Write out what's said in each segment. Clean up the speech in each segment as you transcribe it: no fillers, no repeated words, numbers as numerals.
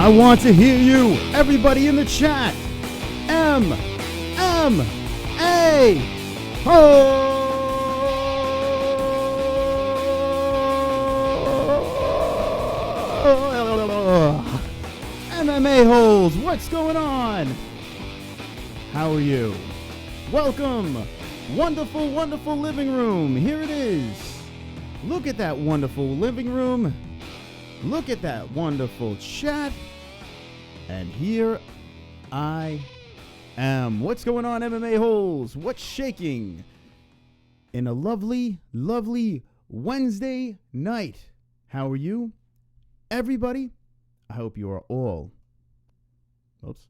I want to hear you. Everybody in the chat. MMA-holes. What's going on? How are you? Welcome. Wonderful, wonderful living room. Here it is. Look at that wonderful living room. Look at that wonderful chat. And here I am. What's going on, MMA-holes? What's shaking? In a lovely, lovely Wednesday night. How are you? Everybody, I hope you are all. Oops.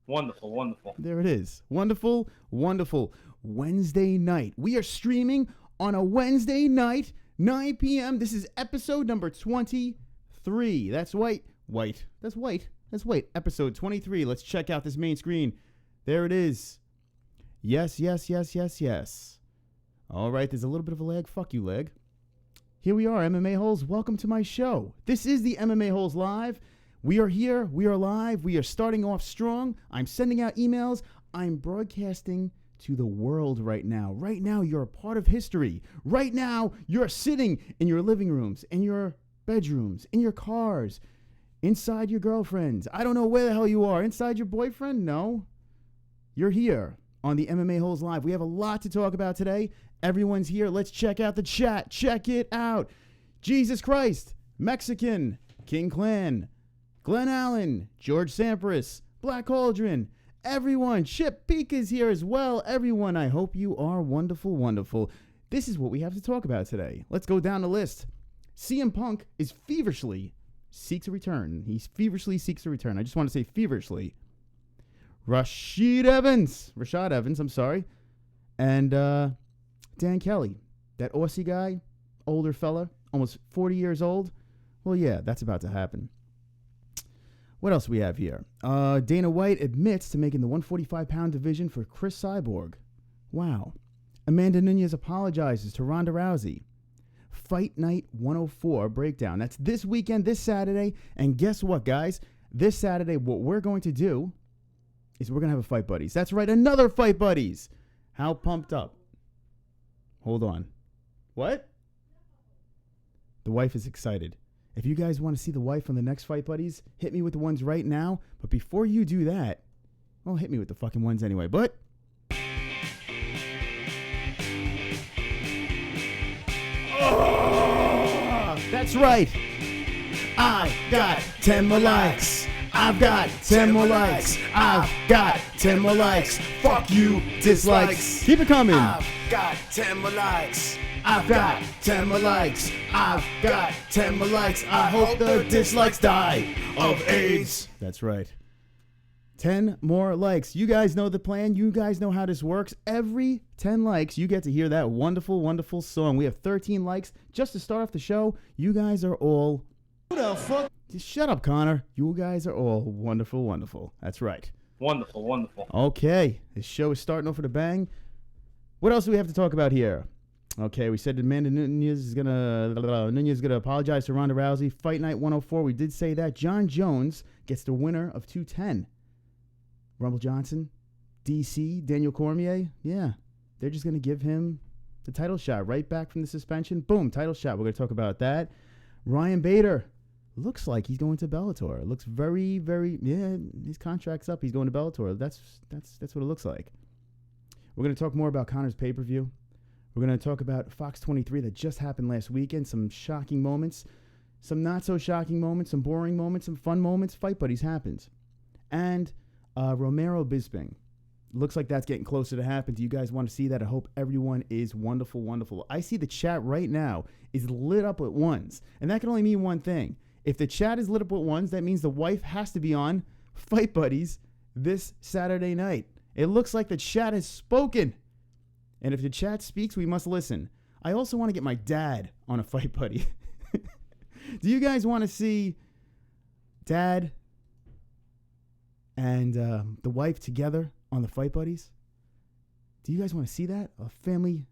Wonderful, wonderful. There it is. Wonderful, wonderful Wednesday night. We are streaming on a Wednesday night, 9 p.m. This is episode number 23. That's white. That's white. Episode 23. Let's check out this main screen. There it is. Yes. All right, there's a little bit of a lag. Fuck you, lag. Here we are, MMA-holes. Welcome to my show. This is the MMA-holes live. We are here. We are live. We are starting off strong. I'm sending out emails. I'm broadcasting to the world right now. Right now, you're a part of history. Right now, you're sitting in your living rooms, in your bedrooms, in your cars, inside your girlfriends. I don't know where the hell you are. Inside your boyfriend? No. You're here on the MMA-holes live. We have a lot to talk about today. Everyone's here. Let's check out the chat. Check it out. Jesus Christ, Mexican, King Clan, Glenn Allen, George Sampras, Black Cauldron, everyone. Chip Peak is here as well. Everyone, I hope you are wonderful, wonderful. This is what we have to talk about today. Let's go down the list. CM Punk is feverishly seeks a return. He feverishly seeks a return. I just want to say feverishly. Rashad Evans, and Dan Kelly, that Aussie guy, older fella, almost 40 years old. Well, yeah, that's about to happen. What else we have here? Dana White admits to making the 145-pound division for Chris Cyborg. Wow. Amanda Nunes apologizes to Ronda Rousey. Fight Night 104 breakdown. That's this weekend, this Saturday. And guess what, guys? This Saturday, what we're going to do is we're going to have a Fight Buddies. That's right, another Fight Buddies. How pumped up. Hold on. What? The wife is excited. If you guys want to see the wife on the next Fight Buddies, hit me with the ones right now. But before you do that, well, hit me with the fucking ones anyway. But oh, that's right. I got 10 more likes. I've got 10 more likes. I've got 10 more likes. Fuck you, dislikes. Keep it coming. I've got 10 more likes. I've got 10 more likes. I've got 10 more likes. I hope the dislikes die of AIDS. That's right. 10 more likes. You guys know the plan. You guys know how this works. Every 10 likes, you get to hear that wonderful, wonderful song. We have 13 likes. Just to start off the show, you guys are all... Who the fuck? Just shut up, Connor. You guys are all wonderful, wonderful. That's right. Wonderful, wonderful. Okay. This show is starting off with a bang. What else do we have to talk about here? Okay, we said Amanda Nunes is gonna apologize to Ronda Rousey. Fight Night 104. We did say that. John Jones gets the winner of 210. Rumble Johnson, DC, Daniel Cormier. Yeah, they're just gonna give him the title shot right back from the suspension. Boom, title shot. We're gonna talk about that. Ryan Bader looks like he's going to Bellator. It looks very, very. Yeah, his contract's up. He's going to Bellator. That's what it looks like. We're gonna talk more about Connor's pay-per-view. We're going to talk about Fox 23 that just happened last weekend. Some shocking moments, some not so shocking moments, some boring moments, some fun moments. Fight Buddies happens. And Romero Bisping. Looks like that's getting closer to happen. Do you guys want to see that? I hope everyone is wonderful, wonderful. I see the chat right now is lit up with ones. And that can only mean one thing. If the chat is lit up with ones, that means the wife has to be on Fight Buddies this Saturday night. It looks like the chat has spoken. And if the chat speaks, we must listen. I also want to get my dad on a Fight Buddy. Do you guys want to see Dad and the wife together on the Fight Buddies? Do you guys want to see that? A family,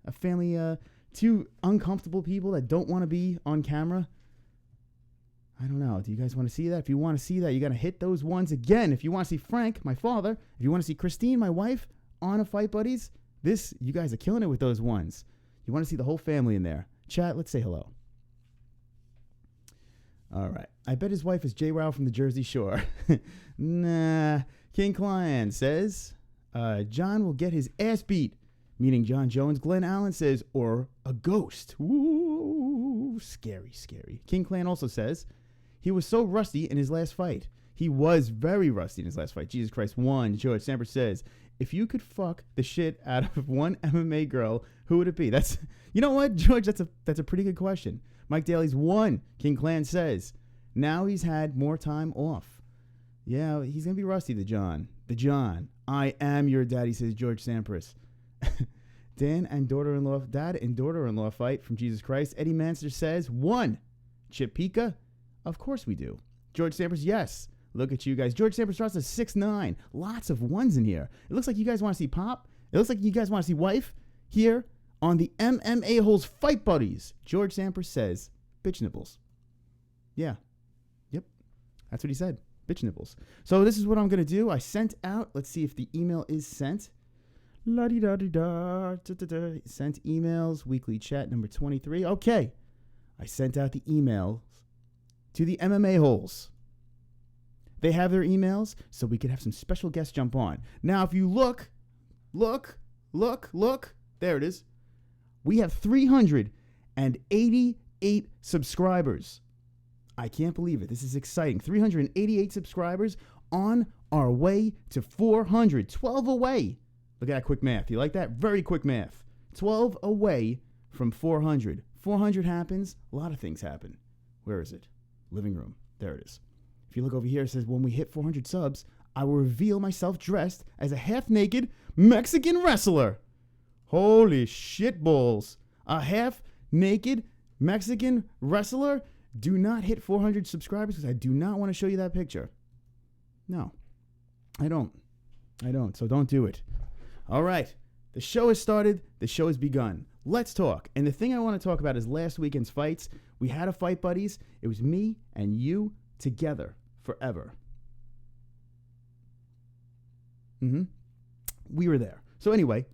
two uncomfortable people that don't want to be on camera? I don't know. Do you guys want to see that? If you want to see that, you got to hit those ones again. If you want to see Frank, my father, if you want to see Christine, my wife, on a Fight Buddies, you guys are killing it with those ones. You want to see the whole family in there. Chat, let's say hello. All right. I bet his wife is J-Wow from the Jersey Shore. Nah. King Klein says, John will get his ass beat, meaning John Jones. Glenn Allen says, or a ghost. Ooh, scary, scary. King Clan also says, he was so rusty in his last fight. He was very rusty in his last fight. Jesus Christ. 1. George Samper says, if you could fuck the shit out of one MMA girl, who would it be? You know what, George? That's a pretty good question. Mike Daly's 1. King Clan says, now he's had more time off. Yeah, he's going to be rusty, the John. The John. I am your daddy, says George Sampras. Dad and daughter-in-law fight from Jesus Christ. Eddie Manster says, 1. Chip Pika? Of course we do. George Sampras, yes. Look at you guys. George Sampras starts at 6'9". Lots of ones in here. It looks like you guys want to see Pop. It looks like you guys want to see Wife here on the MMA-holes Fight Buddies. George Sampras says, bitch nipples. Yeah. Yep. That's what he said. Bitch nipples. So this is what I'm going to do. I sent out. Let's see if the email is sent. La-di-da-di-da. Sent emails. Weekly chat number 23. Okay. I sent out the emails to the MMA-holes. They have their emails, so we could have some special guests jump on. Now, if you look, there it is. We have 388 subscribers. I can't believe it. This is exciting. 388 subscribers on our way to 400. 12 away. Look at that quick math. You like that? Very quick math. 12 away from 400. 400 happens. A lot of things happen. Where is it? Living room. There it is. If you look over here, it says, when we hit 400 subs, I will reveal myself dressed as a half-naked Mexican wrestler. Holy shit balls. A half-naked Mexican wrestler? Do not hit 400 subscribers because I do not want to show you that picture. No, I don't. So don't do it. All right. The show has started. The show has begun. Let's talk. And the thing I want to talk about is last weekend's fights. We had a Fight Buddies. It was me and you together forever. We were there. So anyway,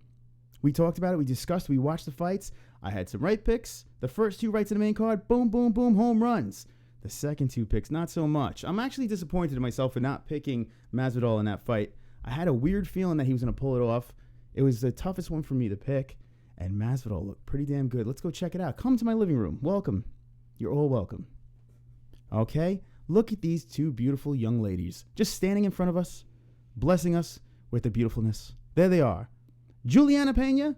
we talked about it. We discussed. We watched the fights. I had some right picks. The first 2 rights in the main card, boom, boom, boom, home runs. The second 2 picks, not so much. I'm actually disappointed in myself for not picking Masvidal in that fight. I had a weird feeling that he was going to pull it off. It was the toughest one for me to pick, and Masvidal looked pretty damn good. Let's go check it out. Come to my living room. Welcome. You're all welcome. Okay? Look at these 2 beautiful young ladies just standing in front of us, blessing us with their beautifulness. There they are. Juliana Pena,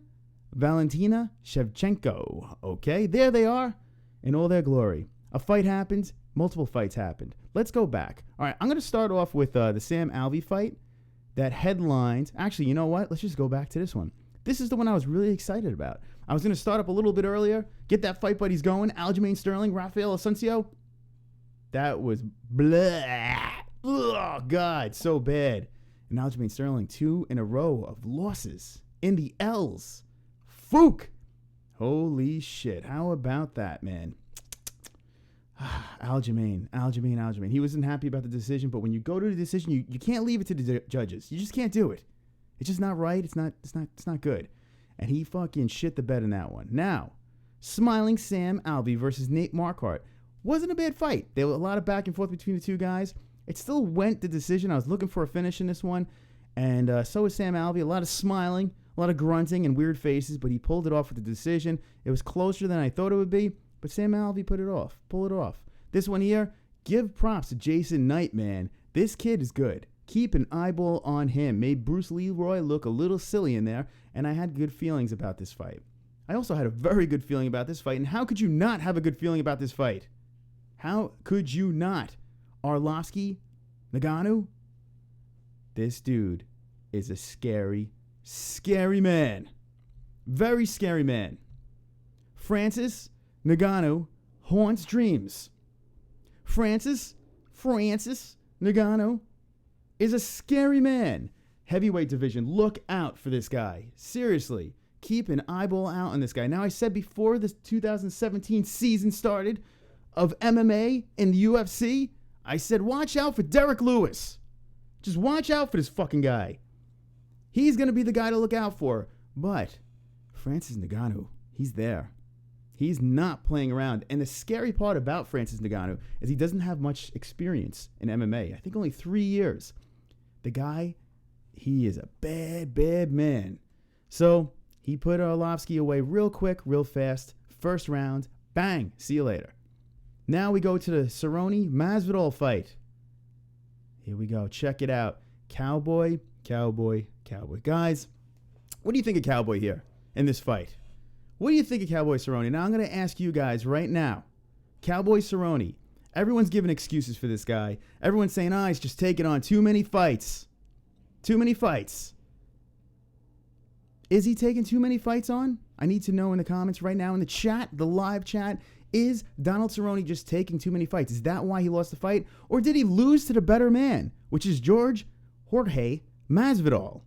Valentina Shevchenko. Okay, there they are in all their glory. A fight happened. Multiple fights happened. Let's go back. All right, I'm going to start off with the Sam Alvey fight that headlined. Actually, you know what? Let's just go back to this one. This is the one I was really excited about. I was going to start up a little bit earlier, get that Fight Buddies going. Aljamain Sterling, Rafael Assuncio. That was blah. Oh, God, so bad. And Aljamain Sterling, 2 in a row of losses in the L's. Fook. Holy shit. How about that, man? Aljamain. He wasn't happy about the decision, but when you go to the decision, you can't leave it to the judges. You just can't do it. It's just not right. It's not good. And he fucking shit the bed in that one. Now, Smiling Sam Alvey versus Nate Marquardt. Wasn't a bad fight. There was a lot of back and forth between the 2 guys. It still went the decision. I was looking for a finish in this one. And so was Sam Alvey. A lot of smiling, a lot of grunting and weird faces, but he pulled it off with the decision. It was closer than I thought it would be, but Sam Alvey pull it off. This one here, give props to Jason Knight, man. This kid is good. Keep an eyeball on him. Made Bruce Leroy look a little silly in there, and I had good feelings about this fight. I also had a very good feeling about this fight, and how could you not have a good feeling about this fight? How could you not? Arlovsky Ngannou? This dude is a scary, scary man. Very scary man. Francis Ngannou haunts dreams. Francis Ngannou is a scary man. Heavyweight division, look out for this guy. Seriously, keep an eyeball out on this guy. Now, I said before the 2017 season started, of MMA in the UFC, I said, watch out for Derek Lewis. Just watch out for this fucking guy. He's going to be the guy to look out for. But Francis Ngannou, he's there. He's not playing around. And the scary part about Francis Ngannou is he doesn't have much experience in MMA. I think only 3 years. The guy, he is a bad, bad man. So he put Arlovsky away real quick, real fast. First round, bang, see you later. Now we go to the Cerrone Masvidal fight. Here we go. Check it out. Cowboy, cowboy, cowboy. Guys, what do you think of Cowboy here in this fight? What do you think of Cowboy Cerrone? Now I'm going to ask you guys right now. Cowboy Cerrone. Everyone's giving excuses for this guy. Everyone's saying, he's just taking on too many fights. Too many fights. Is he taking too many fights on? I need to know in the comments right now in the chat, the live chat. Is Donald Cerrone just taking too many fights? Is that why he lost the fight? Or did he lose to the better man, which is Jorge Masvidal?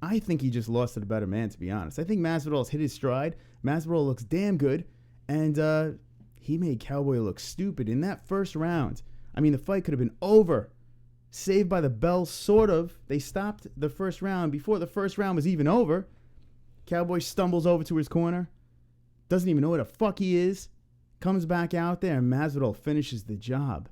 I think he just lost to the better man, to be honest. I think Masvidal's hit his stride. Masvidal looks damn good, and he made Cowboy look stupid in that first round. I mean, the fight could have been over. Saved by the bell, sort of. They stopped the first round before the first round was even over. Cowboy stumbles over to his corner. Doesn't even know where the fuck he is. Comes back out there, and Masvidal finishes the job.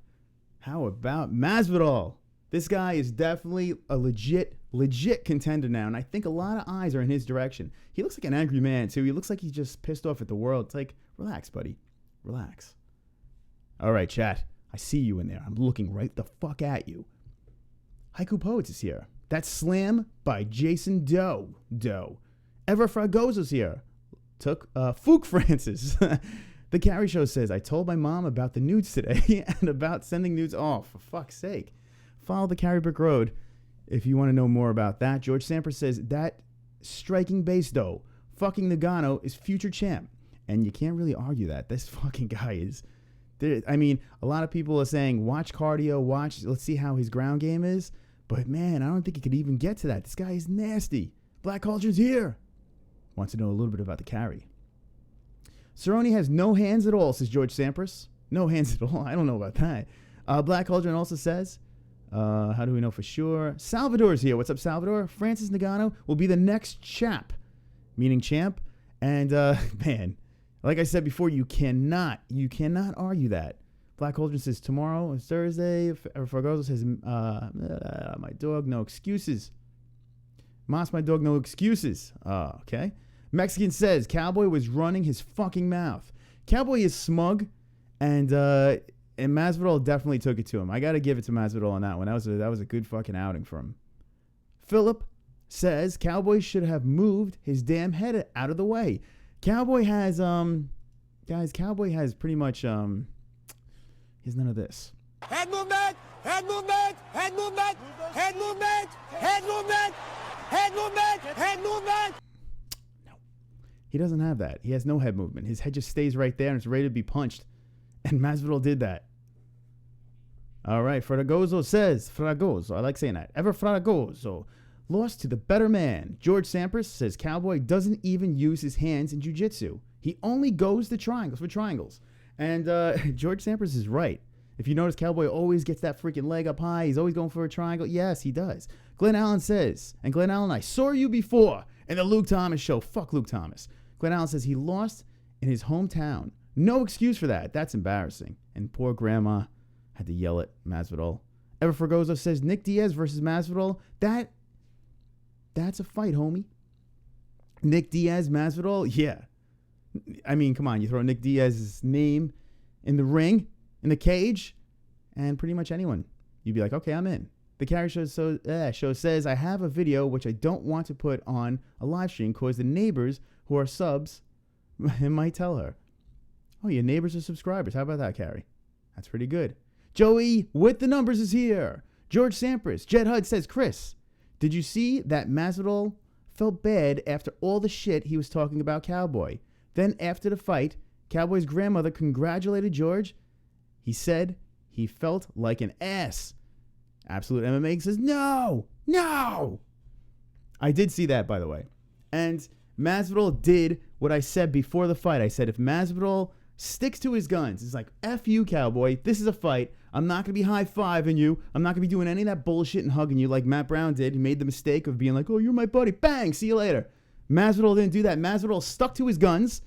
How about Masvidal? This guy is definitely a legit contender now, and I think a lot of eyes are in his direction. He looks like an angry man, too. He looks like he's just pissed off at the world. It's like, relax, buddy. Relax. All right, chat. I see you in there. I'm looking right the fuck at you. Haiku Poets is here. That's Slam by Jason Doe. Ever Fragoso's here. Took Fook Francis. The Carrie Show says, I told my mom about the nudes today and about sending nudes off. For fuck's sake. Follow the Carrie Brick Road if you want to know more about that. George Samper says, that striking base, though. Fucking Ngannou is future champ. And you can't really argue that. This fucking guy is... I mean, a lot of people are saying, watch cardio, let's see how his ground game is. But, man, I don't think he could even get to that. This guy is nasty. Black Cauldron's here. Wants to know a little bit about the Carrie. Cerrone has no hands at all, says George Sampras. No hands at all. I don't know about that. Black Cauldron also says, how do we know for sure? Salvador's here. What's up, Salvador? Francis Ngannou will be the next chap, meaning champ. And, man, like I said before, you cannot argue that. Black Cauldron says tomorrow is Thursday. Fragoso says, my dog, no excuses. Moss, my dog, no excuses. Okay. Mexican says, Cowboy was running his fucking mouth. Cowboy is smug, and Masvidal definitely took it to him. I got to give it to Masvidal on that one. That was a good fucking outing for him. Philip says, Cowboy should have moved his damn head out of the way. Cowboy has, guys, Cowboy has pretty much, he has none of this. Head movement, head movement, head movement, head movement, head movement, head movement, head movement. No, he doesn't have that. He has no head movement. His head just stays right there and it's ready to be punched. And Masvidal did that. All right, Fragoso says, Fragoso, I like saying that. Ever Fragoso lost to the better man. George Sampras says Cowboy doesn't even use his hands in jiu-jitsu. He only goes to triangles for triangles. And George Sampras is right. If you notice, Cowboy always gets that freaking leg up high. He's always going for a triangle. Yes, he does. Glenn Allen says, and Glenn Allen, I saw you before in the Luke Thomas show. Fuck Luke Thomas. Glenn Allen says he lost in his hometown. No excuse for that. That's embarrassing. And poor grandma had to yell at Masvidal. Ever Fragoso says Nick Diaz versus Masvidal. That's a fight, homie. Nick Diaz, Masvidal, yeah. I mean, come on. You throw Nick Diaz's name in the ring, in the cage, and pretty much anyone. You'd be like, okay, I'm in. The Carrie Show says, I have a video which I don't want to put on a live stream because the neighbors who are subs might tell her. Oh, your neighbors are subscribers. How about that, Carrie? That's pretty good. Joey with the numbers is here. George Sampras. Jed Hud says, Chris, did you see that Masvidal felt bad after all the shit he was talking about Cowboy? Then after the fight, Cowboy's grandmother congratulated George. He said he felt like an ass. Absolute MMA says, no. I did see that, by the way. And Masvidal did what I said before the fight. I said if Masvidal sticks to his guns. It's like, F you, cowboy. This is a fight. I'm not going to be high-fiving you. I'm not going to be doing any of that bullshit and hugging you like Matt Brown did. He made the mistake of being like, oh, you're my buddy. Bang, see you later. Masvidal didn't do that. Masvidal stuck to his guns,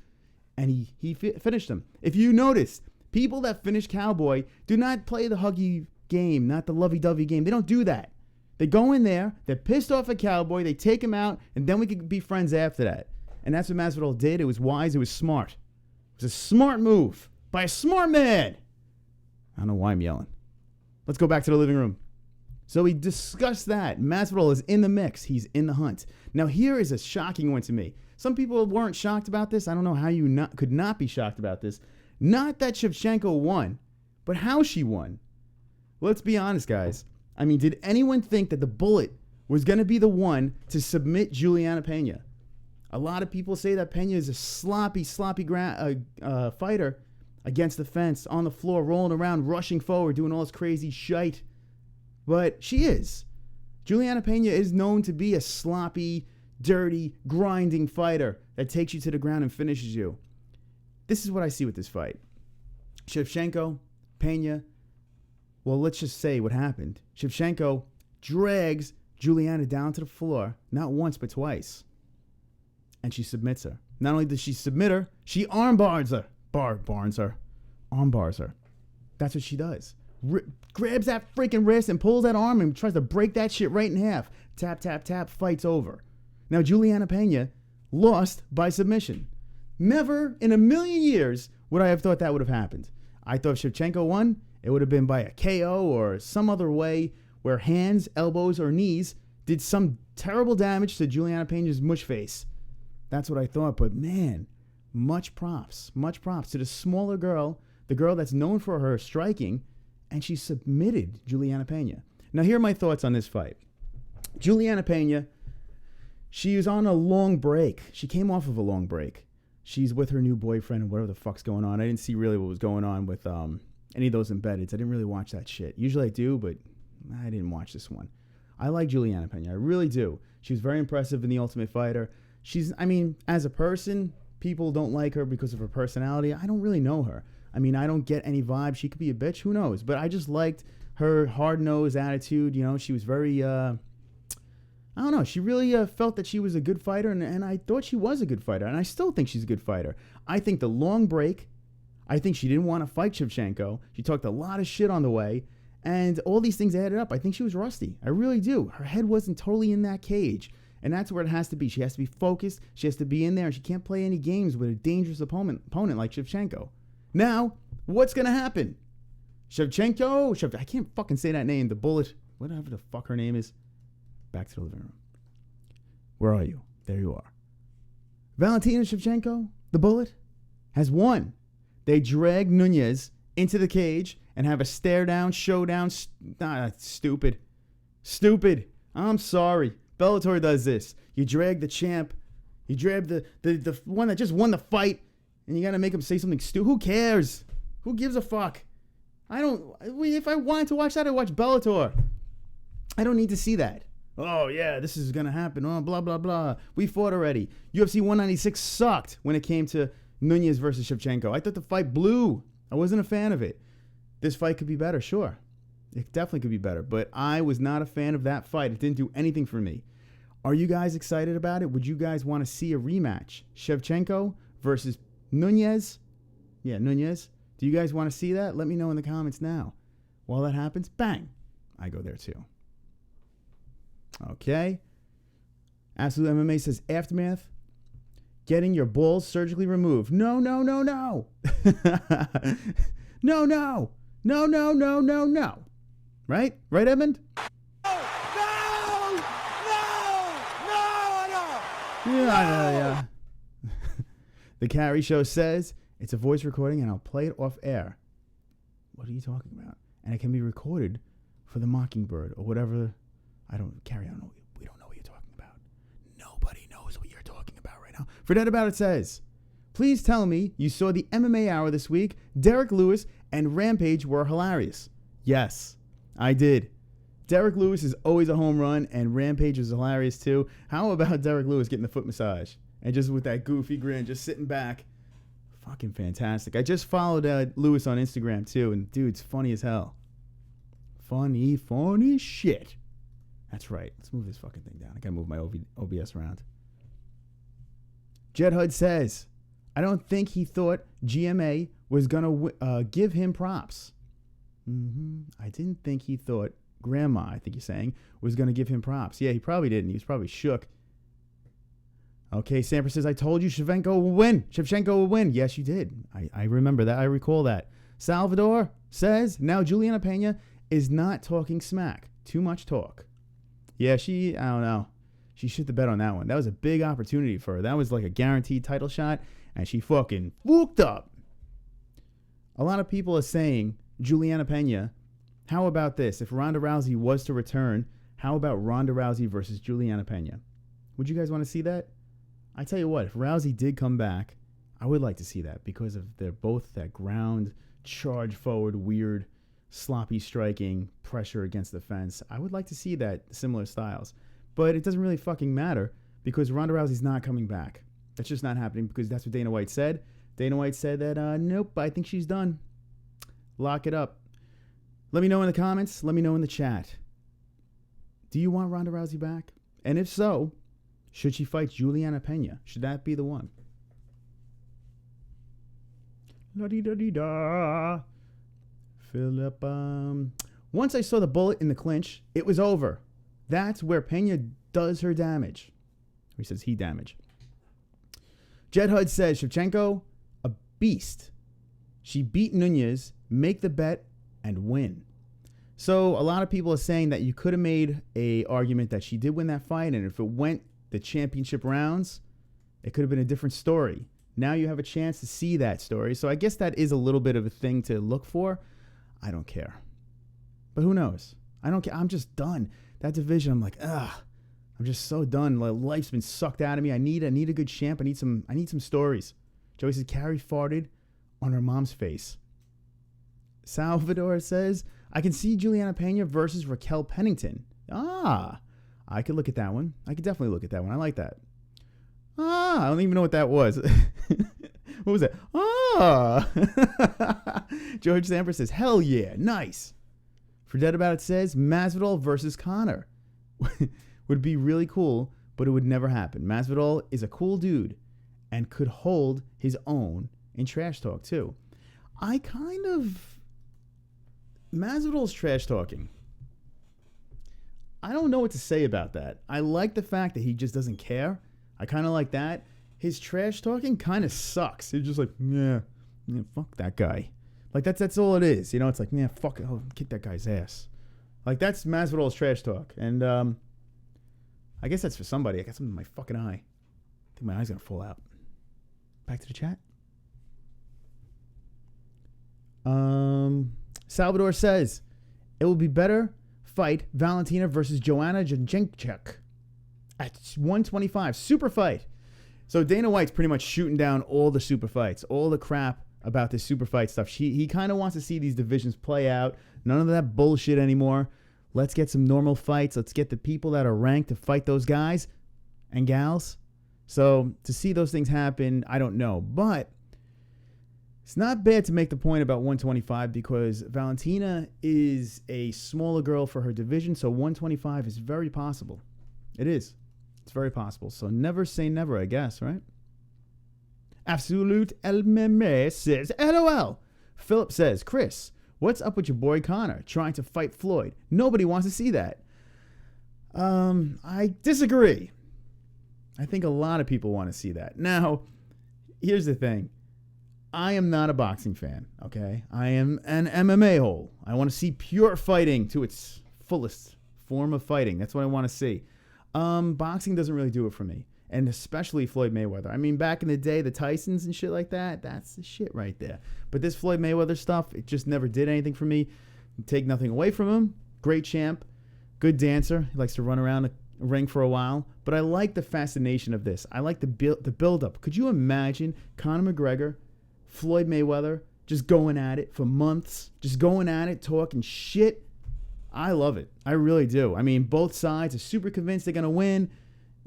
and he finished him. If you notice, people that finish Cowboy do not play the huggy game, not the lovey-dovey game. They don't do that. They go in there, they're pissed off at Cowboy, they take him out, and then we can be friends after that. And that's what Masvidal did. It was wise. It was smart. It was a smart move by a smart man. I don't know why I'm yelling. Let's go back to the living room. So we discussed that. Masvidal is in the mix. He's in the hunt. Now, here is a shocking one to me. Some people weren't shocked about this. I don't know how you could not be shocked about this. Not that Shevchenko won, but how she won. Let's be honest, guys. I mean, did anyone think that the Bullet was going to be the one to submit Juliana Pena? A lot of people say that Pena is a sloppy fighter against the fence, on the floor, rolling around, rushing forward, doing all this crazy shite. But she is. Juliana Pena is known to be a sloppy, dirty, grinding fighter that takes you to the ground and finishes you. This is what I see with this fight. Shevchenko, Pena, well, let's just say what happened. Shevchenko drags Juliana down to the floor, not once but twice. And she submits her. Not only does she submit her, she armbars her. Armbars her. That's what she does. Grabs that freaking wrist and pulls that arm and tries to break that shit right in half. Tap, tap, tap, fight's over. Now, Juliana Pena lost by submission. Never in a million years would I have thought that would have happened. I thought if Shevchenko won, it would have been by a KO or some other way where hands, elbows, or knees did some terrible damage to Juliana Pena's mush face. That's what I thought. But man, much props to the smaller girl, the girl that's known for her striking, and she submitted Juliana Pena. Now, here are my thoughts on this fight. Juliana Pena, she was on a long break. She came off of a long break. She's with her new boyfriend and whatever the fuck's going on. I didn't see really what was going on with any of those embeddeds. I didn't really watch that shit. Usually I do, but I didn't watch this one. I like Juliana Pena. I really do. She was very impressive in The Ultimate Fighter. As a person, people don't like her because of her personality. I don't really know her. I mean, I don't get any vibe. She could be a bitch. Who knows? But I just liked her hard-nosed attitude. You know, she was very, I don't know. She really felt that she was a good fighter, and I thought she was a good fighter. And I still think she's a good fighter. I think the long break, I think she didn't want to fight Shevchenko. She talked a lot of shit on the way. And all these things added up. I think she was rusty. I really do. Her head wasn't totally in that cage. And that's where it has to be. She has to be focused. She has to be in there. And she can't play any games with a dangerous opponent like Shevchenko. Now, what's going to happen? Shevchenko, I can't fucking say that name. The Bullet, whatever the fuck her name is. Back to the living room. Where are you? There you are. Valentina Shevchenko, the Bullet, has won. They drag Nunes into the cage and have a stare down, showdown. Stupid. I'm sorry. Bellator does this. You drag the champ. You drag the one that just won the fight, and you got to make him say something stupid. Who cares? Who gives a fuck? If I wanted to watch that, I'd watch Bellator. I don't need to see that. Oh, yeah, this is going to happen. Oh, blah, blah, blah. We fought already. UFC 196 sucked when it came to Nunes versus Shevchenko. I thought the fight blew. I wasn't a fan of it. This fight could be better, sure. It definitely could be better, but I was not a fan of that fight. It didn't do anything for me. Are you guys excited about it? Would you guys want to see a rematch? Shevchenko versus Nunes? Yeah, Nunes. Do you guys want to see that? Let me know in the comments now. While that happens, bang, I go there too. Okay. Absolute MMA says Aftermath. Getting your balls surgically removed. No. No. Right? Right, Edmund? No! Yeah. The Carrie Show says it's a voice recording and I'll play it off air. What are you talking about? And it can be recorded for the Mockingbird or whatever. Carrie, I don't know. We don't know what you're talking about. Nobody knows what you're talking about right now. Forget About It says, please tell me you saw the MMA Hour this week. Derek Lewis and Rampage were hilarious. Yes, I did. Derek Lewis is always a home run, and Rampage is hilarious too. How about Derek Lewis getting the foot massage? And just with that goofy grin, just sitting back, Fucking fantastic. I just followed Lewis on Instagram too, and dude's funny as hell. Funny shit. That's right. Let's move this fucking thing down. I gotta move my OBS around. Jed Hud says, I don't think he thought GMA was gonna give him props. I didn't think he thought Grandma, I think he's saying, was gonna give him props. Yeah, he probably didn't. He was probably shook. Okay, Samper says, I told you Shevchenko will win. Shevchenko will win. Yes, you did. I remember that. I recall that. Salvador says, now Juliana Pena is not talking smack. Too much talk. Yeah, I don't know. She shit the bed on that one. That was a big opportunity for her. That was like a guaranteed title shot, and she fucking fucked up. A lot of people are saying, Juliana Pena, how about this? If Ronda Rousey was to return, how about Ronda Rousey versus Juliana Pena? Would you guys want to see that? I tell you what, if Rousey did come back, I would like to see that because of they're both that ground, charge forward, weird, sloppy striking, pressure against the fence. I would like to see that, similar styles. But it doesn't really fucking matter because Ronda Rousey's not coming back. That's just not happening because that's what Dana White said. Dana White said that, nope, I think she's done. Lock it up. Let me know in the comments. Let me know in the chat. Do you want Ronda Rousey back? And if so, should she fight Juliana Pena? Should that be the one? La-dee-da-dee-da. Philip, once I saw the bullet in the clinch, it was over. That's where Pena does her damage. He says he damage. Jed Hud says, Shevchenko, a beast. She beat Nunez, make the bet, and win. So a lot of people are saying that you could have made a argument that she did win that fight, and if it went the championship rounds, it could have been a different story. Now you have a chance to see that story. So I guess that is a little bit of a thing to look for. I don't care. But who knows? I don't care. I'm just done. That division, I'm like, ugh. I'm just so done. Life's been sucked out of me. I need a good champ. I need some stories. Joey says, Carrie farted on her mom's face. Salvador says, I can see Juliana Pena versus Raquel Pennington. I could look at that one. I could definitely look at that one. I like that. I don't even know what that was. What was that? George Samper says, hell yeah, nice. Forget About It says, Masvidal versus Conor. Would be really cool, but it would never happen. Masvidal is a cool dude and could hold his own in trash talk too. Masvidal's trash talking. I don't know what to say about that. I like the fact that he just doesn't care. I kind of like that. His trash talking kind of sucks. He's just like, yeah, fuck that guy. Like that's all it is. You know, it's like, yeah, fuck it. Oh, kick that guy's ass. Like that's Masvidal's trash talk. And I guess that's for somebody. I got something in my fucking eye. I think my eye's gonna fall out. Back to the chat. Salvador says it will be better fight Valentina versus Joanna Jędrzejczyk at 125 super fight. So Dana White's pretty much shooting down all the super fights, all the crap about this super fight stuff. He kind of wants to see these divisions play out. None of that bullshit anymore. Let's get some normal fights. Let's get the people that are ranked to fight those guys and gals. So to see those things happen, I don't know. But it's not bad to make the point about 125 because Valentina is a smaller girl for her division. So 125 is very possible. It is. It's very possible. So never say never, I guess, right? Absolute MMA says, LOL. Philip says, Chris, what's up with your boy Conor trying to fight Floyd? Nobody wants to see that. I disagree. I think a lot of people want to see that. Now, here's the thing. I am not a boxing fan, okay? I am an MMA-hole. I want to see pure fighting to its fullest form of fighting. That's what I want to see. Boxing doesn't really do it for me, and especially Floyd Mayweather. I mean, back in the day, the Tysons and shit like that, that's the shit right there. But this Floyd Mayweather stuff, it just never did anything for me. Take nothing away from him. Great champ. Good dancer. He likes to run around a ring for a while. But I like the fascination of this. I like the build-up. Could you imagine Conor McGregor, Floyd Mayweather, just going at it for months, just going at it, talking shit? I love it. I really do. I mean, both sides are super convinced they're going to win.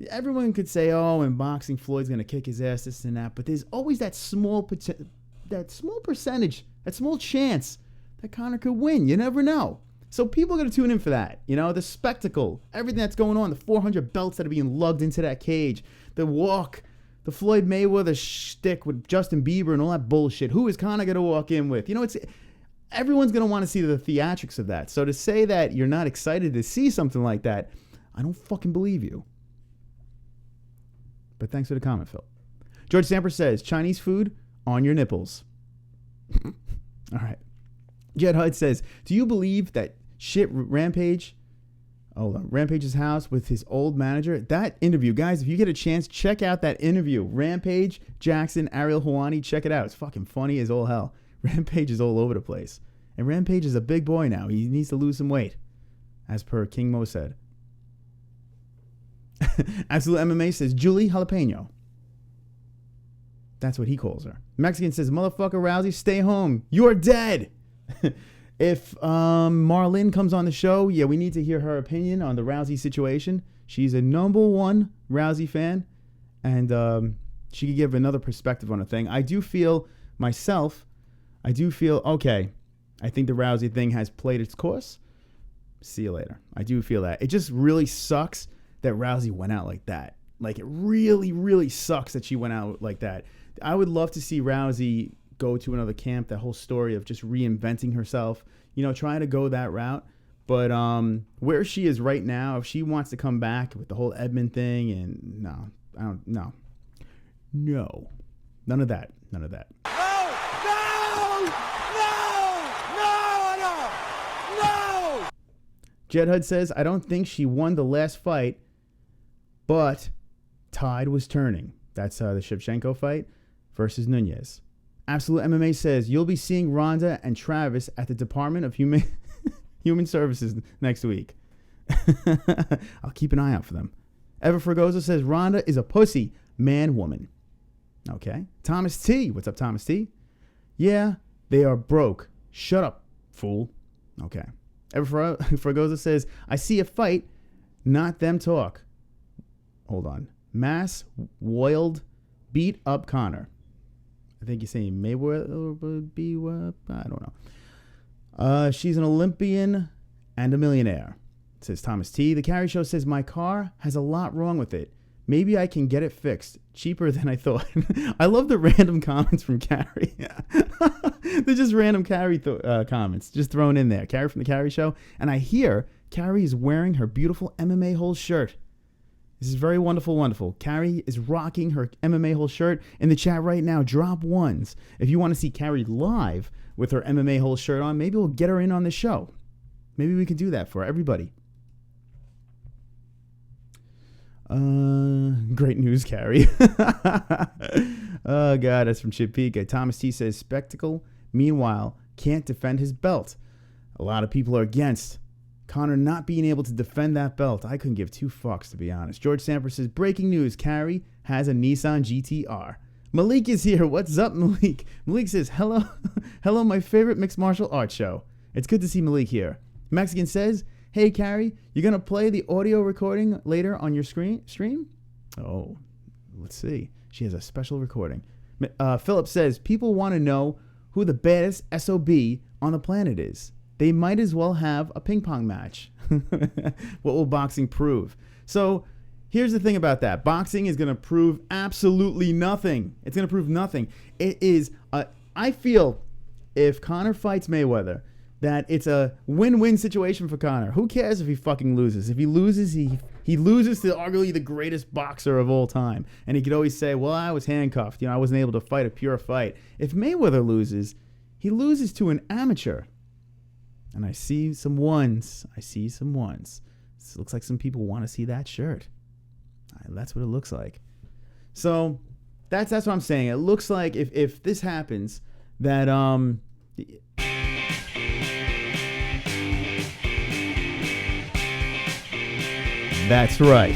everyone could say, oh, in boxing, Floyd's going to kick his ass, this and that. But there's always that small percentage, that small chance that Conor could win. You never know. So people are going to tune in for that. You know, the spectacle, everything that's going on, the 400 belts that are being lugged into that cage, the walk, the Floyd Mayweather shtick with Justin Bieber and all that bullshit. Who is Conor going to walk in with? You know, everyone's going to want to see the theatrics of that. So to say that you're not excited to see something like that, I don't fucking believe you. But thanks for the comment, Phil. George Stamper says, Chinese food on your nipples. All right. Jed Hud says, do you believe that shit Rampage's house with his old manager? That interview, guys, if you get a chance, check out that interview. Rampage, Jackson, Ariel Helwani, check it out. It's fucking funny as all hell. Rampage is all over the place. And Rampage is a big boy now. He needs to lose some weight, as per King Mo said. Absolute MMA says, Julie Jalapeno. That's what he calls her. Mexican says, motherfucker Rousey, stay home. You're dead. If Marlene comes on the show, yeah, we need to hear her opinion on the Rousey situation. She's a #1 Rousey fan, and she could give another perspective on a thing. I do feel, okay, I think the Rousey thing has played its course. See you later. I do feel that. It just really sucks that Rousey went out like that. Like, it really, really sucks that she went out like that. I would love to see Rousey go to another camp, that whole story of just reinventing herself, you know, trying to go that route. But where she is right now, if she wants to come back with the whole Edmund thing, and no, none of that. No! Jed Hud says, I don't think she won the last fight, but tide was turning. That's the Shevchenko fight versus Nunez. Absolute MMA says, you'll be seeing Rhonda and Travis at the Department of Human Services next week. I'll keep an eye out for them. Ever Fragoso says, Rhonda is a pussy, man, woman. Okay. Thomas T. What's up, Thomas T? Yeah, they are broke. Shut up, fool. Okay. Ever Fragoso says, I see a fight, not them talk. Hold on. Mass Wild beat up Conor. I think you're saying Mayweather would be what? I don't know. She's an Olympian and a millionaire, says Thomas T. The Carrie Show says, my car has a lot wrong with it. Maybe I can get it fixed. Cheaper than I thought. I love the random comments from Carrie. They're just random Carrie comments just thrown in there. Carrie from the Carrie Show. And I hear Carrie is wearing her beautiful MMA-HOLE shirt. This is very wonderful. Carrie is rocking her MMA-HOLE shirt. In the chat right now, drop ones. If you want to see Carrie live with her MMA-HOLE shirt on, maybe we'll get her in on the show. Maybe we could do that for everybody. Great news, Carrie. Oh, God, that's from Chipika. Thomas T says, spectacle, meanwhile, can't defend his belt. A lot of people are against Conor not being able to defend that belt. I couldn't give two fucks, to be honest. George Samper says, breaking news, Carrie has a Nissan GTR. Malik is here. What's up, Malik? Malik says, hello, my favorite mixed martial arts show. It's good to see Malik here. Mexican says, hey, Carrie, you going to play the audio recording later on your stream? Oh, let's see. She has a special recording. Philip says, people want to know who the baddest SOB on the planet is. They might as well have a ping pong match. What will boxing prove? So here's the thing about that. Boxing is going to prove absolutely nothing. It's going to prove nothing. It is, I feel if Conor fights Mayweather, that it's a win-win situation for Conor. Who cares if he fucking loses? If he loses, he loses to arguably the greatest boxer of all time. And he could always say, well, I was handcuffed. You know, I wasn't able to fight a pure fight. If Mayweather loses, he loses to an amateur. And I see some ones. This looks like some people want to see that shirt. That's what it looks like. So that's what I'm saying. It looks like if this happens, that that's right.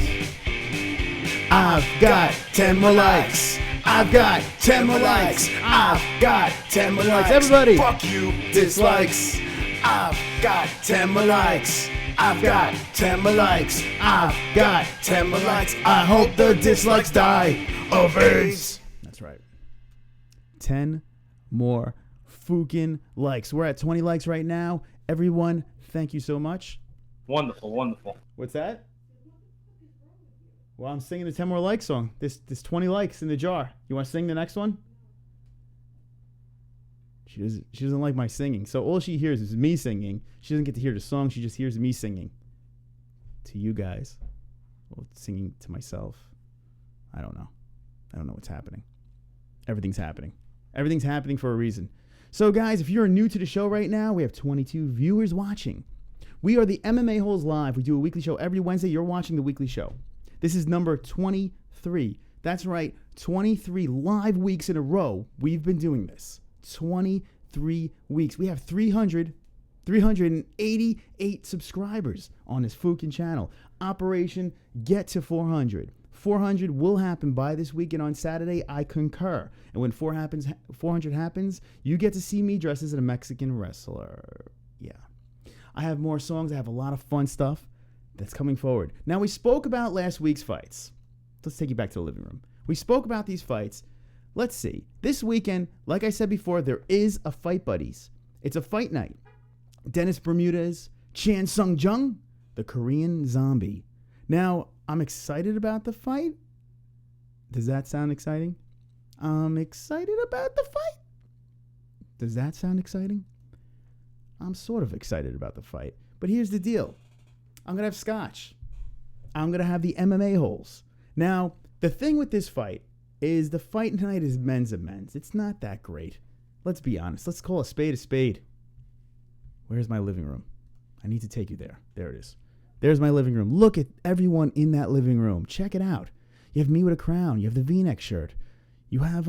I've got 10 more likes. I've got 10 more likes. I've got 10 more likes. Everybody. Fuck you, dislikes. I've got 10 more likes. I've got 10 more likes. I've got 10 more likes. I hope the dislikes die of AIDS. That's right. 10 more fucking likes. We're at 20 likes right now. Everyone, thank you so much. Wonderful, wonderful. What's that? Well, I'm singing the 10 more likes song. There's 20 likes in the jar. You want to sing the next one? She doesn't like my singing. So all she hears is me singing. She doesn't get to hear the song. She just hears me singing. To you guys. Well, singing to myself. I don't know. I don't know what's happening. Everything's happening. Everything's happening for a reason. So guys, if you're new to the show right now, we have 22 viewers watching. We are the MMA-HOLES Live. We do a weekly show every Wednesday. You're watching the weekly show. This is number 23. That's right. 23 live weeks in a row. We've been doing this. 23 weeks. We have 388 subscribers on this fucking channel. Operation Get to 400. 400 will happen by this weekend on Saturday. I concur. And when 400 happens, you get to see me dressed as a Mexican wrestler. Yeah. I have more songs. I have a lot of fun stuff that's coming forward. Now, we spoke about last week's fights. Let's take you back to the living room. We spoke about these fights. Let's see. This weekend, like I said before, there is a Fight Buddies. It's a fight night. Dennis Bermudez, Chan Sung Jung, the Korean Zombie. Now, I'm excited about the fight. Does that sound exciting? I'm excited about the fight. Does that sound exciting? I'm sort of excited about the fight. But here's the deal. I'm going to have scotch. I'm going to have the MMA-HOLES. Now, the thing with this fight is the fight tonight is men's and men's. It's not that great. Let's be honest. Let's call a spade a spade. Where's my living room? I need to take you there. There it is. There's my living room. Look at everyone in that living room. Check it out. You have me with a crown. You have the V-neck shirt. You have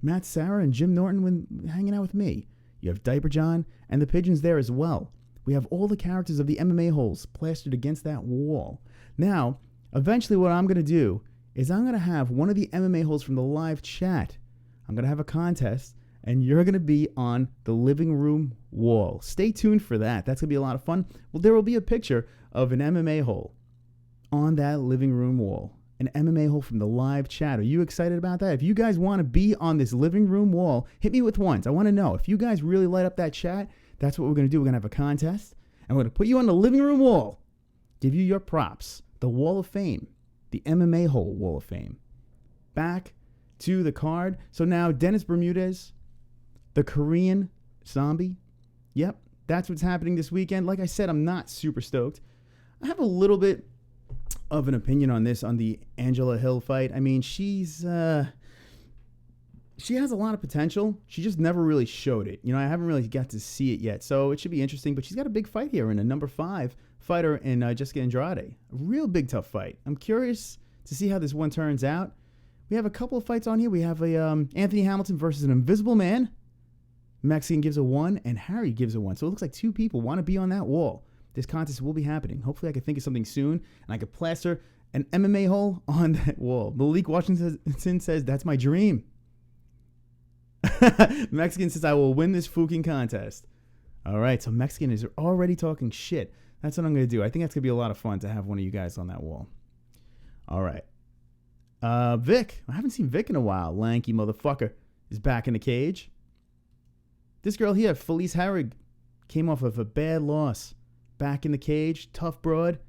Matt Sarah and Jim Norton hanging out with me. You have Diaper John and the pigeons there as well. We have all the characters of the MMA-HOLES plastered against that wall. Now, eventually what I'm going to do is I'm going to have one of the MMA-HOLES from the live chat. I'm going to have a contest, and you're going to be on the living room wall. Stay tuned for that. That's going to be a lot of fun. Well, there will be a picture of an MMA-HOLE on that living room wall. An MMA-HOLE from the live chat. Are you excited about that? If you guys want to be on this living room wall, hit me with ones. I want to know. If you guys really light up that chat, that's what we're going to do. We're going to have a contest, and we're going to put you on the living room wall. Give you your props. The Wall of Fame. The MMA-HOLE Wall of Fame. Back to the card. So now Dennis Bermudez, the Korean Zombie. Yep, that's what's happening this weekend. Like I said, I'm not super stoked. I have a little bit of an opinion on this, on the Angela Hill fight. I mean, she has a lot of potential. She just never really showed it. You know, I haven't really got to see it yet. So it should be interesting. But she's got a big fight here in a number 5 fighter in Jessica Andrade. A real big, tough fight. I'm curious to see how this one turns out. We have a couple of fights on here. We have a Anthony Hamilton versus an Invisible Man. Mexican gives a 1, and Harry gives a 1. So it looks like 2 people want to be on that wall. This contest will be happening. Hopefully I can think of something soon, and I can plaster an MMA-HOLE on that wall. Malik Washington says, that's my dream. Mexican says, I will win this fucking contest. All right, so Mexican is already talking shit. That's what I'm going to do. I think that's going to be a lot of fun to have one of you guys on that wall. All right. Vic. I haven't seen Vic in a while. Lanky motherfucker is back in the cage. This girl here, Felice Herrig, came off of a bad loss. Back in the cage. Tough broad.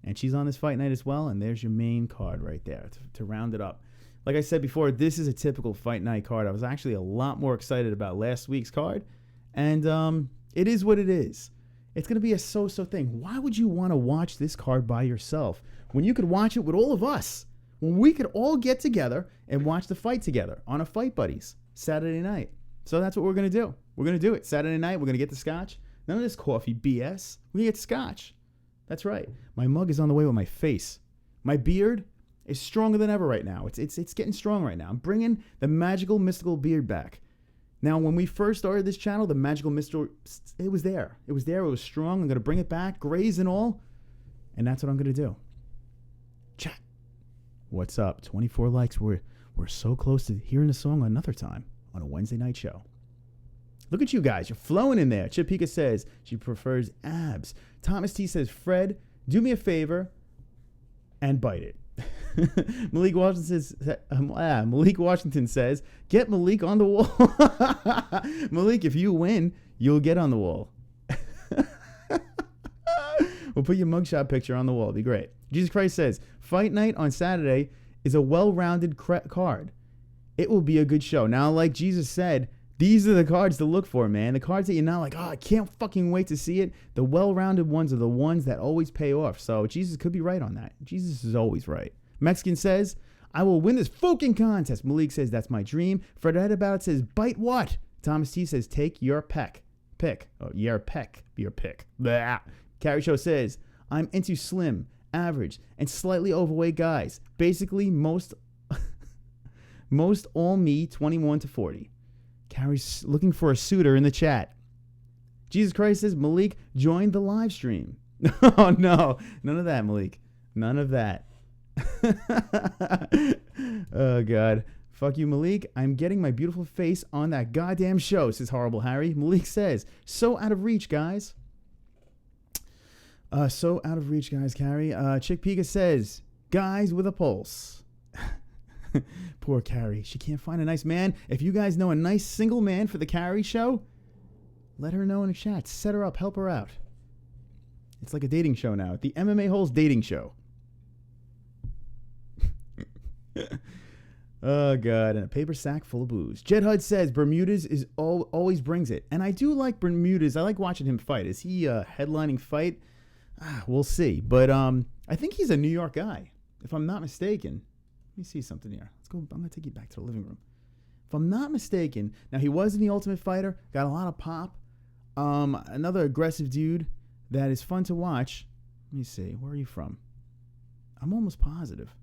And she's on this fight night as well. And there's your main card right there to round it up. Like I said before, this is a typical fight night card. I was actually a lot more excited about last week's card. And it is what it is. It's going to be a so-so thing. Why would you want to watch this card by yourself when you could watch it with all of us? When we could all get together and watch the fight together on a Fight Buddies Saturday night. So that's what we're going to do. We're going to do it. Saturday night, we're going to get the scotch. None of this coffee BS. We're going to get scotch. That's right. My mug is on the way with my face. My beard is stronger than ever right now. It's getting strong right now. I'm bringing the magical, mystical beard back. Now, when we first started this channel, the magical mystical, it was there. It was there. It was strong. I'm going to bring it back, grays and all. And that's what I'm going to do. Chat. What's up? 24 likes. We're so close to hearing the song another time on a Wednesday night show. Look at you guys. You're flowing in there. Chipika says she prefers abs. Thomas T says, Fred, do me a favor and bite it. Malik Washington says, get Malik on the wall. Malik, if you win, you'll get on the wall. We'll put your mugshot picture on the wall. It'd be great. Jesus Christ says, fight night on Saturday is a well-rounded card. It will be a good show. Now, like Jesus said, these are the cards to look for, man. The cards that you're not like, oh, I can't fucking wait to see it. The well-rounded ones are the ones that always pay off. So Jesus could be right on that. Jesus is always right. Mexican says, I will win this fucking contest. Malik says, that's my dream. Fred About says, bite what? Thomas T says, take your pick. Oh, your pick. Your pick. Blah. Carrie Show says, I'm into slim, average, and slightly overweight guys. Basically, most all me 21 to 40. Carrie's looking for a suitor in the chat. Jesus Christ says, Malik, join the live stream. Oh, no. None of that, Malik. None of that. Oh, God. Fuck you, Malik. I'm getting my beautiful face on that goddamn show, says Horrible Harry. Malik says, so out of reach, guys. So out of reach, guys, Carrie. Chick Pika says, guys with a pulse. Poor Carrie. She can't find a nice man. If you guys know a nice single man for the Carrie show, let her know in the chat. Set her up. Help her out. It's like a dating show now. The MMA-HOLES dating show. Oh, God. And a paper sack full of booze. Jed Hud says Bermudez is always brings it. And I do like Bermudez. I like watching him fight. Is he a headlining fight? We'll see. But I think he's a New York guy, if I'm not mistaken. Let me see something here. Let's go. I'm going to take you back to the living room. If I'm not mistaken, now he was in The Ultimate Fighter, got a lot of pop. Another aggressive dude that is fun to watch. Let me see. Where are you from? I'm almost positive.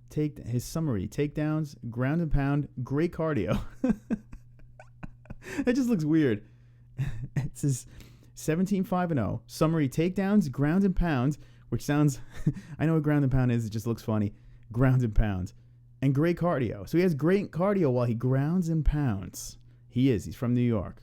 Take his summary: takedowns, ground and pound, great cardio. That just looks weird. It says 17-5-0. Summary: takedowns, ground and pounds, which sounds. I know what ground and pound is. It just looks funny. Ground and pounds, and great cardio. So he has great cardio while he grounds and pounds. He's from New York.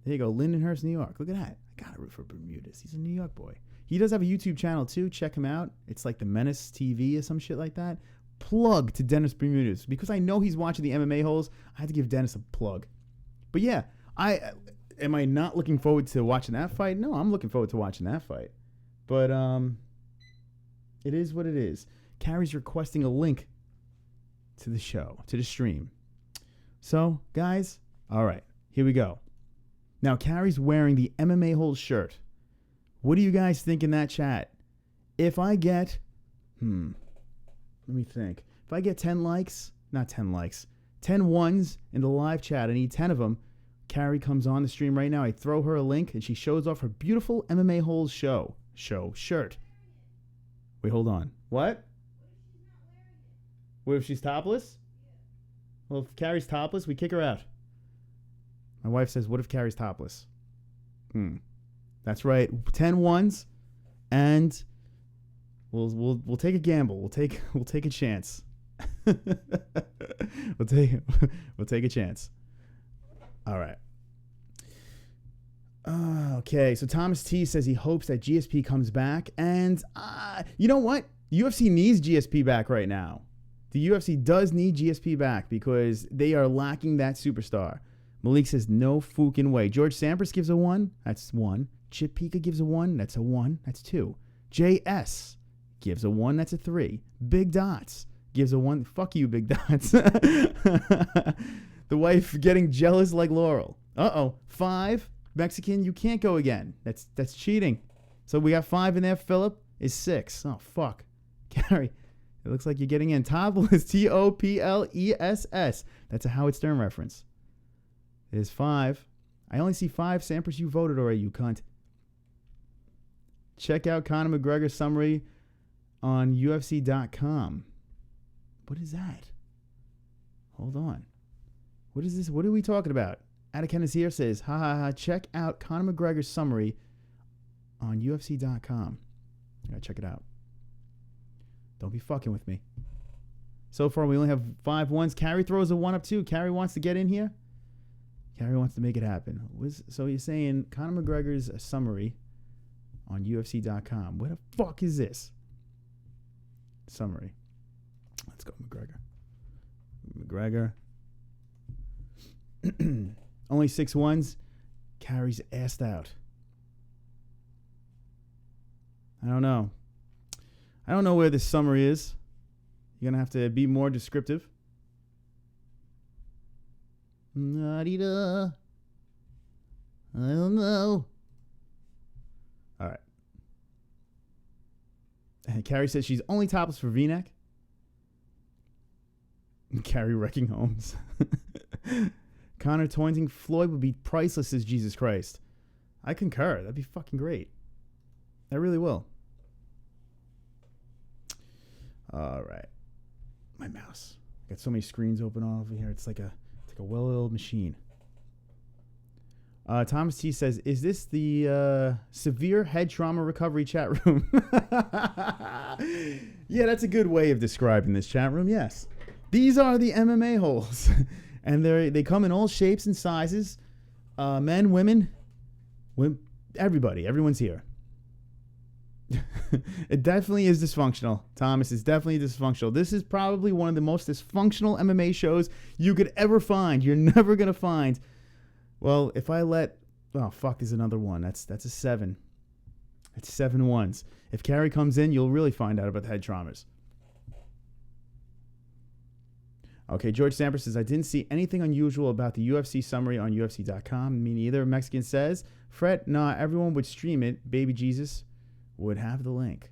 There you go, Lindenhurst, New York. Look at that. I gotta root for Bermudez. He's a New York boy. He does have a YouTube channel too. Check him out. It's like the Menace TV or some shit like that. Plug to Dennis Bermudez because I know he's watching the MMA-HOLES. I had to give Dennis a plug. But yeah, am I not looking forward to watching that fight? No, I'm looking forward to watching that fight. But it is what it is. Carrie's requesting a link to the show, to the stream. So, guys, all right, here we go. Now, Carrie's wearing the MMA-HOLES shirt. What do you guys think in that chat? If I get, let me think. If I get 10 likes, not 10 likes, 10 ones in the live chat, I need 10 of them. Carrie comes on the stream right now. I throw her a link, and she shows off her beautiful MMA-HOLES shirt. Wait, hold on. What? What if she's topless? Well, if Carrie's topless, we kick her out. My wife says, what if Carrie's topless? That's right. 10 ones, and we'll take a gamble. We'll take a chance. we'll take a chance. All right. Okay, so Thomas T says he hopes that GSP comes back, and you know what? UFC needs GSP back right now. The UFC does need GSP back because they are lacking that superstar. Malik says, no fucking way. George Sampras gives a 1. That's 1. Chip Pika gives a 1. That's a 1. That's 2. JS gives a 1. That's a 3. Big Dots gives a 1. Fuck you, Big Dots. The wife getting jealous like Laurel. 5. Mexican, you can't go again. That's cheating. So we got 5 in there. Philip is 6. Oh, fuck. Carrie, it looks like you're getting in. Topless, Topless. That's a Howard Stern reference. It is 5. I only see 5. Sampras, you voted already, you cunt. Check out Conor McGregor's summary on UFC.com. What is that? Hold on. What is this? What are we talking about? Atticus here says, check out Conor McGregor's summary on UFC.com. I gotta check it out. Don't be fucking with me. So far, we only have 5 ones. Carrie throws a 1 up too. Carrie wants to get in here. Carrie wants to make it happen. So you're saying Conor McGregor's summary on UFC.com. Where the fuck is this? Summary. Let's go, McGregor. Only 6-1s. Carrie's assed out. I don't know. I don't know where this summary is. You're going to have to be more descriptive. La-di-da. I don't know. All right. And Carrie says she's only topless for V-neck. Carrie wrecking homes. Connor taunting Floyd would be priceless as Jesus Christ. I concur. That'd be fucking great. That really will. All right. My mouse. Got so many screens open all over here. It's like a well-oiled machine. Thomas T says, is this the severe head trauma recovery chat room? Yeah, that's a good way of describing this chat room, yes. These are the MMA-holes. And they come in all shapes and sizes. Men, women, everybody. Everyone's here. It definitely is dysfunctional. Thomas is definitely dysfunctional. This is probably one of the most dysfunctional MMA shows you could ever find. You're never going to find. Well, if I let... Oh, fuck, there's another one. That's a 7. That's 7 ones. If Carrie comes in, you'll really find out about the head traumas. Okay, George Sampras says, I didn't see anything unusual about the UFC summary on UFC.com. Me neither. Mexican says, Fred, nah, everyone would stream it. Baby Jesus would have the link.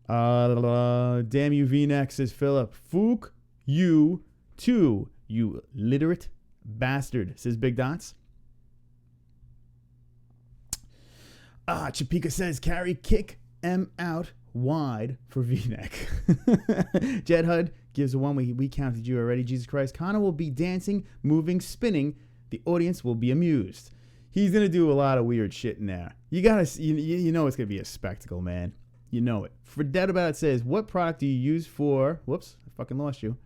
Damn you, V-neck, says Philip. Fook you too, you literate bastard, says Big Dots. Chapika says, Carrie, kick M out wide for V-neck. Jed Hud gives a 1. We counted you already. Jesus Christ. Connor will be dancing, moving, spinning. The audience will be amused. He's going to do a lot of weird shit in there. You know it's going to be a spectacle, man. You know it. For Dead About It says, what product do you use for... Whoops, I fucking lost you.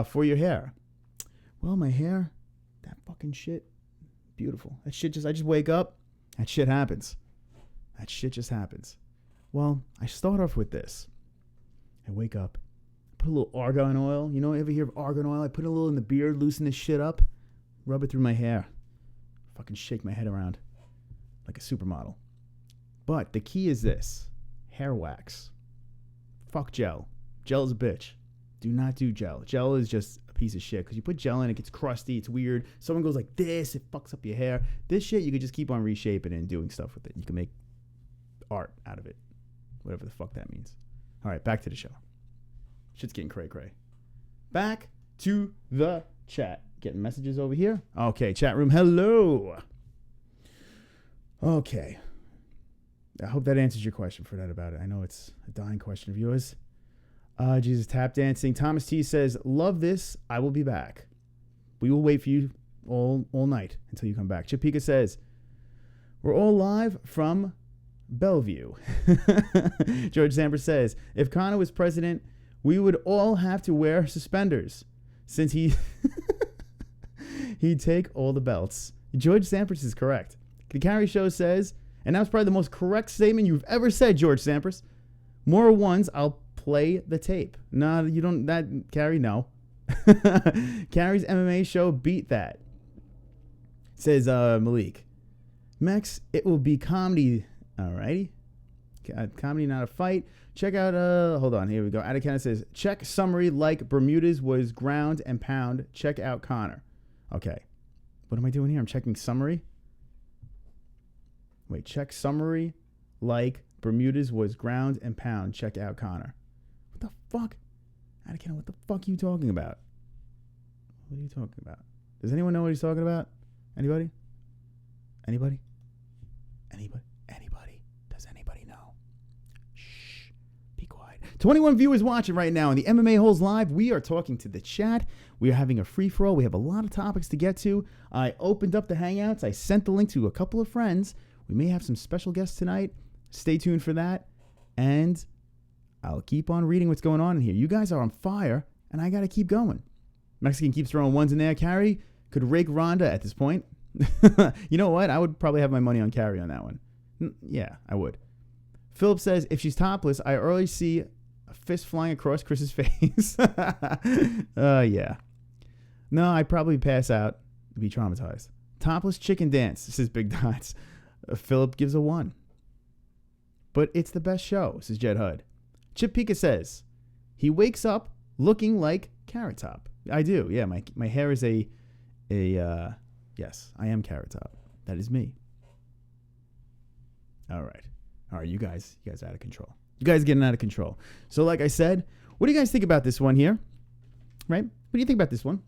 For your hair. Well, my hair, that fucking shit, beautiful. That shit I just wake up, that shit happens. That shit just happens. Well, I start off with this. I wake up, put a little argan oil. You know, ever hear of argan oil? I put a little in the beard, loosen this shit up, rub it through my hair. Fucking shake my head around like a supermodel. But the key is this. Hair wax. Fuck gel. Gel is a bitch. Do not do gel. Gel is just a piece of shit because you put gel in, it gets crusty, it's weird. Someone goes like this, it fucks up your hair. This shit, you could just keep on reshaping and doing stuff with it. You can make art out of it. Whatever the fuck that means. All right, back to the show. Shit's getting cray-cray. Back to the chat. Getting messages over here. Okay, chat room, hello. Okay. I hope that answers your question for that about it. I know it's a dying question of yours. Jesus, tap dancing. Thomas T says, love this. I will be back. We will wait for you all night until you come back. Chapika says, we're all live from Bellevue. George Sampras says, if Connor was president, we would all have to wear suspenders since he'd take all the belts. George Sampras is correct. The Carrie Show says, and that was probably the most correct statement you've ever said, George Sampras. More ones, I'll play the tape. No, you don't. That Carrie, no. Carrie's MMA show beat that. Says Malik. Mex, it will be comedy. Alrighty. Comedy, not a fight. Check out, hold on, here we go. Atacana says, check summary like Bermuda's was ground and pound. Check out Connor. Okay. What am I doing here? I'm checking summary. Wait, check summary like Bermuda's was ground and pound. Check out Connor. What the fuck? Atacana, what the fuck are you talking about? What are you talking about? Does anyone know what he's talking about? Anybody? Anybody? Anybody? Anybody? Does anybody know? Shh. Be quiet. 21 viewers watching right now on the MMA-holes live. We are talking to the chat. We are having a free-for-all. We have a lot of topics to get to. I opened up the Hangouts. I sent the link to a couple of friends. We may have some special guests tonight. Stay tuned for that. And I'll keep on reading what's going on in here. You guys are on fire, and I got to keep going. Mexican keeps throwing ones in there. Carrie could rake Ronda at this point. You know what? I would probably have my money on Carrie on that one. Yeah, I would. Philip says, if she's topless, I already see a fist flying across Chris's face. Yeah. No, I'd probably pass out, be traumatized. Topless chicken dance, says Big Dots. Philip gives a 1. But it's the best show, says Jed Hud. Chip Pika says, he wakes up looking like Carrot Top. I do, yeah. My hair is yes, I am Carrot Top. That is me. All right, you guys are out of control. You guys are getting out of control. So like I said, what do you guys think about this one here? Right? What do you think about this one?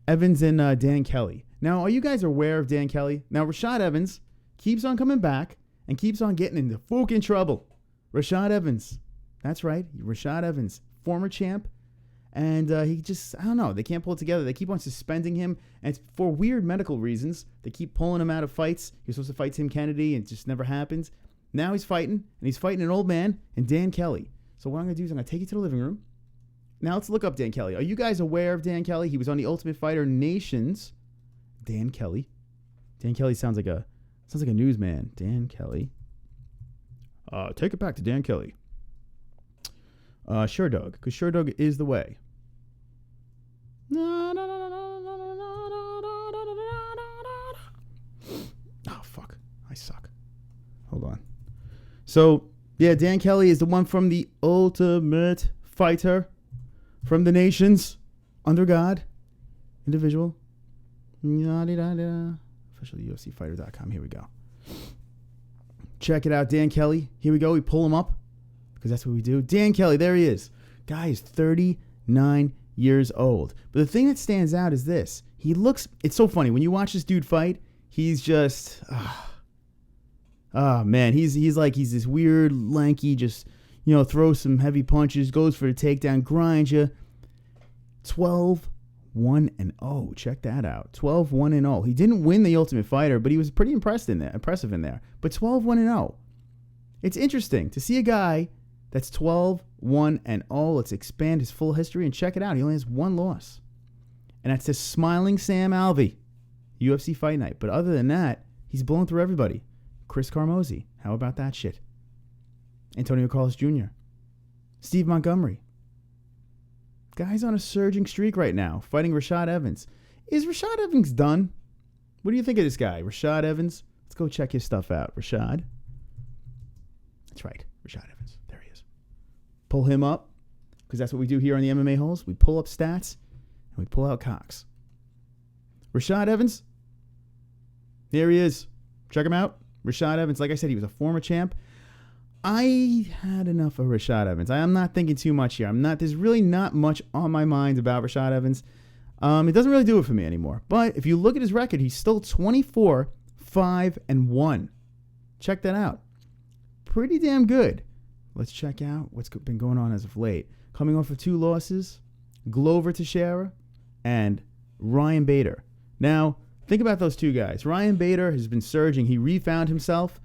Evans and Dan Kelly. Now, are you guys aware of Dan Kelly? Now, Rashad Evans keeps on coming back and keeps on getting into fucking trouble. Rashad Evans. That's right. Rashad Evans, former champ. And he just, I don't know, they can't pull it together. They keep on suspending him. And it's for weird medical reasons. They keep pulling him out of fights. He was supposed to fight Tim Kennedy, and it just never happens. Now he's fighting, and he's fighting an old man and Dan Kelly. So what I'm going to do is I'm going to take you to the living room. Now let's look up Dan Kelly. Are you guys aware of Dan Kelly? He was on the Ultimate Fighter Nations. Dan Kelly. Dan Kelly sounds like a newsman. Dan Kelly. Take it back to Dan Kelly. Sure Dog, because Sure Dog is the way. Oh fuck, I suck. Hold on. So yeah, Dan Kelly is the one from the Ultimate Fighter, from the Nations, under God, individual. Official UFCfighter.com. Here we go. Check it out, Dan Kelly. Here we go. We pull him up because that's what we do. Dan Kelly, there he is. Guy is 39 years old. But the thing that stands out is this. He looks, it's so funny. When you watch this dude fight, he's just, man, he's this weird, lanky, just, throws some heavy punches, goes for the takedown, grinds you. 12-1-0. Check that out. 12-1-0. He didn't win the Ultimate Fighter, but he was pretty impressive in there. But 12-1-0. It's interesting to see a guy that's 12-1-0. Let's expand his full history and check it out. He only has one loss. And that's to Smiling Sam Alvey, UFC Fight Night. But other than that, he's blown through everybody. Chris Carmozzi. How about that shit? Antonio Carlos Jr. Steve Montgomery. Guy's on a surging streak right now, fighting Rashad Evans. Is Rashad Evans done? What do you think of this guy, Rashad Evans? Let's go check his stuff out. Rashad. That's right, Rashad Evans. There he is. Pull him up, because that's what we do here on the MMA-HOLES. We pull up stats, and we pull out cocks. Rashad Evans. There he is. Check him out. Rashad Evans, like I said, he was a former champ. I had enough of Rashad Evans. I am not thinking too much here. There's really not much on my mind about Rashad Evans. It doesn't really do it for me anymore. But if you look at his record, he's still 24-5-1. Check that out. Pretty damn good. Let's check out what's been going on as of late. Coming off of 2 losses, Glover Teixeira and Ryan Bader. Now, think about those 2 guys. Ryan Bader has been surging. He refound himself.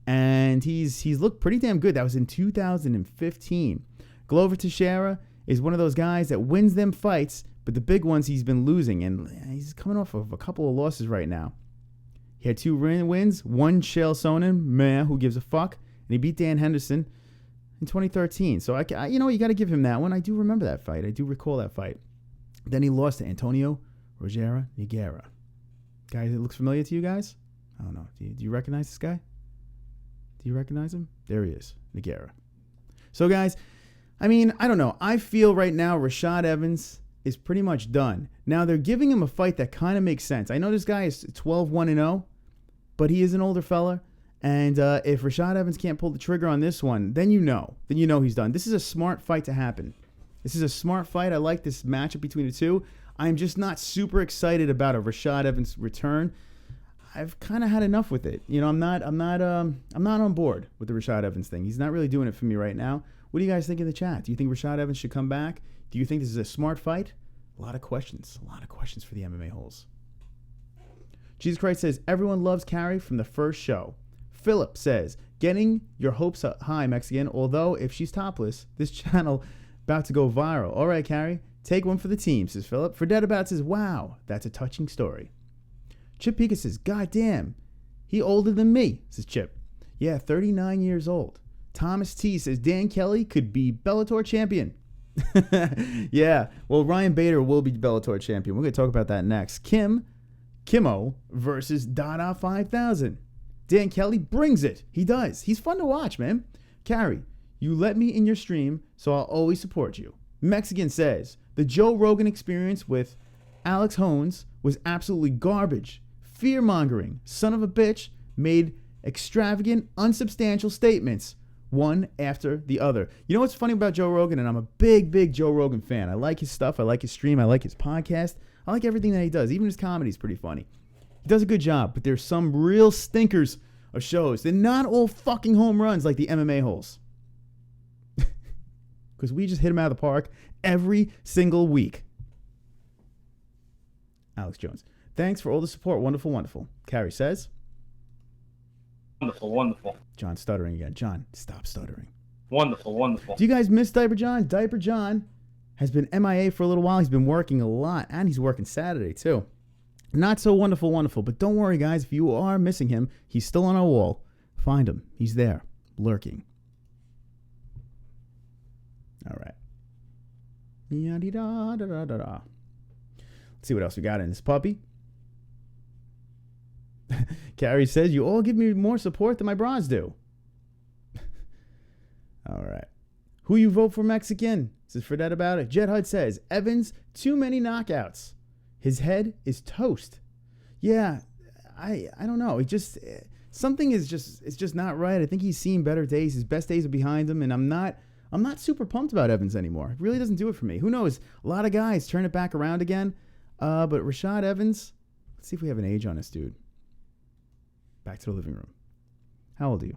And he's looked pretty damn good. That was in 2015. Glover Teixeira is one of those guys that wins them fights, but the big ones he's been losing. And he's coming off of a couple of losses right now. He had 2 wins. One Chael Sonnen, man, who gives a fuck. And he beat Dan Henderson in 2013. So, you got to give him that one. I do remember that fight. I do recall that fight. Then he lost to Antonio Rogera Nogueira. Guy that looks familiar to you guys? I don't know. Do you recognize this guy? Do you recognize him? There he is, Nogueira. So, guys, I don't know. I feel right now Rashad Evans is pretty much done. Now, they're giving him a fight that kind of makes sense. I know this guy is 12-1-0, but he is an older fella. And if Rashad Evans can't pull the trigger on this one, then you know he's done. This is a smart fight to happen. This is a smart fight. I like this matchup between the two. I'm just not super excited about a Rashad Evans return. I've kind of had enough with it. I'm not on board with the Rashad Evans thing. He's not really doing it for me right now. What do you guys think in the chat? Do you think Rashad Evans should come back? Do you think this is a smart fight? A lot of questions for the MMA-HOLES. Jesus Christ says, everyone loves Carrie from the first show. Philip says, getting your hopes up high, Mexican, although if she's topless, this channel about to go viral. All right, Carrie, Take one for the team, says Philip. Fredette About says, wow, that's a touching story. Chip Pika says, God damn, he older than me, says Chip. Yeah, 39 years old. Thomas T says, Dan Kelly could be Bellator champion. Yeah, well, Ryan Bader will be Bellator champion. We're going to talk about that next. Kimmo versus Dada 5000. Dan Kelly brings it. He does. He's fun to watch, man. Carrie, you let me in your stream, so I'll always support you. Mexican says, the Joe Rogan experience with Alex Hones was absolutely garbage. Fear-mongering, son of a bitch, made extravagant, unsubstantial statements, one after the other. You know what's funny about Joe Rogan? And I'm a big Joe Rogan fan. I like his stuff. I like his stream. I like his podcast. I like everything that he does. Even his comedy is pretty funny. He does a good job, but there's some real stinkers of shows. They're not all fucking home runs like the MMA-HOLes. Because we just hit them out of the park every single week. Alex Jones. Thanks for all the support. Wonderful, wonderful. Carrie says. Wonderful, wonderful. John stuttering again. John, stop stuttering. Wonderful, wonderful. Do you guys miss Diaper John? Diaper John has been MIA for a little while. He's been working a lot, and he's working Saturday, too. Not so wonderful, wonderful. But don't worry, guys. If you are missing him, he's still on our wall. Find him. He's there, lurking. All right. Let's see what else we got in this puppy. Carrie says, you all give me more support than my bras do. All right. Who you vote for, Mexican? Says Fredette About it. Jet Hud says, Evans, too many knockouts. His head is toast. Yeah, I don't know. It just, something is just, it's just not right. I think he's seen better days. His best days are behind him, and I'm not super pumped about Evans anymore. It really doesn't do it for me. Who knows? A lot of guys turn it back around again. But Rashad Evans, let's see if we have an age on this dude. Back to the living room. How old are you?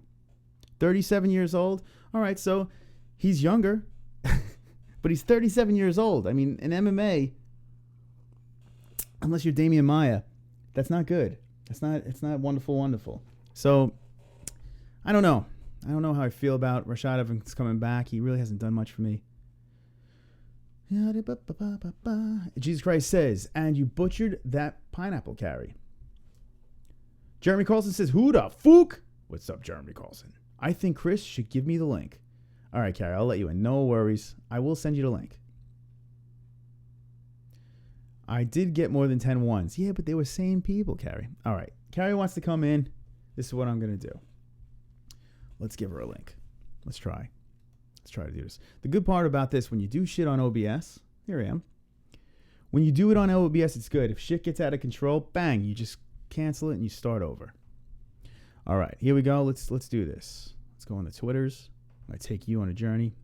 37 years old. All right, so he's younger, but he's 37 years old. I mean, in MMA, unless you're Damian Maia, that's not good. It's not wonderful, wonderful. So I don't know. I don't know how I feel about Rashad Evans coming back. He really hasn't done much for me. Jesus Christ says, and you butchered that pineapple, Carrie. Jeremy Carlson says, who the fuck? What's up, Jeremy Carlson? I think Chris should give me the link. All right, Carrie, I'll let you in. No worries. I will send you the link. I did get more than 10 ones. Yeah, but they were same people, Carrie. All right. Carrie wants to come in. This is what I'm going to do. Let's give her a link. Let's try. Let's try to do this. The good part about this, when you do shit on OBS, here I am. When you do it on OBS, it's good. If shit gets out of control, bang, you just cancel it and you start over. All right, here we go. Let's do this. Let's go on the Twitters. I'm going to take you on a journey.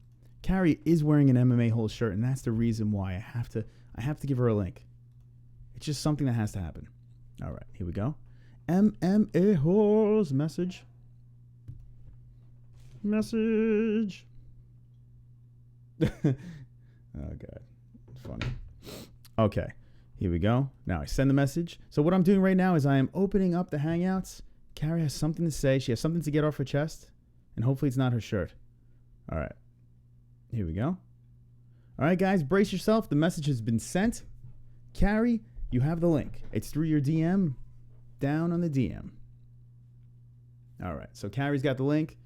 Carrie is wearing an MMA-hole shirt, and that's the reason why I have to give her a link. It's just something that has to happen. All right, here we go. MMA-holes message. Message. Oh, God. Funny. Okay, here we go. Now I send the message. So what I'm doing right now is I am opening up the Hangouts. Carrie has something to say. She has something to get off her chest. And hopefully it's not her shirt. All right. Here we go. All right, guys, brace yourself. The message has been sent. Carrie, you have the link. It's through your DM. Down on the DM. All right, so Carrie's got the link.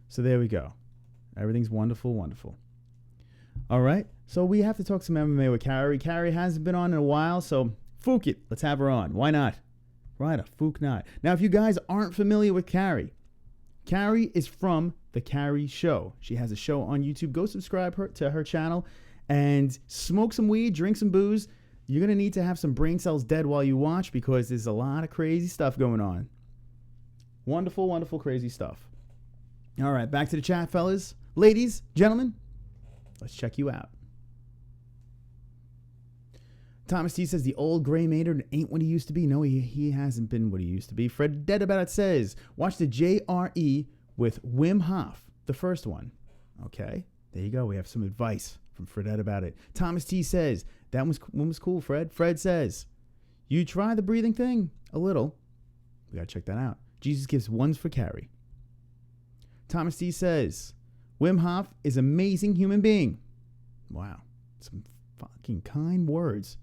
So there we go. Everything's wonderful, wonderful. All right, so we have to talk some MMA with Carrie. Carrie hasn't been on in a while, so fook it. Let's have her on. Why not? Right, a fook not. Now, if you guys aren't familiar with Carrie, Carrie is from The Carrie Show. She has a show on YouTube. Go subscribe to her channel and smoke some weed, drink some booze. You're going to need to have some brain cells dead while you watch because there's a lot of crazy stuff going on. Wonderful, wonderful, crazy stuff. All right, back to the chat, fellas. Ladies, gentlemen, let's check you out. Thomas T says, the old Gray Maynard ain't what he used to be. No, he hasn't been what he used to be. Fred Dead About It says, watch the JRE with Wim Hof, the first one. Okay, there you go. We have some advice from Fredette About It. Thomas T says, that one was cool, Fred. Fred says, you try the breathing thing a little. We got to check that out. Jesus gives ones for Carrie. Thomas T says, Wim Hof is amazing human being. Wow. Some Fucking kind words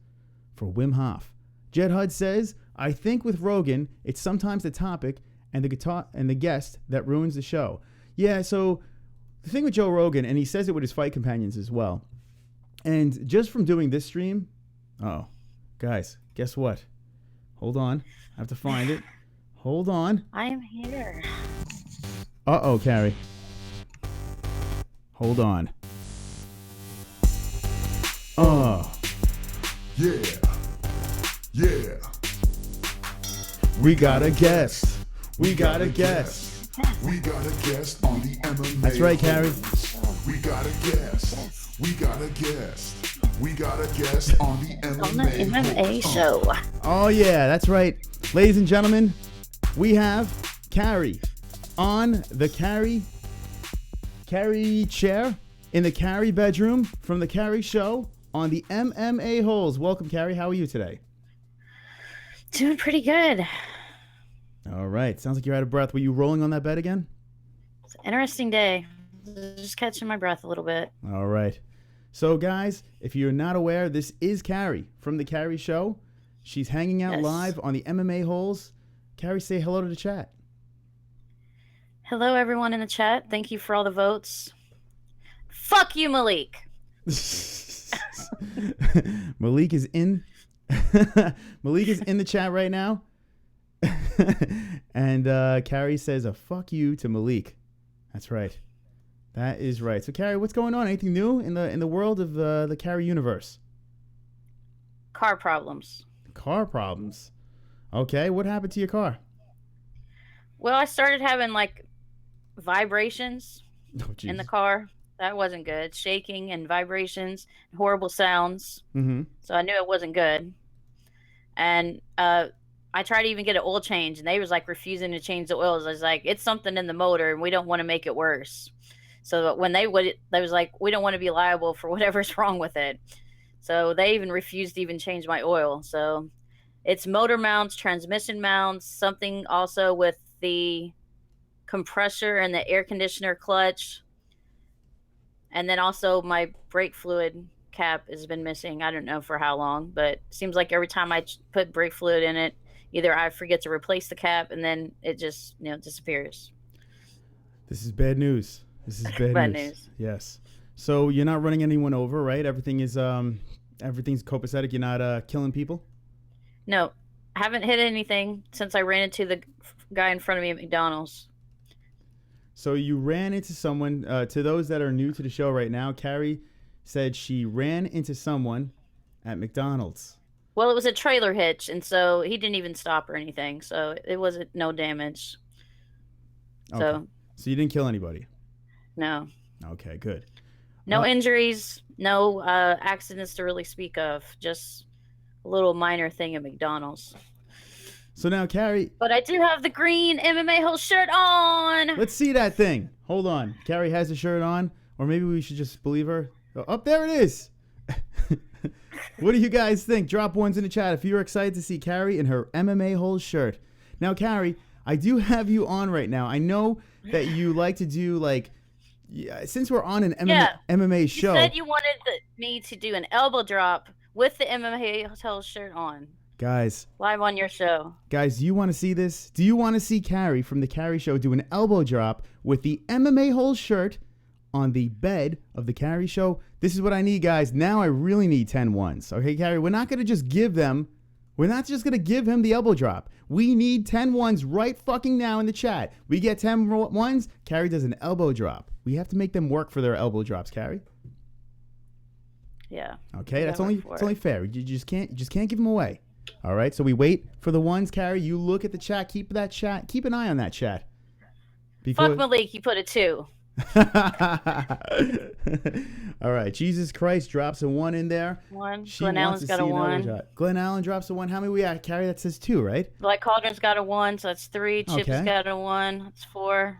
for Wim Hof. Jed Hud says, I think with Rogan, it's sometimes the topic and the guitar and the guest that ruins the show. Yeah, so the thing with Joe Rogan, and he says it with his fight companions as well. And just from doing this stream, oh, guys, guess what? Hold on. I have to find it. Hold on. I am here. Uh-oh, Carrie. Hold on. Oh. Yeah. Yeah. We got a guest. We got a guest. We got a guest on the MMA. That's right, Carrie. We got a guest. We got a guest. We got a guest on the MMA. On the MMA show. Oh, yeah, that's right. Ladies and gentlemen, we have Carrie on the Carrie chair in the Carrie bedroom from the Carrie show on the MMA-HOLES. Welcome, Carrie. How are you today? Doing pretty good. All right. Sounds like you're out of breath. Were you rolling on that bed again? It's an interesting day. Just catching my breath a little bit. All right. So, guys, if you're not aware, this is Carrie from the Carrie show. She's hanging out live on the MMA-HOLES. Carrie, say hello to the chat. Hello, everyone in the chat. Thank you for all the votes. Fuck you, Malik. Malik is in. Malik is in the chat right now. And Carrie says a fuck you to Malik. That's right. That is right. So, Carrie, what's going on? Anything new in the world of the Carrie universe? Car problems. Car problems. Okay, what happened to your car? Well, I started having vibrations Oh, in the car. That wasn't good. Shaking and vibrations, horrible sounds. Mm-hmm. So I knew it wasn't good. And I tried to even get an oil change, and they was refusing to change the oils. I was like, it's something in the motor, and we don't want to make it worse. So when they was like, we don't want to be liable for whatever's wrong with it. So they even refused to even change my oil. So it's motor mounts, transmission mounts, something also with the compressor and the air conditioner clutch. And then also my brake fluid cap has been missing. I don't know for how long, but it seems like every time I put brake fluid in it, either I forget to replace the cap and then it just, disappears. This is bad news. This is bad news. Yes. So you're not running anyone over, right? Everything's copacetic. You're not killing people? No, I haven't hit anything since I ran into the guy in front of me at McDonald's. So you ran into someone. To those that are new to the show right now, Carrie said she ran into someone at McDonald's. Well, it was a trailer hitch, and so he didn't even stop or anything. So it wasn't no damage. Okay. So you didn't kill anybody? No. Okay, good. No injuries, no accidents to really speak of. Just a little minor thing at McDonald's. So now, Carrie... But I do have the green MMA-HOLE shirt on! Let's see that thing. Hold on. Carrie has the shirt on, or maybe we should just believe her. Oh, there it is! What do you guys think? Drop ones in the chat if you're excited to see Carrie in her MMA-HOLE shirt. Now, Carrie, I do have you on right now. I know that you like to do, since we're on an MMA show... You said you wanted me to do an elbow drop with the MMA-HOLE shirt on. Guys. Live on your show. Guys, do you want to see this? Do you want to see Carrie from the Carrie show do an elbow drop with the MMA-HOLE shirt on the bed of the Carrie show? This is what I need, guys. Now I really need 10 ones. Okay, Carrie, we're not going to just give them... We're not just going to give him the elbow drop. We need 10 ones right fucking now in the chat. We get 10 ones, Carrie does an elbow drop. We have to make them work for their elbow drops, Carrie. Yeah. Okay, it's only fair. You just can't give them away. All right, so we wait for the ones, Carrie. You look at the chat. Keep an eye on that chat. Fuck Malik, you put a 2. All right, Jesus Christ drops a 1 in there. 1. Glenn Allen's got a 1. Glenn Allen drops a 1. How many we at, Carrie? That says 2, right? Black Cauldron's got a 1, so that's 3. Chip's got a 1. That's 4.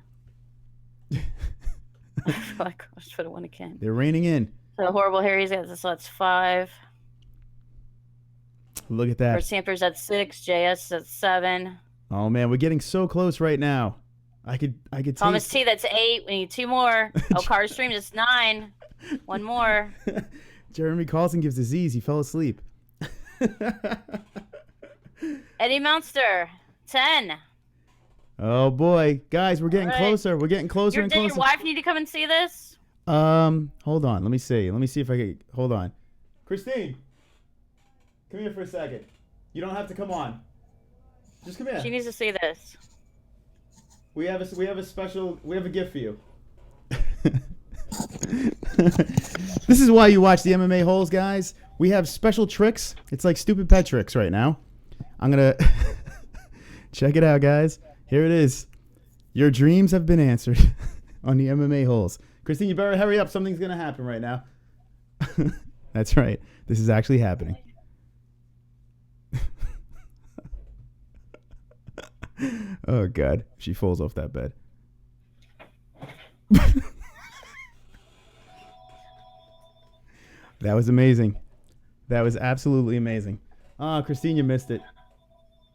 Black Cauldron's put a 1 again. They're raining in. So Horrible Harry's got this, so that's 5. Look at that. First Sampler's at 6. JS at 7. Oh man, we're getting so close right now. I could Thomas T, that's 8. We need 2 more. Oh, Car Stream, that's 9. 1 more. Jeremy Carlson gives disease. He fell asleep. Eddie Munster, 10. Oh boy, guys, we're getting All right. closer. We're getting closer and Did your closer. wife need to come and see this? Hold on. Let me see. Let me see if I can. Hold on. Christine, come here for a second. You don't have to come on. Just come here. She needs to see this. We have a special. We have a gift for you. This is why you watch the MMA-HOLES, guys. We have special tricks. It's like stupid pet tricks right now. I'm gonna check it out, guys. Here it is. Your dreams have been answered on the MMA-HOLES. Christine, you better hurry up. Something's gonna happen right now. That's right. This is actually happening. Oh God, she falls off that bed. That was amazing. That was absolutely amazing. Ah, Christine, you missed it.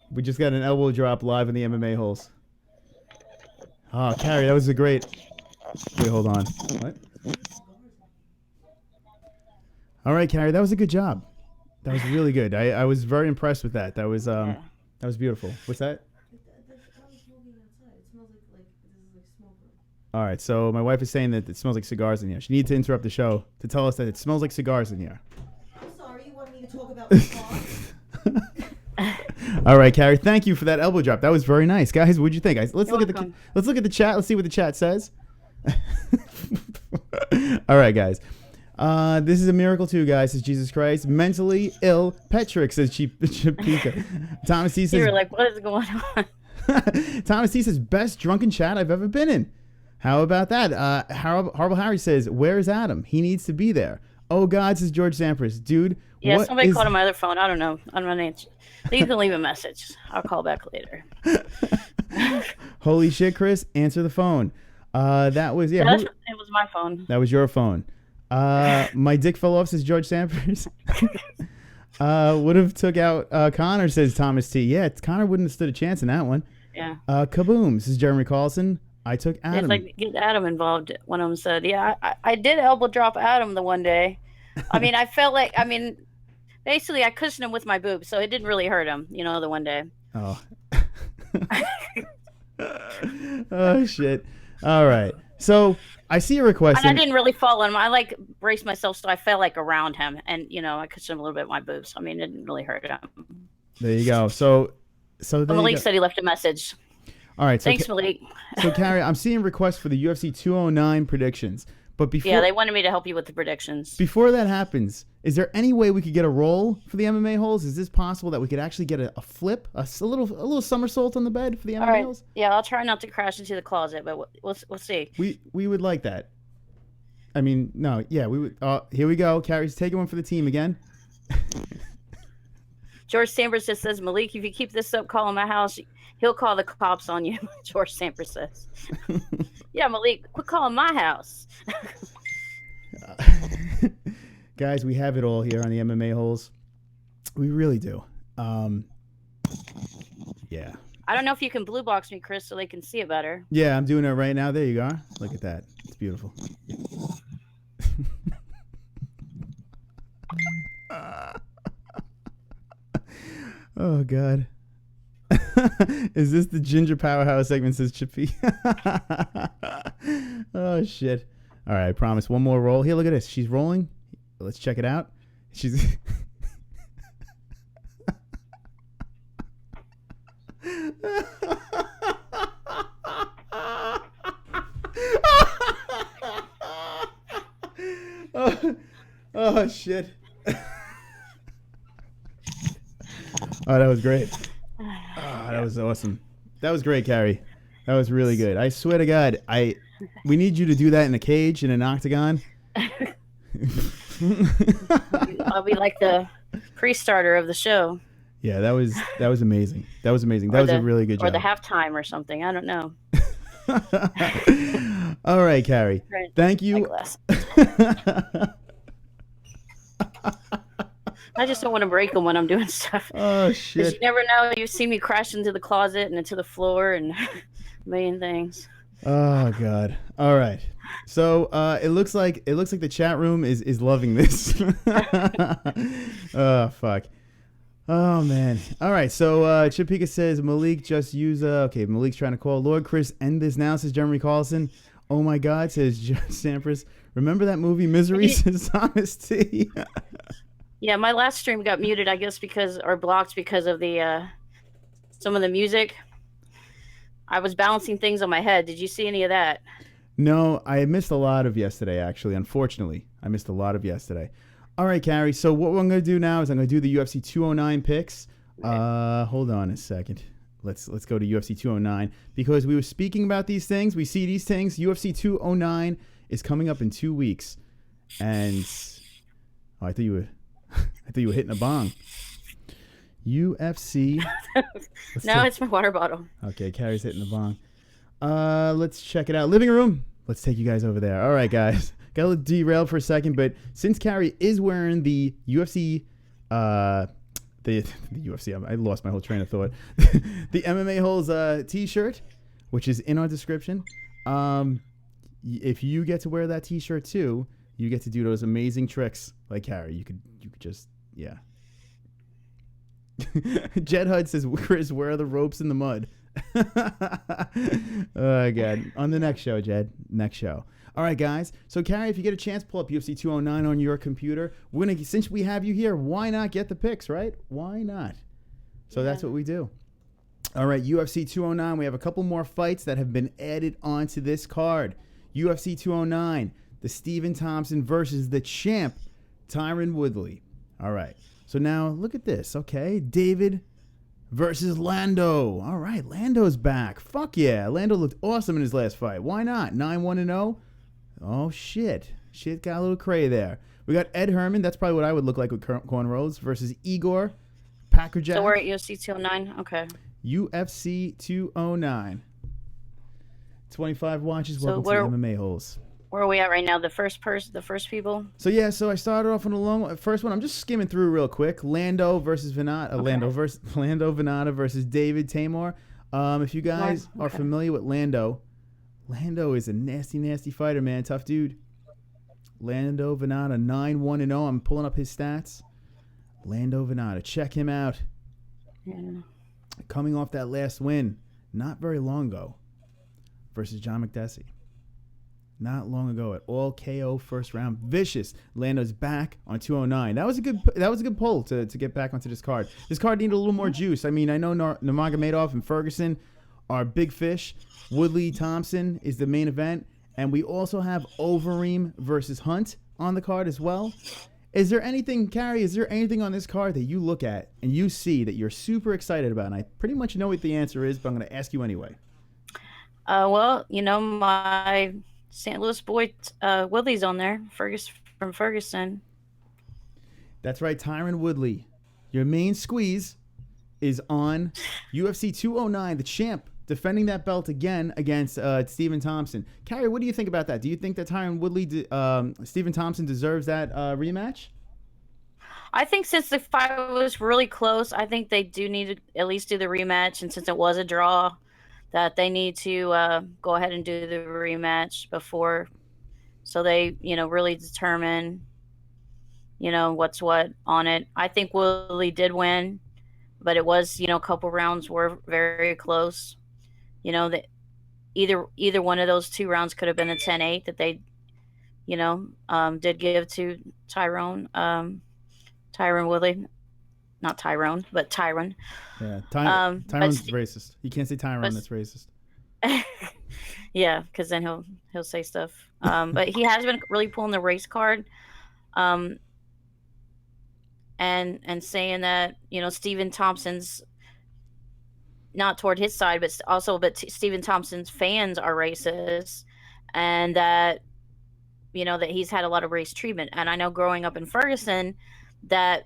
We just got an elbow drop live in the MMA-HOLES. Ah, Carrie, that was a great. Wait, hold on. What? All right, Carrie, that was a good job. That was really good. I was very impressed with that. That was beautiful. What's that? All right, so my wife is saying that it smells like cigars in here. She needs to interrupt the show to tell us that it smells like cigars in here. I'm sorry, you want me to talk about the cigars? All right, Carrie, thank you for that elbow drop. That was very nice, guys. What'd you think? Let's You're look welcome. let's look at the chat. Let's see what the chat says. All right, guys. This is a miracle too, guys. Says Jesus Christ. Mentally ill Petrick, says Chipika. Thomas T You says. were like, what is going on? Thomas T says best drunken chat I've ever been in. How about that? Horrible Harry says, where is Adam? He needs to be there. Oh God, says George Sampras. Dude, Yeah, what somebody is- called on my other phone. I don't know. I'm not answering. You can leave a message. I'll call back later. Holy shit, Chris, answer the phone. That was It was my phone. that was your phone. My dick fell off, says George Sampras. Would have took out Connor, says Thomas T. Yeah, Connor wouldn't have stood a chance in that one. Yeah. Kaboom, says Jeremy Carlson. I took Adam. It's like get Adam involved. One of them said, yeah, I did elbow drop Adam the one day. I mean, I felt like, basically I cushioned him with my boobs, so it didn't really hurt him, the one day. Oh. Oh, shit. All right. So I see a request. And I didn't really fall on him. I braced myself so I felt like around him, and I cushioned him a little bit with my boobs. I mean, it didn't really hurt him. There you go. So there Malik you go. said he left a message. All right. So Thanks, Malik. So Carrie, I'm seeing requests for the UFC 209 predictions, but before Yeah, they wanted me to help you with the predictions. before that happens, is there any way we could get a roll for the MMA-HOLES? Is this possible that we could actually get a flip, a little somersault on the bed for the All right. MMA-HOLES? Yeah, I'll try not to crash into the closet, but we'll see. We would like that. I mean, no, yeah, we would. Here we go. Carrie's taking one for the team again. George Sampras just says, Malik, if you keep this up calling my house, he'll call the cops on you. George Sampras says. Yeah, Malik, quit calling my house. Guys, we have it all here on the MMA-HOLES. We really do. Yeah. I don't know if you can blue box me, Chris, so they can see it better. Yeah, I'm doing it right now. There you go. Look at that. It's beautiful. Oh, God. Is this the Ginger Powerhouse segment, says Chippy? Oh, shit. All right, I promise. One more roll. Here, look at this. She's rolling. Let's check it out. She's... Oh, shit. Oh, that was great. Oh, that was awesome. That was great, Carrie. That was really good. I swear to God, we need you to do that in a cage, in an octagon. I'll be like the pre-starter of the show. Yeah, that was amazing. That was amazing. That was a really good job. Or the halftime or something. I don't know. All right, Carrie. Right. Thank you. I just don't want to break them when I'm doing stuff. Oh, 'Cause shit. you never know. You've seen me crash into the closet and into the floor and a million things. Oh, God. All right. So it looks like the chat room is loving this. Oh fuck. Oh man. All right. So Chipika says Malik just use okay. Malik's trying to call Lord Chris. End this now, says Jeremy Carlson. Oh my God, says John Sampras. Remember that movie Misery, says Thomas T. Yeah, my last stream got muted, I guess, or blocked because of the some of the music. I was balancing things on my head. Did you see any of that? No, I missed a lot of yesterday, actually. Unfortunately, I missed a lot of yesterday. All right, Carrie. So what I'm going to do now is I'm going to do the UFC 209 picks. Hold on a second. Let's go to UFC 209 because we were speaking about these things. We see these things. UFC 209 is coming up in 2 weeks, and I thought you were hitting a bong. UFC. No, it's my water bottle. Okay, Carrie's hitting the bong. Let's check it out. Living room. Let's take you guys over there. All right, guys. Got a little derailed for a second, but since Carrie is wearing the UFC, the UFC, I lost my whole train of thought. The MMA-HOLES T-shirt, which is in our description. If you get to wear that T-shirt too, you get to do those amazing tricks like Carrie. You could just, yeah. Jed Hud says, Chris, where are the ropes in the mud? Oh, God. On the next show, Jed. Next show. All right, guys. So, Carrie, if you get a chance, pull up UFC 209 on your computer. Since we have you here, why not get the picks, right? Why not? So that's what we do. All right, UFC 209. We have a couple more fights that have been added onto this card. UFC 209, the Stephen Thompson versus the champ, Tyron Woodley. All right. So now look at this, okay? David versus Lando. All right, Lando's back. Fuck yeah. Lando looked awesome in his last fight. Why not? 9-1-0. Oh, shit. Shit got a little cray there. We got Ed Herman. That's probably what I would look like with cornrows versus Igor Packerjack. So we're at UFC 209? Okay. UFC 209. 25 watches. So Welcome to the MMA-HOLES. Where are we at right now? The first people? So I started off on the first one. I'm just skimming through real quick. Lando versus Venata. Okay. Lando Venata versus David Tamor. If you guys are familiar with Lando is a nasty, nasty fighter, man. Tough dude. Lando Venata, 9-1-0. I'm pulling up his stats. Lando Venata, check him out. Yeah. Coming off that last win, not very long ago, versus John McDessie. Not long ago at all KO first round. Vicious. Lando's back on 209. That was a good pull to get back onto this card. This card needed a little more juice. I mean, I know Nurmagomedov and Ferguson are big fish. Woodley Thompson is the main event. And we also have Overeem versus Hunt on the card as well. Is there anything, Carrie, on this card that you look at and you see that you're super excited about? And I pretty much know what the answer is, but I'm going to ask you anyway. Well, my St. Louis boy Woodley's on there, from Ferguson. That's right, Tyron Woodley. Your main squeeze is on UFC 209, the champ, defending that belt again against Stephen Thompson. Carrie, what do you think about that? Do you think that Tyron Woodley, Stephen Thompson deserves that rematch? I think since the fight was really close, I think they do need to at least do the rematch. And since it was a draw, that they need to go ahead and do the rematch before, so they, really determine, what's what on it. I think Woodley did win, but it was, a couple rounds were very close. That either one of those two rounds could have been a 10-8 that they, did give to Tyron Woodley. Not Tyrone, but Tyron. Yeah, Tyron's racist. You can't say Tyron, that's racist. Yeah, because then he'll say stuff. But he has been really pulling the race card, and saying that Stephen Thompson's not toward his side, but Stephen Thompson's fans are racist, and that that he's had a lot of race treatment. And I know growing up in Ferguson that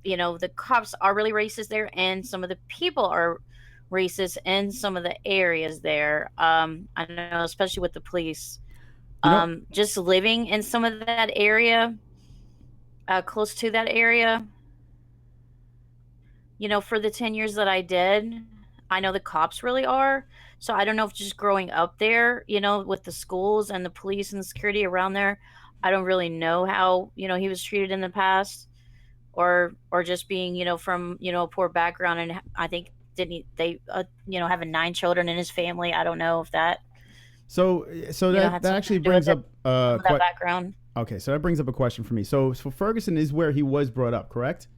the cops are really racist there, and some of the people are racist in some of the areas there. I know, especially with the police. Just living in some of that area, close to that area, for the 10 years that I did, I know the cops really are. So I don't know if just growing up there, with the schools and the police and the security around there, I don't really know how, he was treated in the past, or just being, from, a poor background. And I think having 9 children in his family. I don't know if that, So had that something actually to do brings with up that background. Okay, so that brings up a question for me. So Ferguson is where he was brought up, correct?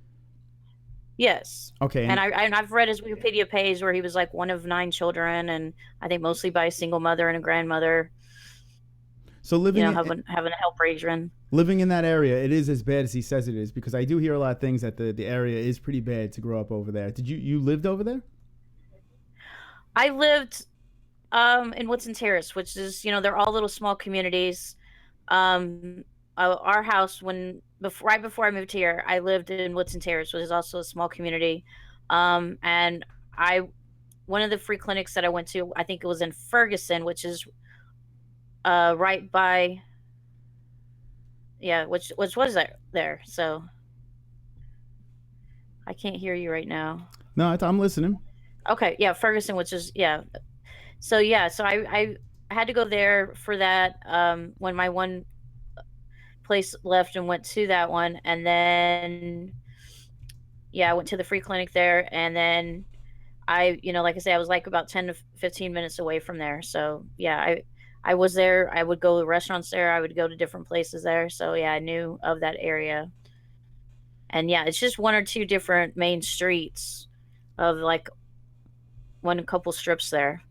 Yes. Okay. And I've read his Wikipedia page where he was like one of 9 children, and I think mostly by a single mother and a grandmother. So living having a help raising. Living in that area, it is as bad as he says it is, because I do hear a lot of things that the area is pretty bad to grow up over there. Did you lived over there? I lived in Woodson Terrace, which is, they're all little small communities. Our house, right before I moved here, I lived in Woodson Terrace, which is also a small community. And one of the free clinics that I went to, I think it was in Ferguson, which is right by, which was there. So I can't hear you right now. No, I'm listening. Okay, yeah, Ferguson, which is So I had to go there for that when my one place left and went to that one, and then I went to the free clinic there, and then I like I say, I was like about 10 to 15 minutes away from there. So I was there. I would go to restaurants there. I would go to different places there. So I knew of that area. And it's just one or two different main streets of like a couple strips there.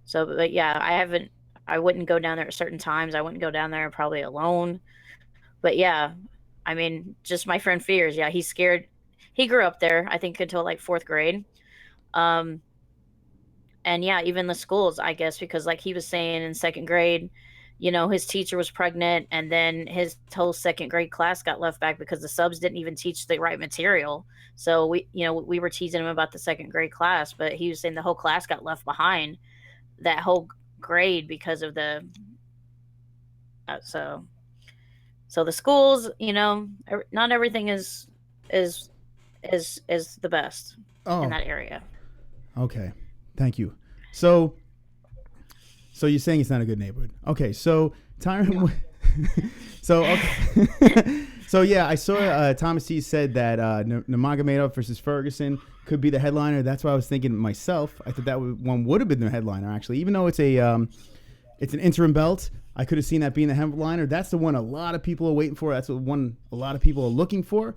So, but I wouldn't go down there at certain times. I wouldn't go down there probably alone. But I mean, just my friend fears. He's scared. He grew up there, I think, until like 4th grade. And even the schools, I guess, because like he was saying in 2nd grade, his teacher was pregnant, and then his whole 2nd grade class got left back because the subs didn't even teach the right material. So we were teasing him about the 2nd grade class, but he was saying the whole class got left behind, that whole grade, because of the so the schools, not everything is the best in that area. Okay, thank you. So you're saying it's not a good neighborhood. Okay, so Tyron. So okay. So I saw Thomas T said that Nurmagomedov versus Ferguson could be the headliner. That's what I was thinking myself. I thought that one would have been the headliner, actually, even though it's an interim belt. I could have seen that being the headliner. That's the one a lot of people are waiting for. That's the one a lot of people are looking for.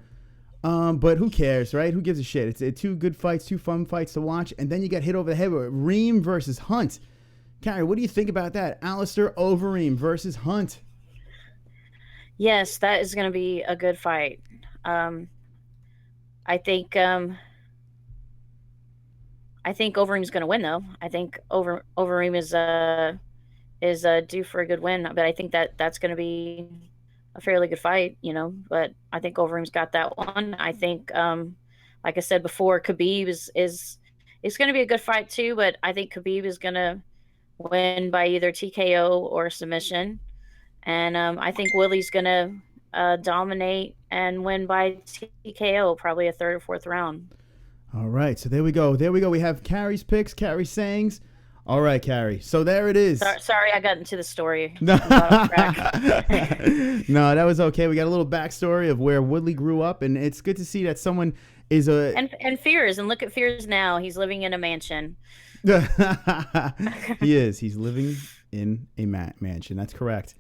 But who cares, right? Who gives a shit? It's 2 good fights, 2 fun fights to watch, and then you get hit over the head with Reem versus Hunt. Carrie, what do you think about that? Alistair Overeem versus Hunt. Yes, that is going to be a good fight. I think Overeem's going to win, though. I think Overeem is due for a good win, but I think that's going to be a fairly good fight, But I think Overeem's got that one. I think, like I said before, Khabib is going to be a good fight too. But I think Khabib is going to win by either TKO or submission, and I think Willie's going to dominate and win by TKO, probably a 3rd or 4th round. All right, so there we go. We have Carrie's picks, Carrie's sayings. All right, Carrie. So there it is. Sorry, I got into the story. No, no, that was okay. We got a little backstory of where Woodley grew up, and it's good to see that someone is a and Fears. And look at Fears now. He's living in a mansion. He is. He's living in a mansion. That's correct.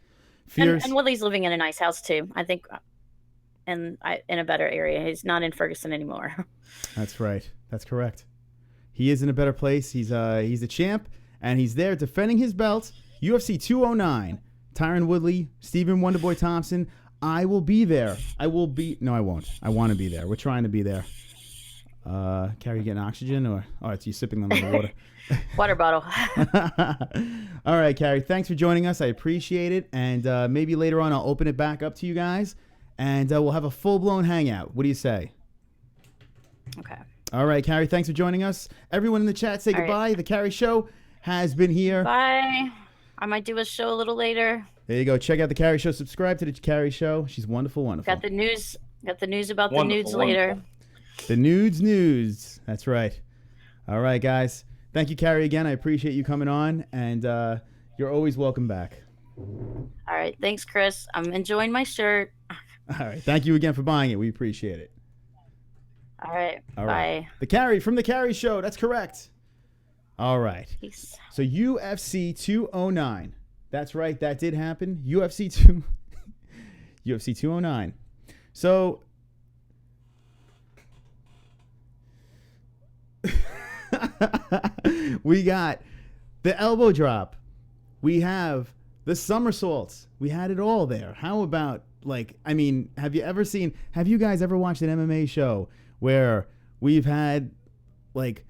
Fears. And Woodley's living in a nice house too. I think, in a better area. He's not in Ferguson anymore. That's right. That's correct. He is in a better place. He's a champ, and he's there defending his belt. UFC 209. Tyron Woodley, Stephen Wonderboy Thompson. I will be there. No, I won't. I want to be there. We're trying to be there. Carrie, getting oxygen, or it's you sipping on the water? Water bottle. All right, Carrie. Thanks for joining us. I appreciate it, and maybe later on I'll open it back up to you guys, and we'll have a full-blown hangout. What do you say? Okay. All right, Carrie, thanks for joining us. Everyone in the chat, say goodbye. Right. The Carrie Show has been here. Bye. I might do a show a little later. There you go. Check out the Carrie Show. Subscribe to the Carrie Show. She's wonderful, wonderful. Got the news about the nudes later. The nudes. That's right. All right, guys. Thank you, Carrie, again. I appreciate you coming on, and you're always welcome back. All right. Thanks, Chris. I'm enjoying my shirt. All right. Thank you again for buying it. We appreciate it. All right. All Bye. right. The Carrie from the Carrie Show. That's correct. All right. Peace. So UFC 209. That's right. That did happen. UFC 209. So we got the elbow drop. We have the somersaults. We had it all there. How about, like, I mean, have you guys ever watched an MMA show where we've had, like,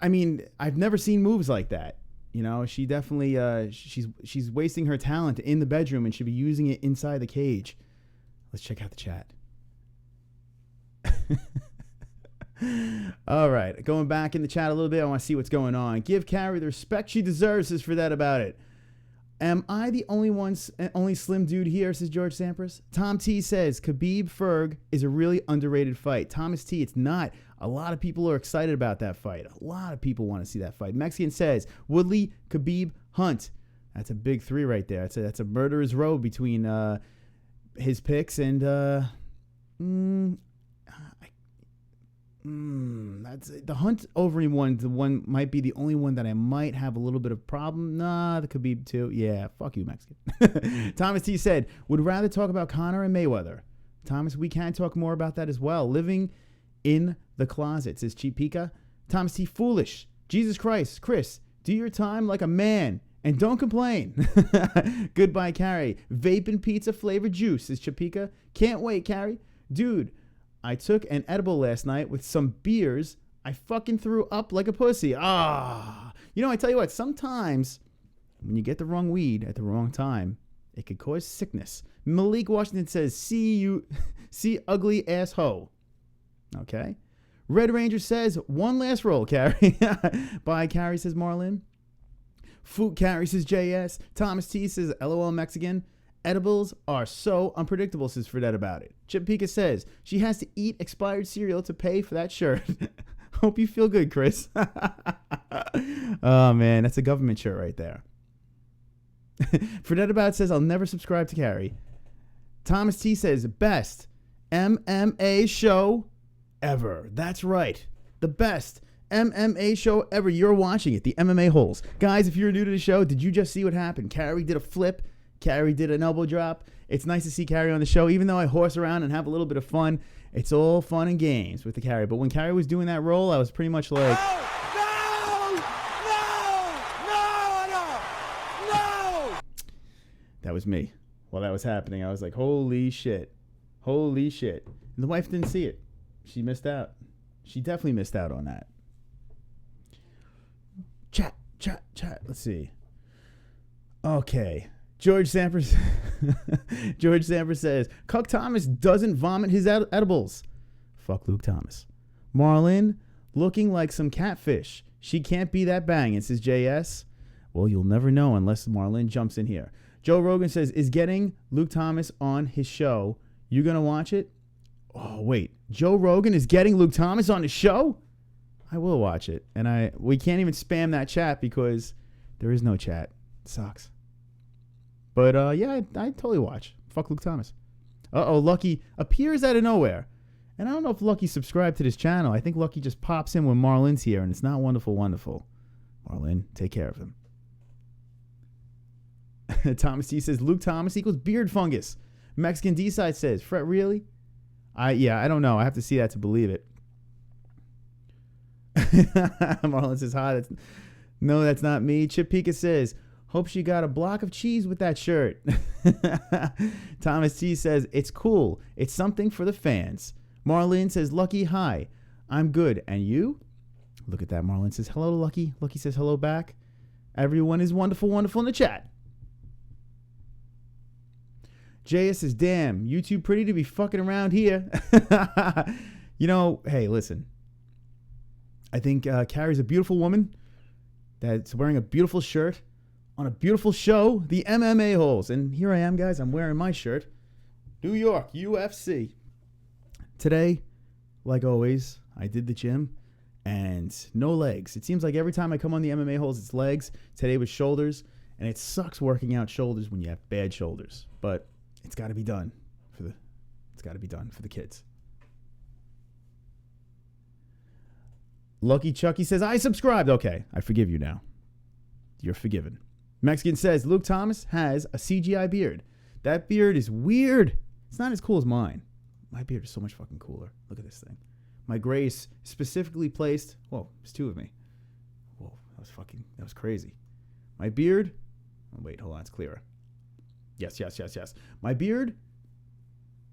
I mean, I've never seen moves like that. You know, she definitely, she's wasting her talent in the bedroom and should be using it inside the cage. Let's check out the chat. All right, going back in the chat a little bit. I want to see what's going on. Give Carrie the respect she deserves, says for that about it. Am I the only slim dude here, says George Sampras. Tom T says Khabib Ferg is a really underrated fight. Thomas T, it's not. A lot of people are excited about that fight. A lot of people want to see that fight. Mexican says Woodley, Khabib, Hunt. That's a big three right there. That's a murderer's row between his picks and that's the Hunt Overeem one. The one might be the only one that I might have a little bit of problem. Nah, the Khabib too. Yeah, fuck you, Mexican. Thomas T said would rather talk about Conor and Mayweather. Thomas, we can talk more about that as well. Living in the closet, says Chipika. Thomas T, foolish. Jesus Christ, Chris, do your time like a man and don't complain. Goodbye, Carrie. Vaping pizza flavored juice, says Chipika. Can't wait, Carrie. Dude, I took an edible last night with some beers. I fucking threw up like a pussy. Ah. You know, I tell you what, sometimes when you get the wrong weed at the wrong time, it could cause sickness. Malik Washington says, see ugly asshole. Okay. Red Ranger says, one last roll, Carrie. Bye, Carrie, says Marlon. Foot Carrie, says JS. Thomas T says, LOL Mexican. Edibles are so unpredictable, says Fredette about it. Chip Pika says, she has to eat expired cereal to pay for that shirt. Hope you feel good, Chris. Oh, man, that's a government shirt right there. Fredette about says, I'll never subscribe to Carrie. Thomas T says, best MMA show ever. That's right. The best MMA show ever. You're watching it, the MMA-HOLES. Guys, if you're new to the show, did you just see what happened? Carrie did a flip. Carrie did an elbow drop. It's nice to see Carrie on the show. Even though I horse around and have a little bit of fun, it's all fun and games with the Carrie. But when Carrie was doing that roll, I was pretty much like... No! That was me. While that was happening, I was like, holy shit. Holy shit. And the wife didn't see it. She missed out. She definitely missed out on that. Chat. Let's see. Okay. George Sampras says, Cuck Thomas doesn't vomit his edibles. Fuck Luke Thomas. Marlon, looking like some catfish. She can't be that banging, says JS. Well, you'll never know unless Marlon jumps in here. Joe Rogan says, is getting Luke Thomas on his show. You gonna watch it? Oh, wait. Joe Rogan is getting Luke Thomas on his show? I will watch it. And we can't even spam that chat because there is no chat. It sucks. But, yeah, I totally watch. Fuck Luke Thomas. Uh-oh, Lucky appears out of nowhere. And I don't know if Lucky subscribed to this channel. I think Lucky just pops in when Marlon's here, and it's not wonderful. Marlon, take care of him. Thomas T says, Luke Thomas equals beard fungus. Mexican D-Side says, Fret, really? I don't know. I have to see that to believe it. Marlon says, hi. No, that's not me. Chip Pika says, hope she got a block of cheese with that shirt. Thomas T says, it's cool. It's something for the fans. Marlene says, Lucky, hi. I'm good. And you? Look at that. Marlene says, hello, Lucky. Lucky says, hello back. Everyone is wonderful in the chat. JS says, damn, you too pretty to be fucking around here. You know, hey, listen. I think Carrie's a beautiful woman that's wearing a beautiful shirt on a beautiful show, the MMA-HOLES. And here I am, guys. I'm wearing my shirt. New York, UFC. Today, like always, I did the gym. and no legs. It seems like every time I come on the MMA holes, it's legs. Today was shoulders, and it sucks working out shoulders when you have bad shoulders. But it's got to be done for the kids. Lucky Chucky says, I subscribed. Okay, I forgive you now. You're forgiven. Mexican says, Luke Thomas has a CGI beard. That beard is weird. It's not as cool as mine. My beard is so much fucking cooler. Look at this thing. My gray is specifically placed. Whoa, there's two of me. Whoa, that was crazy. My beard. Oh, wait, hold on, it's clearer. Yes. My beard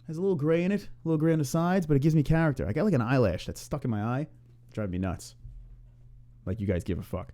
has a little gray in it, a little gray on the sides, but it gives me character. I got like an eyelash that's stuck in my eye. Drive me nuts. Like you guys give a fuck.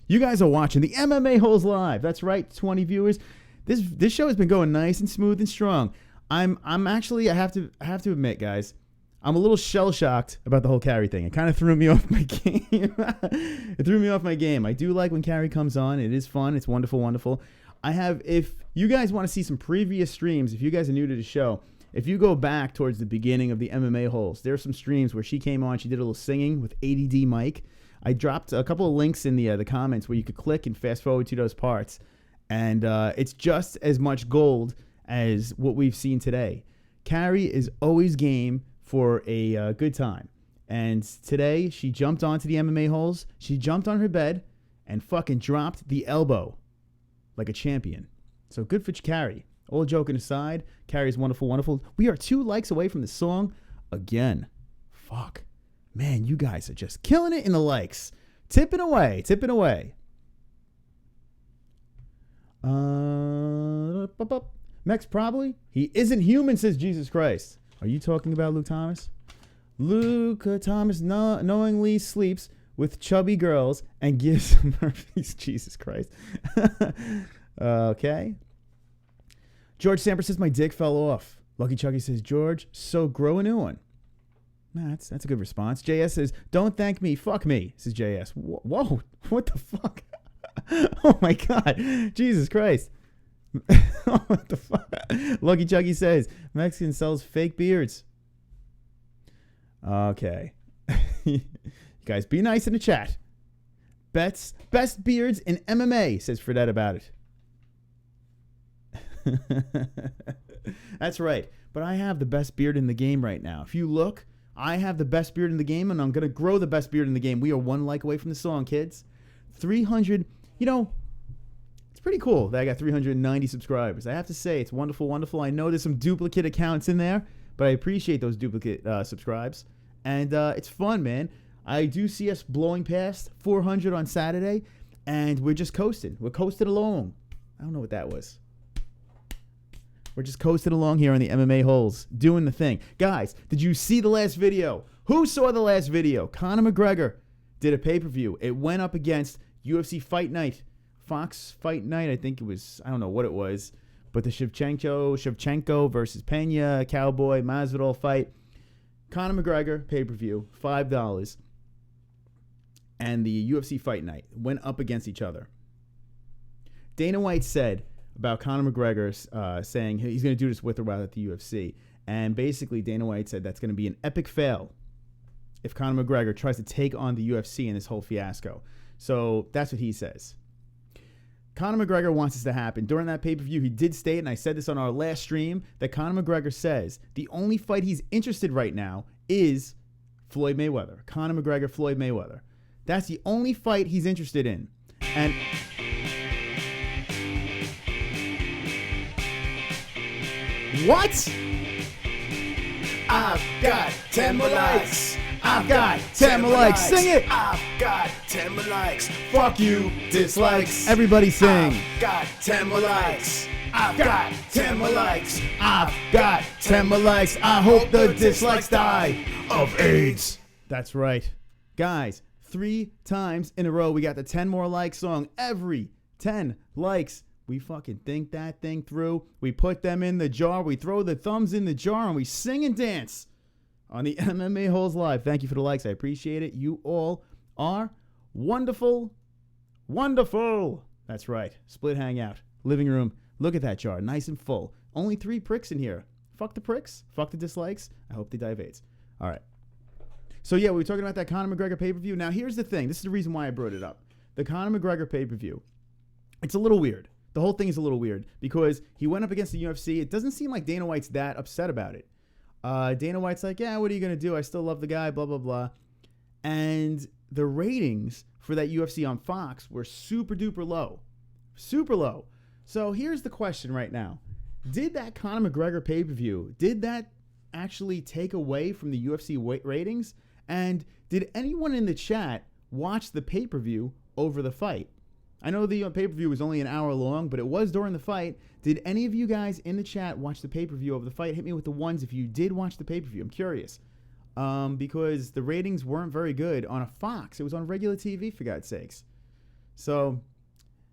You guys are watching the MMA Holes Live. That's right, 20 viewers. This show has been going nice and smooth and strong. I'm actually, I have to admit, guys, I'm a little shell-shocked about the whole Carrie thing. It kind of threw me off my game. It threw me off my game. I do like when Carrie comes on. It is fun. It's wonderful, wonderful. If you guys want to see some previous streams, if you guys are new to the show, if you go back towards the beginning of the MMA Holes, there are some streams where she came on. She did a little singing with ADD Mike. I dropped a couple of links in the comments where you could click and fast forward to those parts. And it's just as much gold as what we've seen today. Carrie is always game for a good time. And today, she jumped onto the MMA holes. She jumped on her bed and fucking dropped the elbow like a champion. So good for Carrie. All joking aside, Carrie's wonderful, wonderful. We are 2 likes away from the song again. Fuck. Man, you guys are just killing it in the likes. Tipping away. Mex probably. He isn't human, says Jesus Christ. Are you talking about Luke Thomas? Luke Thomas knowingly sleeps with chubby girls and gives Murphy's. Jesus Christ. Okay. George Samper says my dick fell off. Lucky Chucky says, George, so grow a new one. Nah, that's a good response. JS says, don't thank me, fuck me, says JS. Whoa, what the fuck? Oh my God. Jesus Christ. What the fuck? Lucky Chucky says, Mexican sells fake beards. Okay. You guys, be nice in the chat. Best beards in MMA, says Fredette about it. That's right. But I have the best beard in the game right now. If you look, I have the best beard in the game, and I'm going to grow the best beard in the game. We are 1 like away from the song, kids. 300, it's pretty cool that I got 390 subscribers. I have to say, it's wonderful, wonderful. I know there's some duplicate accounts in there, but I appreciate those duplicate subscribes. And it's fun, man. I do see us blowing past 400 on Saturday, and we're just coasting. We're coasting along. I don't know what that was. We're just coasting along here on the MMA holes, doing the thing. Guys, did you see the last video? Who saw the last video? Conor McGregor did a pay-per-view. It went up against UFC Fight Night. Fox Fight Night, I think it was, I don't know what it was, but the Shevchenko versus Pena, Cowboy, Masvidal fight. Conor McGregor, pay-per-view, $5. And the UFC Fight Night went up against each other. Dana White said about Conor McGregor saying he's going to do this with or without at the UFC. And basically, Dana White said that's going to be an epic fail if Conor McGregor tries to take on the UFC in this whole fiasco. So that's what he says. Conor McGregor wants this to happen. During that pay-per-view, he did state, and I said this on our last stream, that Conor McGregor says the only fight he's interested right now is Floyd Mayweather. Conor McGregor, Floyd Mayweather. That's the only fight he's interested in. And what? I've got 10 more likes. I've got 10 more likes. Sing it. I've got 10 more likes. Fuck you, dislikes. Everybody sing. I've got 10 more likes. I've got 10 more likes. I've got 10 more likes. I hope the dislikes die of AIDS. That's right. Guys, 3 times in a row, we got the 10 more likes song. Every 10 likes, we fucking think that thing through. We put them in the jar. We throw the thumbs in the jar, and we sing and dance on the MMA Holes Live. Thank you for the likes. I appreciate it. You all are wonderful. Wonderful. That's right. Split hangout. Living room. Look at that jar. Nice and full. Only 3 pricks in here. Fuck the pricks. Fuck the dislikes. I hope they die of AIDS. All right. So yeah, we were talking about that Conor McGregor pay-per-view. Now here's the thing. This is the reason why I brought it up. The Conor McGregor pay-per-view. It's a little weird. The whole thing is a little weird because he went up against the UFC. It doesn't seem like Dana White's that upset about it. Dana White's like, yeah, what are you going to do? I still love the guy, blah, blah, blah. And the ratings for that UFC on Fox were super duper low. Super low. So here's the question right now. Did that Conor McGregor pay-per-view, did that actually take away from the UFC ratings? And did anyone in the chat watch the pay-per-view over the fight? I know the pay-per-view was only an hour long, but it was during the fight. Did any of you guys in the chat watch the pay-per-view of the fight? Hit me with the ones if you did watch the pay-per-view. I'm curious. Because the ratings weren't very good on a Fox. It was on regular TV, for God's sakes. So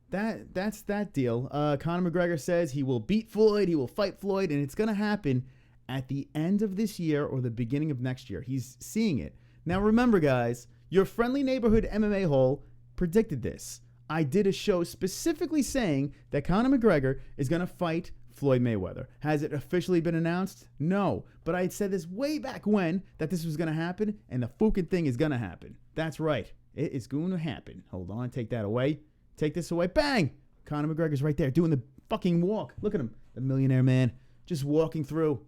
that's that deal. Conor McGregor says he will beat Floyd, he will fight Floyd, and it's going to happen at the end of this year or the beginning of next year. He's seeing it. Now remember, guys, your friendly neighborhood MMA-hole predicted this. I did a show specifically saying that Conor McGregor is going to fight Floyd Mayweather. Has it officially been announced? No. But I had said this way back when that this was going to happen, and the fucking thing is going to happen. That's right. It is going to happen. Hold on. Take that away. Take this away. Bang! Conor McGregor's right there doing the fucking walk. Look at him. The millionaire man. Just walking through.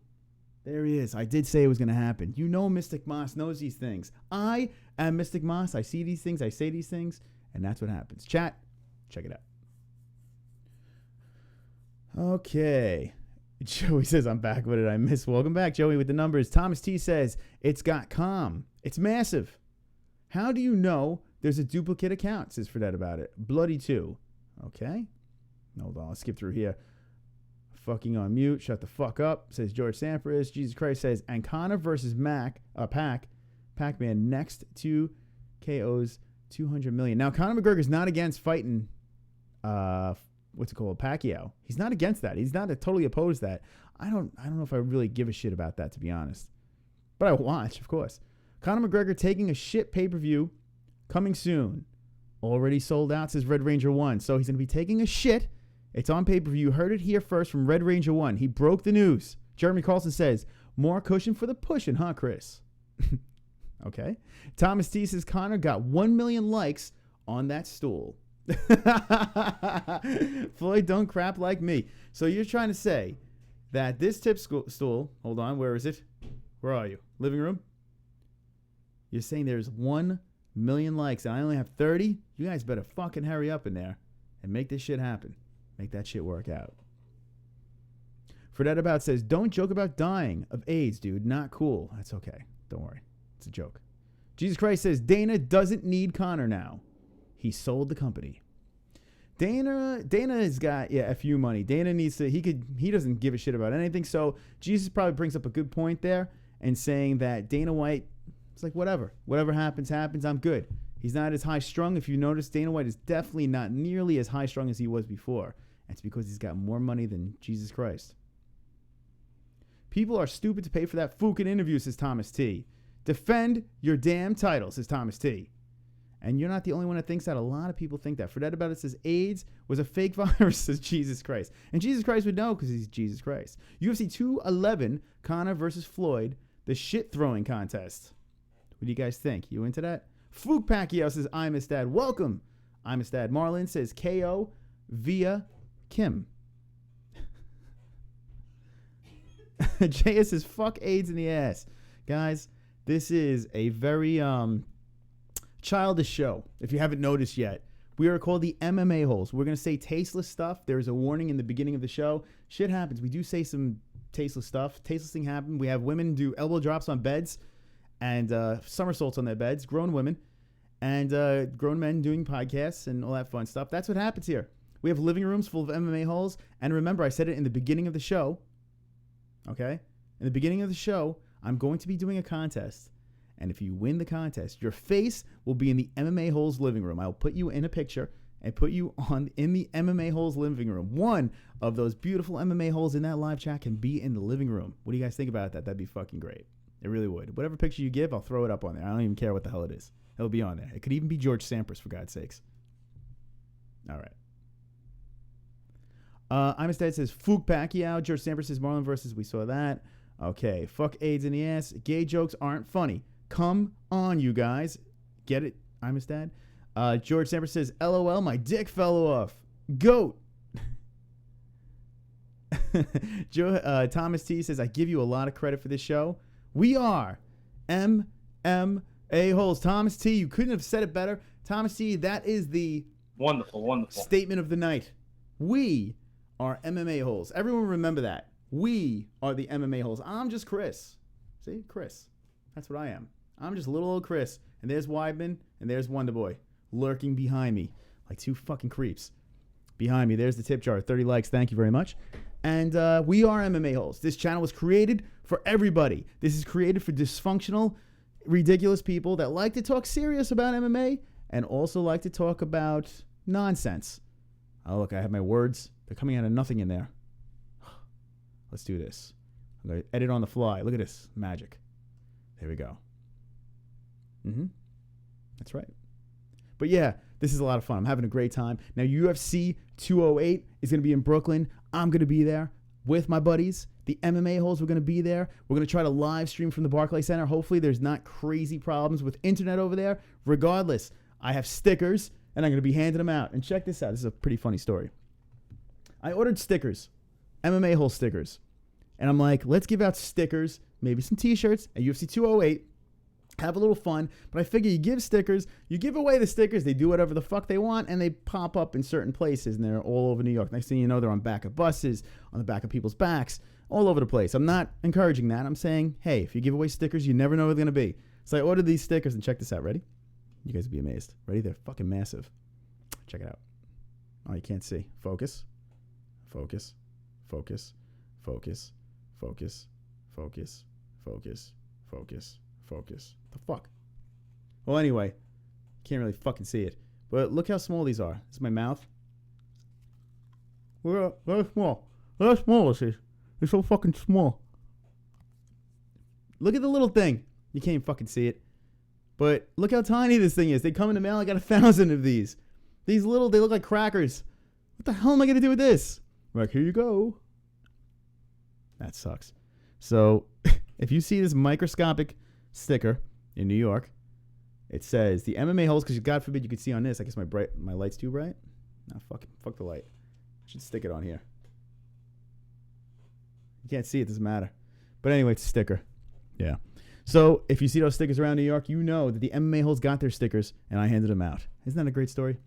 There he is. I did say it was going to happen. You know Mystic Moss knows these things. I am Mystic Moss. I see these things. I say these things. And that's what happens. Chat, check it out. Okay. Joey says, I'm back. What did I miss? Welcome back, Joey, with the numbers. Thomas T says, it's got calm. It's massive. How do you know there's a duplicate account? Says Fredette about it. Bloody 2. Okay. Hold on. I'll skip through here. Fucking on mute. Shut the fuck up. Says George Sampras. Jesus Christ says, and Conor versus Pac-Man next to KO's 200 million. Now, Conor McGregor's not against fighting, what's it called, Pacquiao. He's not against that. He's not totally opposed to that. I don't know if I really give a shit about that, to be honest. But I watch, of course. Conor McGregor taking a shit pay-per-view coming soon. Already sold out, says Red Ranger 1. So he's going to be taking a shit. It's on pay-per-view. You heard it here first from Red Ranger 1. He broke the news. Jeremy Carlson says, more cushion for the pushing, huh, Chris? Okay. Thomas T says Conor got 1 million likes on that stool. Floyd don't crap like me. So you're trying to say that this tip stool, hold on, where is it? Where are you? Living room? You're saying there's 1 million likes and I only have 30? You guys better fucking hurry up in there and make this shit happen. Make that shit work out. Fredette About says, don't joke about dying of AIDS, dude. Not cool. That's okay. Don't worry. It's a joke. Jesus Christ says, Dana doesn't need Conor now. He sold the company. Dana has got, FU money. Dana needs to, he doesn't give a shit about anything. So Jesus probably brings up a good point there and saying that Dana White, it's like, whatever happens, I'm good. He's not as high strung. If you notice, Dana White is definitely not nearly as high strung as he was before. It's because he's got more money than Jesus Christ. People are stupid to pay for that fucking interview, says Thomas T. Defend your damn title, says Thomas T. And you're not the only one that thinks that. A lot of people think that. Fredette About it says AIDS was a fake virus, says Jesus Christ. And Jesus Christ would know because he's Jesus Christ. UFC 211, Conor versus Floyd, the shit throwing contest. What do you guys think? You into that? Fook Pacquiao says, I'm his dad. Welcome. I'm his dad. Marlon says, KO via Kim. JS says, fuck AIDS in the ass. Guys, this is a very childish show. If you haven't noticed yet, we are called the MMA-holes. We're going to say tasteless stuff. There's a warning in the beginning of the show. Shit happens. We do say some tasteless stuff. Tasteless thing happened. We have women do elbow drops on beds and somersaults on their beds, grown women, and grown men doing podcasts and all that fun stuff. That's what happens here. We have living rooms full of MMA holes. And remember, I said it in the beginning of the show. Okay? In the beginning of the show, I'm going to be doing a contest. And if you win the contest, your face will be in the MMA-holes living room. I'll put you in a picture and put you in the MMA-holes living room. One of those beautiful MMA-holes in that live chat can be in the living room. What do you guys think about that? That'd be fucking great. It really would. Whatever picture you give, I'll throw it up on there. I don't even care what the hell it is. It'll be on there. It could even be George Sampras, for God's sakes. All right. I'm Instead says, Fook Pacquiao. George Sampras says, Marlon versus, we saw that. Okay. Fuck AIDS in the ass. Gay jokes aren't funny. Come on, you guys. Get it? I'm his dad. George Samper says, LOL, my dick fell off. Goat. Thomas T says, I give you a lot of credit for this show. We are MMA-holes. Thomas T, you couldn't have said it better. Thomas T, that is the Wonderful. statement of the night. We are MMA-holes. Everyone remember that. We are the MMA-holes. I'm just Chris. See? Chris. That's what I am. I'm just little old Chris. And there's Weidman and there's Wonderboy lurking behind me like two fucking creeps. Behind me, there's the tip jar. 30 likes. Thank you very much. And we are MMA-holes. This channel was created for everybody. This is created for dysfunctional, ridiculous people that like to talk serious about MMA and also like to talk about nonsense. Oh, look, I have my words. They're coming out of nothing in there. Let's do this. I'm going to edit on the fly. Look at this. Magic. There we go. That's right. But yeah, this is a lot of fun. I'm having a great time. Now, UFC 208 is going to be in Brooklyn. I'm going to be there with my buddies. The MMA-holes, we're going to be there. We're going to try to live stream from the Barclays Center. Hopefully, there's not crazy problems with internet over there. Regardless, I have stickers, and I'm going to be handing them out. And check this out. This is a pretty funny story. I ordered stickers, MMA-hole stickers. And I'm like, let's give out stickers, maybe some T-shirts at UFC 208. Have a little fun, but I figure you give stickers, you give away the stickers, they do whatever the fuck they want, and they pop up in certain places, and they're all over New York. Next thing you know, they're on back of buses, on the back of people's backs, all over the place. I'm not encouraging that. I'm saying, hey, if you give away stickers, you never know where they're going to be. So I ordered these stickers, and check this out. Ready? You guys will be amazed. Ready? They're fucking massive. Check it out. Oh, you can't see. Focus. Focus. Focus. Focus. Focus. Focus. Focus. Focus. Focus. The fuck? Well, anyway, can't really fucking see it. But look how small these are. This is my mouth. They're small. They're small, this is. They're so fucking small. Look at the little thing. You can't even fucking see it. But look how tiny this thing is. They come in the mail. I got 1,000 of these. These little, they look like crackers. What the hell am I going to do with this? I'm like, here you go. That sucks. So, if you see this microscopic sticker in New York, it says the MMA-holes, because God forbid you could see on this. I guess my light's too bright. No, fuck the light. I should stick it on here. You can't see it, doesn't matter. But anyway, it's a sticker. Yeah. So if you see those stickers around New York, you know that the MMA-holes got their stickers, and I handed them out. Isn't that a great story?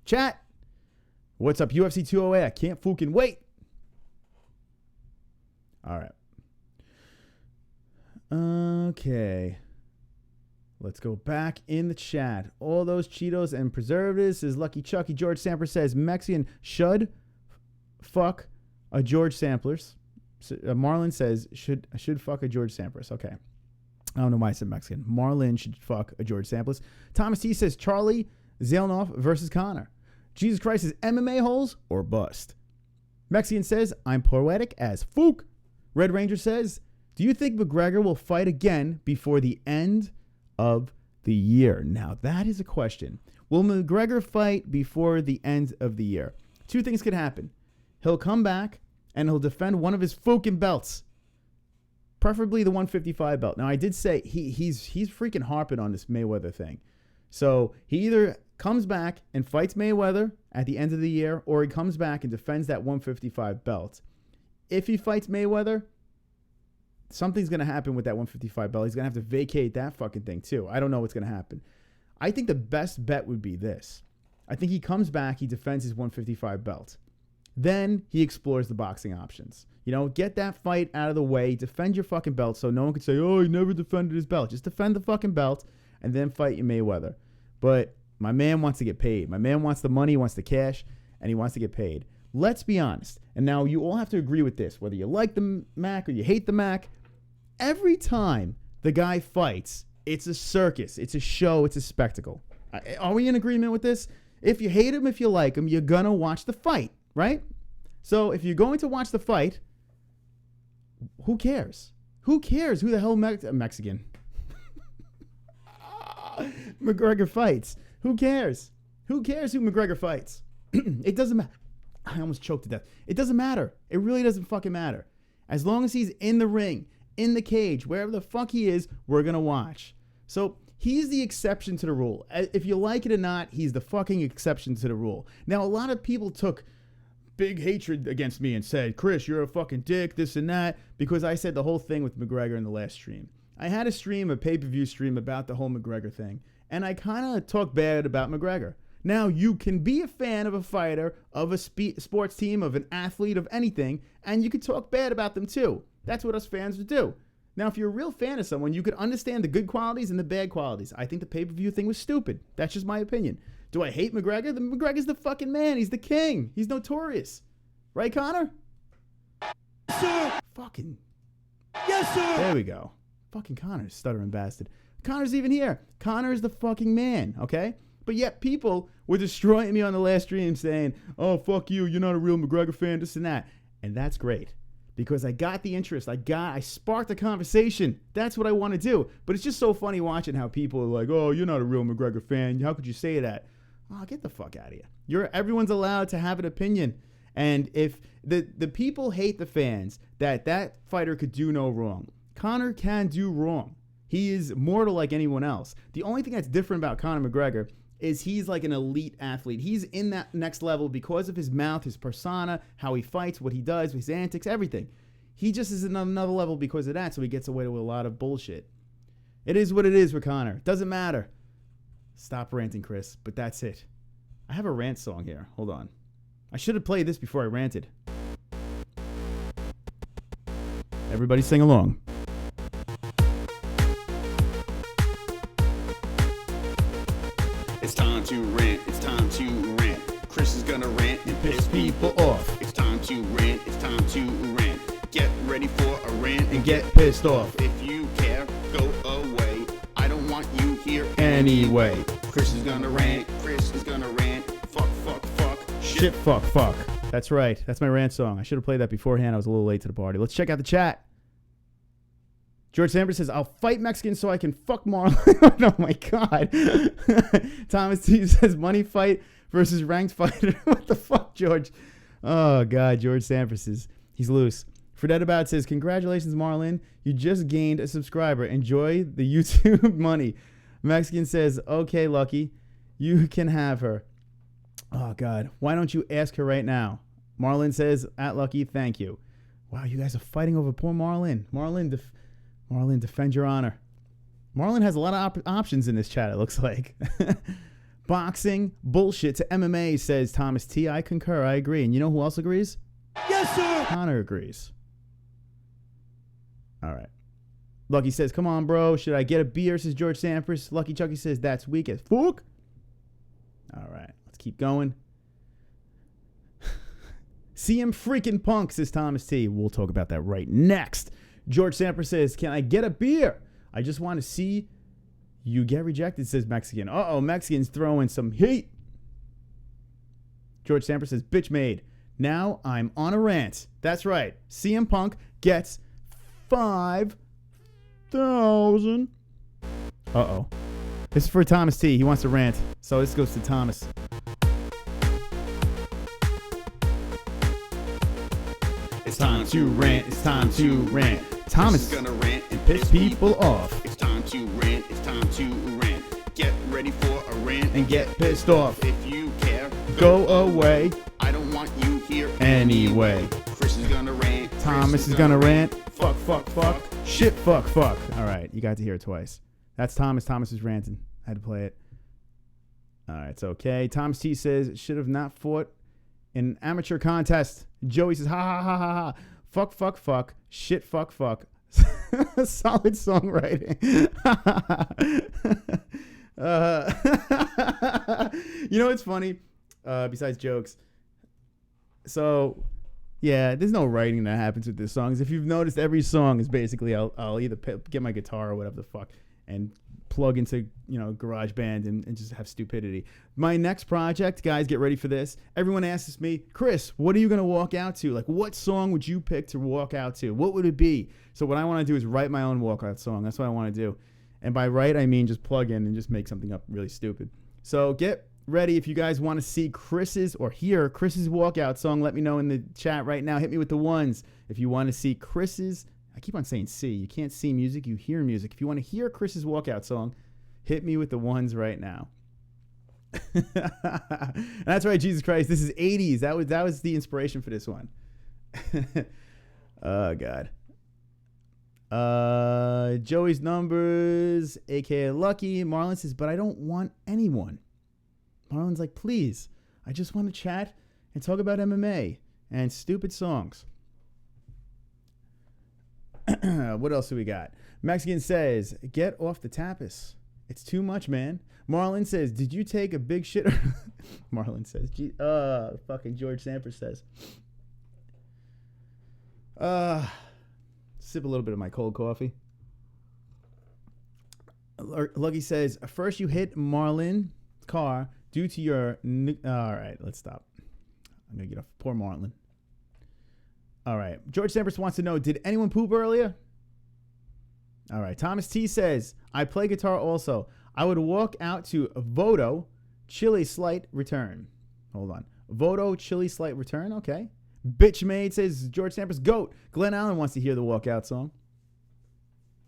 Chat, what's up, UFC 208? I can't fucking wait. All right. Okay. Let's go back in the chat. All those Cheetos and preservatives is Lucky Chucky. George Samper says Mexican should fuck a George Samplers. Marlon says should fuck a George Samplers. Okay. I don't know why I said Mexican. Marlon should fuck a George Samplers. Thomas T says Charlie Zelenoff versus Connor. Jesus Christ is MMA-holes or bust. Mexican says I'm poetic as fuck. Red Ranger says, do you think McGregor will fight again before the end of the year? Now, that is a question. Will McGregor fight before the end of the year? Two things could happen. He'll come back and he'll defend one of his fucking belts, preferably the 155 belt. Now, I did say he's freaking harping on this Mayweather thing. So he either comes back and fights Mayweather at the end of the year, or he comes back and defends that 155 belt. If he fights Mayweather, something's going to happen with that 155 belt. He's going to have to vacate that fucking thing too. I don't know what's going to happen. I think the best bet would be this. I think he comes back, he defends his 155 belt. Then he explores the boxing options. You know, get that fight out of the way, defend your fucking belt so no one can say, oh, he never defended his belt. Just defend the fucking belt and then fight your Mayweather. But my man wants to get paid. My man wants the money, he wants the cash, and he wants to get paid. Let's be honest. And now you all have to agree with this, whether you like the Mac or you hate the Mac. Every time the guy fights, it's a circus, it's a show, it's a spectacle. Are we in agreement with this? If you hate him, if you like him, you're going to watch the fight, right? So if you're going to watch the fight, who cares? Who cares who the hell Mexican McGregor fights? Who cares? Who cares who McGregor fights? It doesn't matter. I almost choked to death. It doesn't matter. It really doesn't fucking matter. As long as he's in the ring, in the cage, wherever the fuck he is, we're going to watch. So he's the exception to the rule. If you like it or not, he's the fucking exception to the rule. Now, a lot of people took big hatred against me and said, Chris, you're a fucking dick, this and that, because I said the whole thing with McGregor in the last stream. I had a stream, a pay-per-view stream about the whole McGregor thing, and I kind of talked bad about McGregor. Now, you can be a fan of a fighter, of a sports team, of an athlete, of anything, and you can talk bad about them too. That's what us fans would do. Now, if you're a real fan of someone, you could understand the good qualities and the bad qualities. I think the pay-per-view thing was stupid. That's just my opinion. Do I hate McGregor? McGregor's the fucking man. He's the king. He's notorious. Right, Connor? Yes, sir. Fucking. Yes, sir. There we go. Fucking Connor's stuttering bastard. Connor's even here. Connor's the fucking man, okay? But yet people were destroying me on the last stream saying, oh, fuck you. You're not a real McGregor fan, this and that. And that's great. Because I got the interest. I sparked a conversation. That's what I want to do. But it's just so funny watching how people are like, oh, you're not a real McGregor fan. How could you say that? Oh, get the fuck out of here. Everyone's allowed to have an opinion. And if the people hate the fans that fighter could do no wrong. Conor can do wrong. He is mortal like anyone else. The only thing that's different about Conor McGregor is he's like an elite athlete. He's in that next level because of his mouth, his persona, how he fights, what he does, his antics, everything. He just is another level because of that, so he gets away with a lot of bullshit. It is what it is with Conor. Doesn't matter. Stop ranting, Chris, but that's it. I have a rant song here. Hold on. I should have played this before I ranted. Everybody sing along. It's time to rant, it's time to rant. Chris is gonna rant and piss people off. It's time to rant, it's time to rant. Get ready for a rant And get pissed off. If you care, go away. I don't want you here Anyway. Chris is gonna rant, Chris is gonna rant. Fuck, fuck, fuck. Shit, fuck, fuck. That's right. That's my rant song. I should have played that beforehand. I was a little late to the party. Let's check out the chat. George Sanders says, I'll fight Mexicans so I can fuck Marlon. Oh, my God. Thomas T says, money fight versus ranked fighter. What the fuck, George? Oh, God. George Sanders he's loose. Fredette About says, congratulations, Marlon. You just gained a subscriber. Enjoy the YouTube money. Mexican says, okay, Lucky. You can have her. Oh, God. Why don't you ask her right now? Marlon says, at Lucky, thank you. Wow, you guys are fighting over poor Marlon. Marlon, defend your honor. Marlon has a lot of options in this chat, it looks like. Boxing, bullshit to MMA, says Thomas T. I concur, I agree. And you know who else agrees? Yes, sir. Connor agrees. All right. Lucky says, come on, bro. Should I get a beer, says George Sampras. Lucky Chucky says, that's weak as fuck. All right, let's keep going. CM freaking Punk, says Thomas T. We'll talk about that right next. George Sampras says, can I get a beer? I just want to see you get rejected, says Mexican. Uh-oh, Mexican's throwing some heat. George Sampras says, bitch made. Now I'm on a rant. That's right. CM Punk gets 5,000. Uh-oh. This is for Thomas T. He wants to rant. So this goes to Thomas. It's time to rant, it's time to rant. Thomas Chris is gonna rant and piss people off. It's time to rant, it's time to rant. Get ready for a rant And get pissed off. If you care, Go away. I don't want you here Anyway. Chris is gonna rant. Thomas is gonna rant. Fuck, fuck, fuck. Shit, fuck, fuck. All right, you got to hear it twice. That's Thomas. Thomas is ranting. I had to play it. All right, it's okay. Thomas T says, should have not fought in an amateur contest. Joey says, ha, ha, ha, ha, ha. Fuck, fuck, fuck. Shit, fuck, fuck. Solid songwriting. You know what's funny? Besides jokes. So, yeah, there's no writing that happens with these songs. If you've noticed, every song is basically I'll either get my guitar or whatever the fuck and plug into, GarageBand and just have stupidity. My next project, guys, get ready for this. Everyone asks me, Chris, what are you going to walk out to? Like, what song would you pick to walk out to? What would it be? So what I want to do is write my own walkout song. That's what I want to do. And by write, I mean just plug in and just make something up really stupid. So get ready. If you guys want to see Chris's or hear Chris's walkout song, let me know in the chat right now. Hit me with the ones. If you want to see Chris's, I I keep on saying see. You can't see music, you hear music. If you want to hear Chris's walkout song, hit me with the ones right now. That's right, Jesus Christ. This is 80s. That was the inspiration for this one. Oh, God. Joey's Numbers, aka Lucky. Marlon says, but I don't want anyone. Marlon's like, please, I just want to chat and talk about MMA and stupid songs. What else do we got? Mexican says, get off the tapas. It's too much, man. Marlon says, did you take a big shit? Marlon says, fucking George Samper says. Sip a little bit of my cold coffee. Lucky says, first you hit Marlon's car due to your... All right, let's stop. I'm going to get off. Poor Marlon. All right. George Sampras wants to know, did anyone poop earlier? All right. Thomas T says, I play guitar also. I would walk out to Vodo, Chili Slight Return. Hold on. Vodo, Chili Slight Return. Okay. Bitch Maid says, George Sampras, GOAT. Glenn Allen wants to hear the walkout song.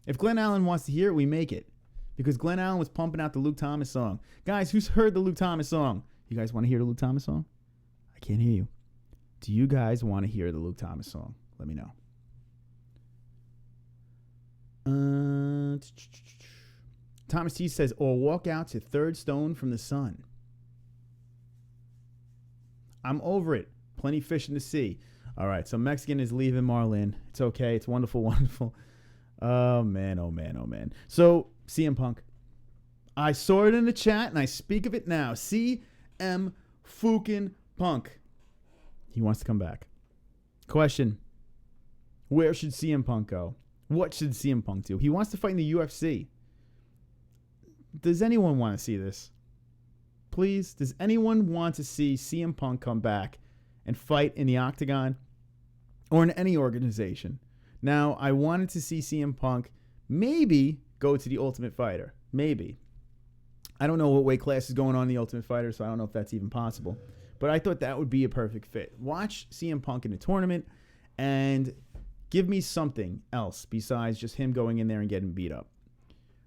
If Glenn Allen wants to hear it, we make it. Because Glenn Allen was pumping out the Luke Thomas song. Guys, who's heard the Luke Thomas song? You guys want to hear the Luke Thomas song? I can't hear you. Do you guys want to hear the Luke Thomas song? Let me know. Thomas T says, or walk out to Third Stone from the Sun. I'm over it. Plenty fish in the sea. All right, so Mexican is leaving Marlin. It's okay. It's wonderful, wonderful. Oh, man, oh, man, oh, man. So, CM Punk. I saw it in the chat, and I speak of it now. CM fucking Punk. He wants to come back. Question. Where should CM Punk go? What should CM Punk do? He wants to fight in the UFC. Does anyone want to see this? Please, does anyone want to see CM Punk come back and fight in the Octagon or in any organization? Now, I wanted to see CM Punk maybe go to the Ultimate Fighter. Maybe. I don't know what weight class is going on in the Ultimate Fighter, so I don't know if that's even possible. But I thought that would be a perfect fit. Watch CM Punk in a tournament and give me something else besides just him going in there and getting beat up.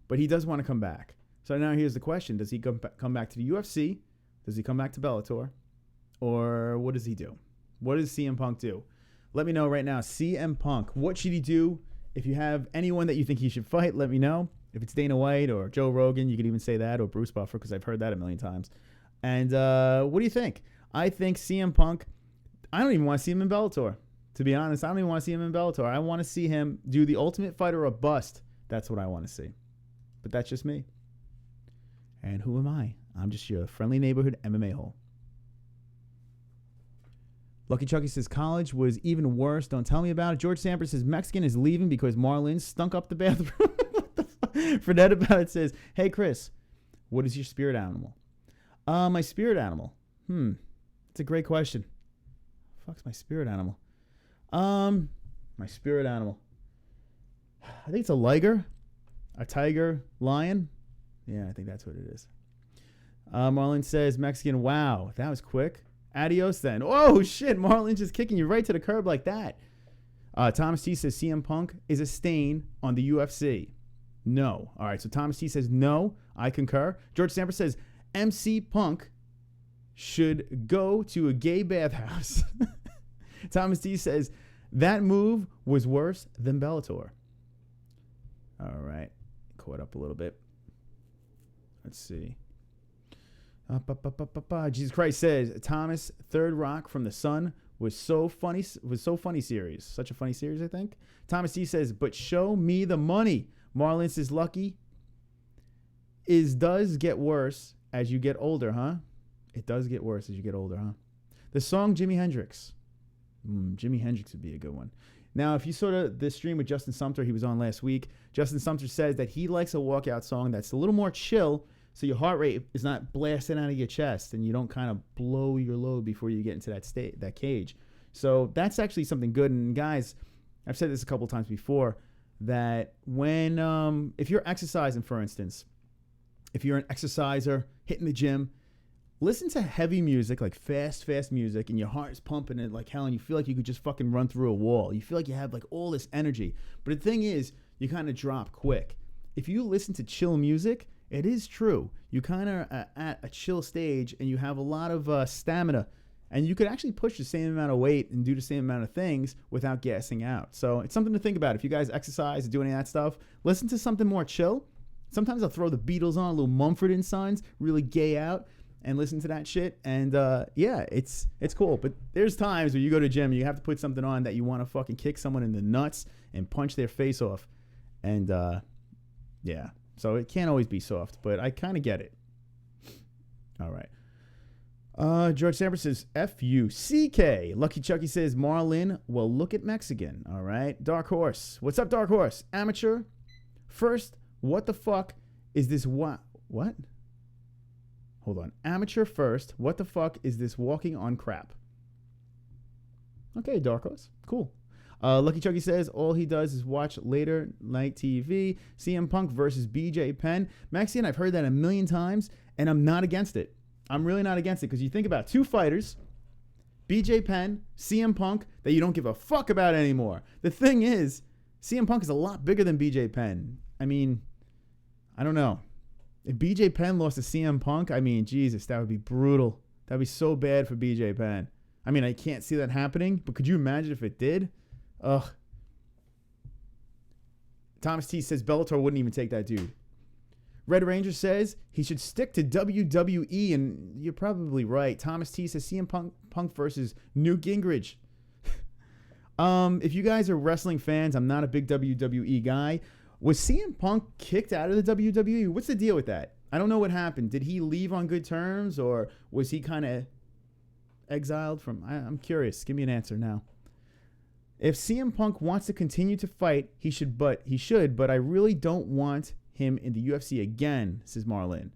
But he does want to come back. So now here's the question. Does he come back to the UFC? Does he come back to Bellator? Or what does he do? What does CM Punk do? Let me know right now. CM Punk, what should he do? If you have anyone that you think he should fight, let me know. If it's Dana White or Joe Rogan, you could even say that, or Bruce Buffer, because I've heard that a million times. And what do you think? I think CM Punk, I don't even want to see him in Bellator. To be honest, I don't even want to see him in Bellator. I want to see him do the Ultimate Fighter or bust. That's what I want to see. But that's just me. And who am I? I'm just your friendly neighborhood MMA hole. Lucky Chucky says, college was even worse. Don't tell me about it. George Sampras says, Mexican is leaving because Marlin stunk up the bathroom. What the fuck? Fredette About It says, hey, Chris, what is your spirit animal? My spirit animal. It's a great question. Fuck's my spirit animal? My spirit animal. I think it's a liger, a tiger, lion. Yeah, I think that's what it is. Marlon says, Mexican, wow, that was quick. Adios then. Oh, shit, Marlon just kicking you right to the curb like that. Thomas T says, CM Punk is a stain on the UFC. No. All right, so Thomas T says, no, I concur. George Stamper says, MC Punk should go to a gay bathhouse. Thomas T says, that move was worse than Bellator. All right, caught up a little bit. Let's see. Jesus Christ says, Thomas, Third Rock from the Sun was so funny series. Such a funny series, I think. Thomas D says, but show me the money. Marlon says, Lucky does get worse as you get older, huh? It does get worse as you get older, huh? The song Jimi Hendrix. Jimi Hendrix would be a good one. Now, if you saw the stream with Justin Sumter, he was on last week. Justin Sumter says that he likes a walkout song that's a little more chill, so your heart rate is not blasting out of your chest and you don't kind of blow your load before you get into that cage. So that's actually something good. And guys, I've said this a couple times before, that when if you're exercising, for instance, if you're an exerciser, hitting the gym, listen to heavy music, like fast music, and your heart is pumping it like hell, and you feel like you could just fucking run through a wall. You feel like you have like all this energy. But the thing is, you kind of drop quick. If you listen to chill music, it is true. You kind of at a chill stage, and you have a lot of stamina, and you could actually push the same amount of weight and do the same amount of things without gassing out. So it's something to think about. If you guys exercise or do any of that stuff, listen to something more chill. Sometimes I'll throw the Beatles on, a little Mumford & Sons, really gay out, and listen to that shit. And yeah, it's cool. But there's times where you go to the gym, you have to put something on that you want to fucking kick someone in the nuts and punch their face off. And yeah, so it can't always be soft, but I kind of get it. All right. George Samper says, F-U-C-K. Lucky Chucky says, Marlin, well, look at Mexican. All right. Dark Horse. What's up, Dark Horse? Amateur. First, what the fuck is this? What? Hold on. Amateur first. What the fuck is this walking on crap? Okay, Dark Horse. Cool. Lucky Chucky says, all he does is watch later night TV. CM Punk versus BJ Penn. Maxian, I've heard that a million times, and I'm not against it. I'm really not against it, because you think about two fighters, BJ Penn, CM Punk, that you don't give a fuck about anymore. The thing is, CM Punk is a lot bigger than BJ Penn. I mean, I don't know. If BJ Penn lost to CM Punk, I mean, Jesus, that would be brutal. That would be so bad for BJ Penn. I mean, I can't see that happening, but could you imagine if it did? Ugh. Thomas T says Bellator wouldn't even take that dude. Red Ranger says he should stick to WWE, and you're probably right. Thomas T says CM Punk versus Newt Gingrich. If you guys are wrestling fans, I'm not a big WWE guy. Was CM Punk kicked out of the WWE? What's the deal with that? I don't know what happened. Did he leave on good terms, or was he kind of exiled from... I'm curious. Give me an answer now. If CM Punk wants to continue to fight, he should, but I really don't want him in the UFC again, says Marlin.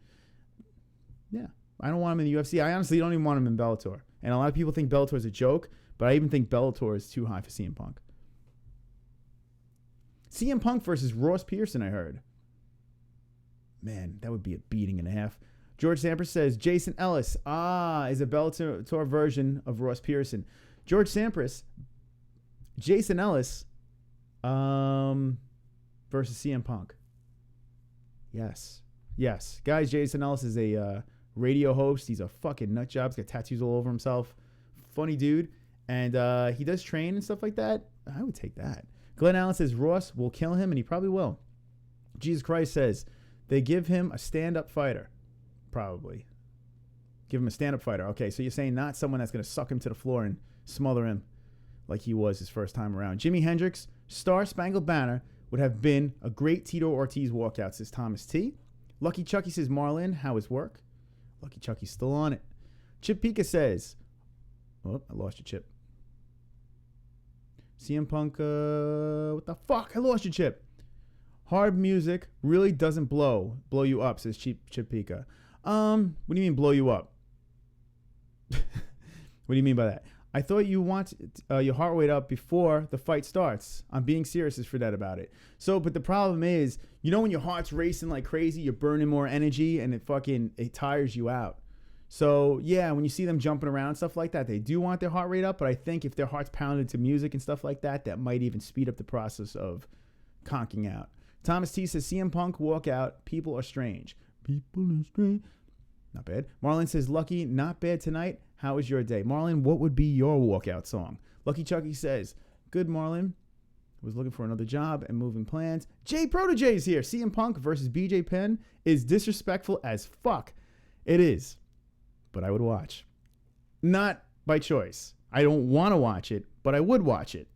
Yeah, I don't want him in the UFC. I honestly don't even want him in Bellator. And a lot of people think Bellator is a joke, but I even think Bellator is too high for CM Punk. CM Punk versus Ross Pearson, I heard. Man, that would be a beating and a half. George Samper says Jason Ellis, is a Bellator version of Ross Pearson. George Sampras, Jason Ellis versus CM Punk. Yes. Guys, Jason Ellis is a radio host. He's a fucking nut job. He's got tattoos all over himself. Funny dude. And he does train and stuff like that. I would take that. Glenn Allen says Ross will kill him, and he probably will. Jesus Christ says they give him a stand-up fighter. Probably. Give him a stand-up fighter. Okay, so you're saying not someone that's going to suck him to the floor and smother him like he was his first time around. Jimi Hendrix, Star Spangled Banner would have been a great Tito Ortiz walkout, says Thomas T. Lucky Chucky says Marlin, how is work? Lucky Chucky's still on it. Chip Pika says, oh, I lost you, Chip. CM Punk, what the fuck? I lost you, Chip. Hard music really doesn't blow you up, says Chip Pika. What do you mean blow you up? What do you mean by that? I thought you want your heart rate up before the fight starts. I'm being serious as Fredette about it. So, but the problem is, you know when your heart's racing like crazy, you're burning more energy, and it tires you out. So, yeah, when you see them jumping around, stuff like that, they do want their heart rate up, but I think if their heart's pounded to music and stuff like that, that might even speed up the process of conking out. Thomas T says, CM Punk walkout, people are strange. People are strange. Not bad. Marlon says, Lucky, not bad tonight. How was your day? Marlon, what would be your walkout song? Lucky Chucky says, good, Marlon. Was looking for another job and moving plans. Jay Protege is here. CM Punk versus BJ Penn is disrespectful as fuck. It is. But I would watch. Not by choice. I don't want to watch it, but I would watch it.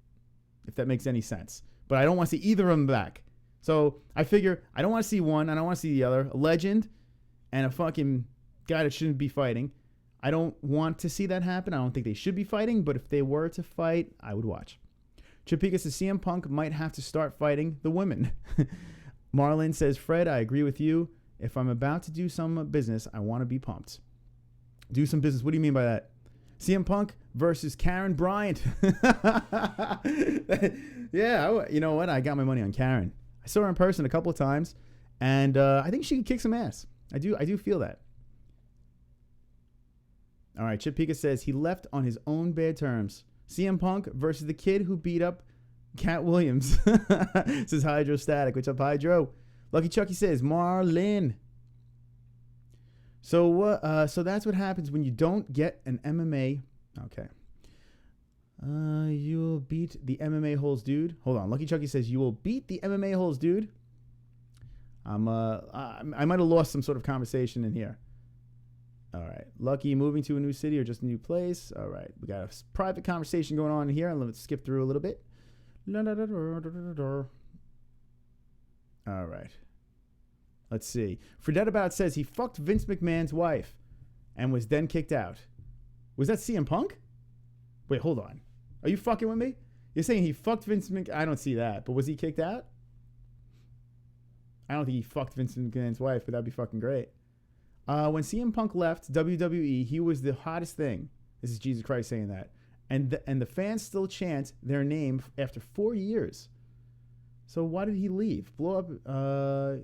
If that makes any sense. But I don't want to see either of them back. So I figure I don't want to see one. I don't want to see the other. A legend and a fucking guy that shouldn't be fighting. I don't want to see that happen. I don't think they should be fighting, but if they were to fight, I would watch. Chapika says CM Punk might have to start fighting the women. Marlon says, Fred, I agree with you. If I'm about to do some business, I want to be pumped. Do some business. What do you mean by that? CM Punk versus Karen Bryant. Yeah, you know what? I got my money on Karen. I saw her in person a couple of times, and I think she could kick some ass. I do feel that. All right, Chip Pika says he left on his own bad terms. CM Punk versus the kid who beat up Cat Williams. This is Hydrostatic. What's up, Hydro? Lucky Chucky says Marlin. So that's what happens when you don't get an MMA. Okay. You will beat the MMA-HOLES, dude. Hold on. Lucky Chucky says you will beat the MMA-HOLES, dude. I might have lost some sort of conversation in here. All right. Lucky moving to a new city or just a new place. All right. We got a private conversation going on here. Let's skip through a little bit. All right. Let's see. Fredetabout says he fucked Vince McMahon's wife and was then kicked out. Was that CM Punk? Wait, hold on. Are you fucking with me? You're saying he fucked Vince McMahon? I don't see that. But was he kicked out? I don't think he fucked Vince McMahon's wife, but that'd be fucking great. When CM Punk left WWE, he was the hottest thing. This is Jesus Christ saying that. And the fans still chant their name after 4 years. So why did he leave? Blow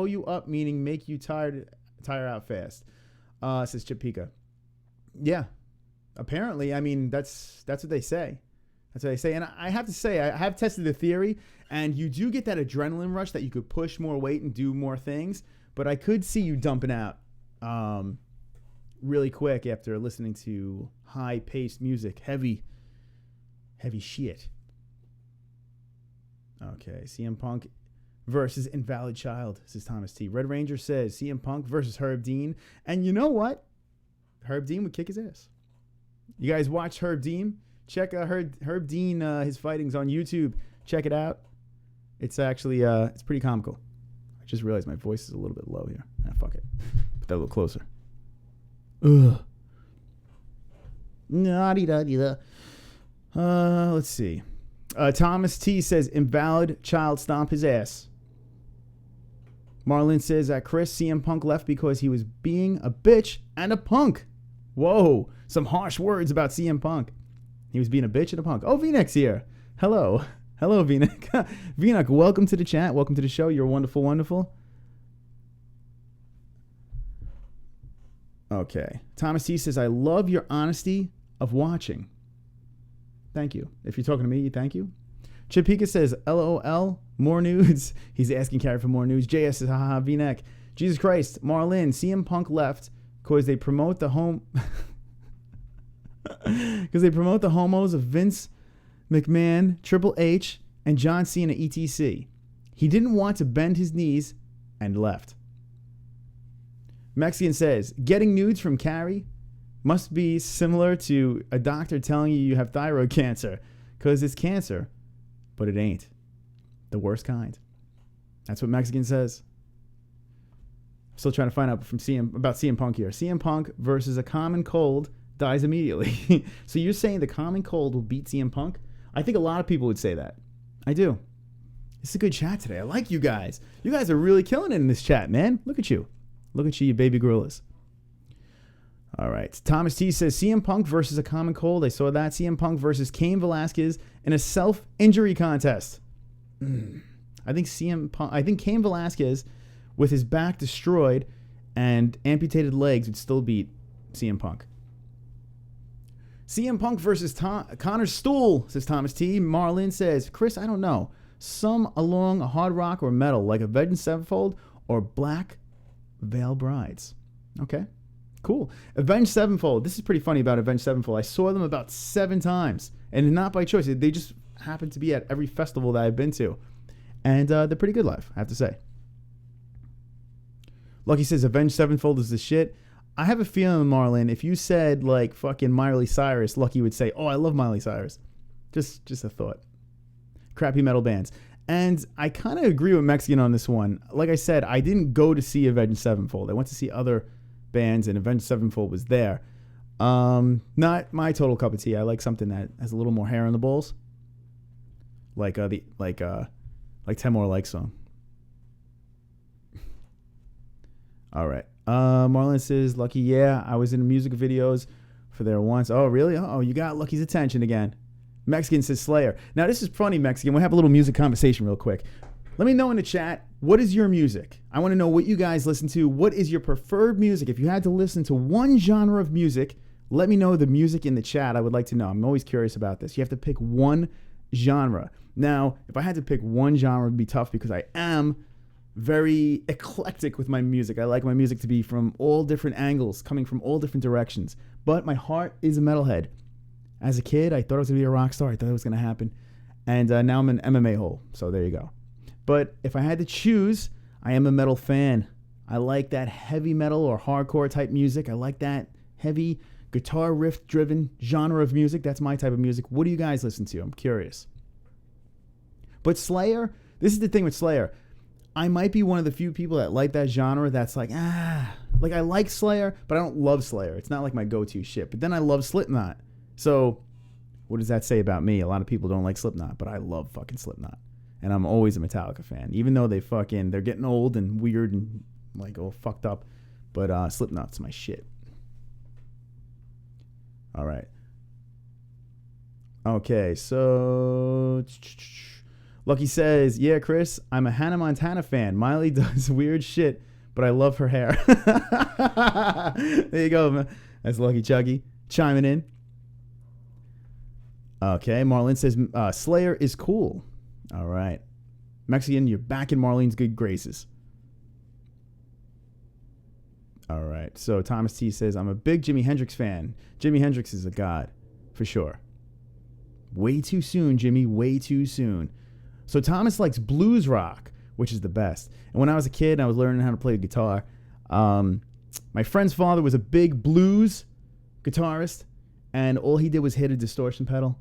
you up, meaning make you tire out fast. Says Chip Pika. Yeah, apparently. I mean, that's what they say. That's what they say. And I have to say, I have tested the theory, and you do get that adrenaline rush that you could push more weight and do more things. But I could see you dumping out really quick after listening to high-paced music, heavy shit. Okay, CM Punk versus Invalid Child, says Thomas T. Red Ranger says CM Punk versus Herb Dean. And you know what? Herb Dean would kick his ass. You guys watch Herb Dean? Check Herb Dean, his fightings on YouTube. Check it out. It's actually, it's pretty comical. I just realized my voice is a little bit low here. Fuck it. Put that a little closer. Ugh. Let's see. Thomas T says Invalid Child stomp his ass. Marlon says that Chris, CM Punk left because he was being a bitch and a punk. Whoa, some harsh words about CM Punk. He was being a bitch and a punk. Oh, V-Neck's here. Hello, V-Neck. V-Neck, welcome to the chat. Welcome to the show. You're wonderful, wonderful. Okay. Thomas T says, I love your honesty of watching. Thank you. If you're talking to me, thank you. Chip Pika says, LOL, more nudes. He's asking Carrie for more nudes. JS says, haha, V-Neck. Jesus Christ, Marlin, CM Punk left because they promote the homos of Vince McMahon, Triple H, and John Cena, etc. He didn't want to bend his knees and left. Mexican says, getting nudes from Carrie must be similar to a doctor telling you have thyroid cancer because it's cancer, but it ain't. The worst kind. That's what Mexican says. Still trying to find out about CM Punk here. CM Punk versus a common cold dies immediately. So you're saying the common cold will beat CM Punk? I think a lot of people would say that. I do. It's a good chat today. I like you guys. You guys are really killing it in this chat, man. Look at you. Look at you baby gorillas. All right. Thomas T says CM Punk versus a common cold. I saw that. CM Punk versus Cain Velasquez in a self-injury contest. I think Cain Velasquez, with his back destroyed and amputated legs, would still beat CM Punk. CM Punk versus Connor Stool, says Thomas T. Marlin says, Chris, I don't know. Some along a hard rock or metal, like Avenged Sevenfold or Black Veil Brides. Okay, cool. Avenged Sevenfold. This is pretty funny about Avenged Sevenfold. I saw them about 7 times, and not by choice. They just happen to be at every festival that I've been to. And they're pretty good live, I have to say. Lucky says Avenged Sevenfold is the shit. I have a feeling, Marlon, if you said like fucking Miley Cyrus, Lucky would say, oh, I love Miley Cyrus. Just a thought. Crappy metal bands. And I kind of agree with Mexican on this one. Like I said, I didn't go to see Avenged Sevenfold. I went to see other bands, and Avenged Sevenfold was there. Not my total cup of tea. I like something that has a little more hair on the balls. Like like 10 More Like song. All right. Marlon says, Lucky, yeah, I was in music videos for there once. Oh, really? Oh, you got Lucky's attention again. Mexican says Slayer. Now, this is funny, Mexican. We'll have a little music conversation real quick. Let me know in the chat, what is your music? I want to know what you guys listen to. What is your preferred music? If you had to listen to one genre of music, Let me know the music in the chat. I would like to know. I'm always curious about this. You have to pick one genre. Now, if I had to pick one genre, it would be tough because I am very eclectic with my music. I like my music to be from all different angles, coming from all different directions. But my heart is a metalhead. As a kid, I thought I was going to be a rock star. I thought it was going to happen. And now I'm an MMA-hole. So there you go. But if I had to choose, I am a metal fan. I like that heavy metal or hardcore type music. I like that heavy guitar riff driven genre of music. That's my type of music. What do you guys listen to? I'm curious. But Slayer, this is the thing with Slayer. I might be one of the few people that like that genre that's like, like I like Slayer, but I don't love Slayer. It's not like my go-to shit. But then I love Slipknot. So what does that say about me? A lot of people don't like Slipknot, but I love fucking Slipknot. And I'm always a Metallica fan, even though they're getting old and weird and like all fucked up. But Slipknot's my shit. All right. Okay, so Lucky says, yeah, Chris, I'm a Hannah Montana fan. Miley does weird shit, but I love her hair. There you go, man. That's Lucky Chuggy chiming in. Okay, Marlene says, Slayer is cool. All right. Mexican, you're back in Marlene's good graces. All right. So Thomas T says, I'm a big Jimi Hendrix fan. Jimi Hendrix is a god, for sure. Way too soon, Jimmy. Way too soon. So Thomas likes blues rock, which is the best. And when I was a kid and I was learning how to play guitar, my friend's father was a big blues guitarist, and all he did was hit a distortion pedal,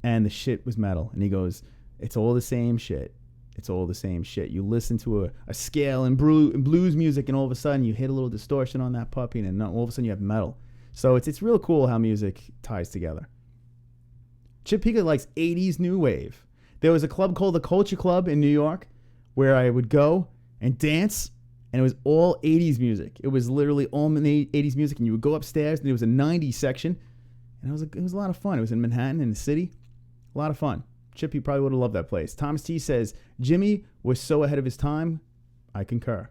and the shit was metal. And he goes, it's all the same shit. It's all the same shit. You listen to a scale in blues music, and all of a sudden you hit a little distortion on that puppy, and all of a sudden you have metal. So it's real cool how music ties together. Chip Pika likes 80s new wave. There was a club called the Culture Club in New York where I would go and dance, and it was all 80s music. It was literally all 80s music, and you would go upstairs, and there was a 90s section, and it was a lot of fun. It was in Manhattan, in the city. A lot of fun. Chip, you probably would have loved that place. Thomas T says, Jimmy was so ahead of his time. I concur.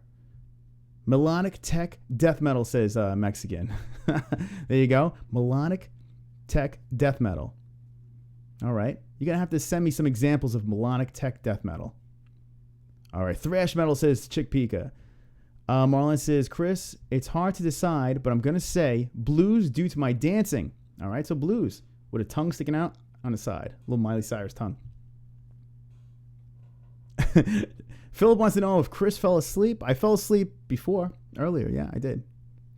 Melodic tech death metal, says Mexican. There you go. Melodic tech death metal. All right. You're going to have to send me some examples of melodic tech death metal. All right. Thrash metal, says Chick Pika. Marlon says, Chris, it's hard to decide, but I'm going to say blues due to my dancing. All right. So blues with a tongue sticking out on the side. A little Miley Cyrus tongue. Philip wants to know if Chris fell asleep. I fell asleep earlier. Yeah, I did.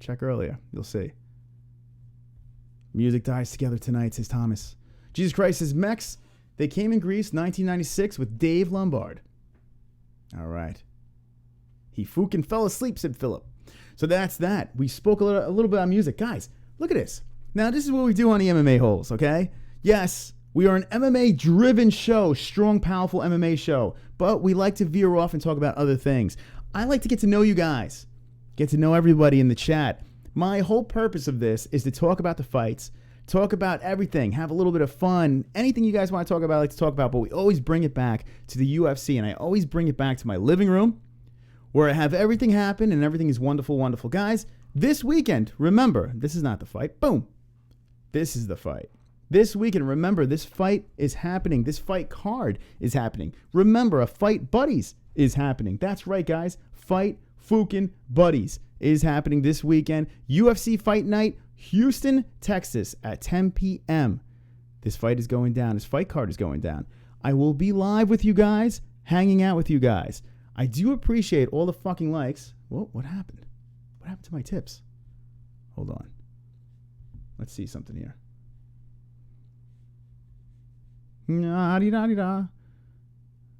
Check earlier. You'll see. Music dies together tonight, says Thomas. Jesus Christ says, Mex, they came in Greece 1996 with Dave Lombard. All right. He fucking fell asleep, said Philip. So that's that. We spoke a little bit on music. Guys, look at this. Now, this is what we do on the MMA-holes, okay? Yes, we are an MMA-driven show, strong, powerful MMA show, but we like to veer off and talk about other things. I like to get to know you guys, get to know everybody in the chat. My whole purpose of this is to talk about the fights, talk about everything, have a little bit of fun. Anything you guys want to talk about, I like to talk about, but we always bring it back to the UFC, and I always bring it back to my living room where I have everything happen and everything is wonderful, wonderful. Guys, this weekend, remember, this is not the fight. Boom. This is the fight. This weekend, remember, this fight is happening. This fight card is happening. Remember, a Fight Buddies is happening. That's right, guys. Fight Fucking Buddies is happening this weekend. UFC Fight Night, Houston, Texas at 10 p.m. This fight is going down. This fight card is going down. I will be live with you guys, hanging out with you guys. I do appreciate all the fucking likes. Whoa, what happened? What happened to my tips? Hold on. Let's see something here. So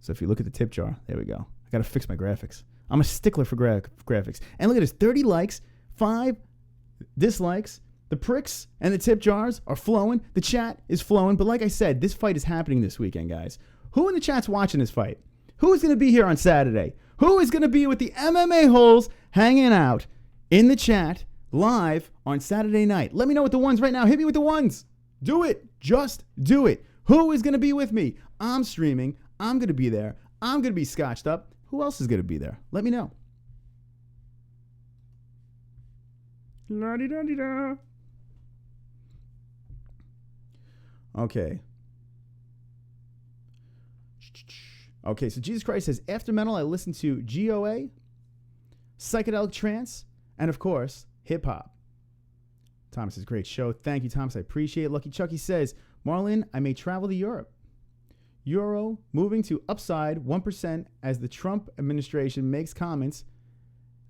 if you look at the tip jar, there we go. I got to fix my graphics. I'm a stickler for graphics. And look at this, 30 likes, 5 dislikes. The pricks and the tip jars are flowing. The chat is flowing. But like I said, this fight is happening this weekend, guys. Who in the chat's watching this fight? Who is going to be here on Saturday? Who is going to be with the MMA-holes hanging out in the chat live on Saturday night? Let me know with the ones right now. Hit me with the ones. Do it. Just do it. Who is going to be with me? I'm streaming. I'm going to be there. I'm going to be scotched up. Who else is going to be there? Let me know. La-di-da-di-da. Okay. Okay, so Jesus Christ says, after metal, I listen to GOA, psychedelic trance, and of course, hip hop. Thomas says, great show. Thank you, Thomas. I appreciate it. Lucky Chucky says, Marlon, I may travel to Europe. Euro moving to upside 1% as the Trump administration makes comments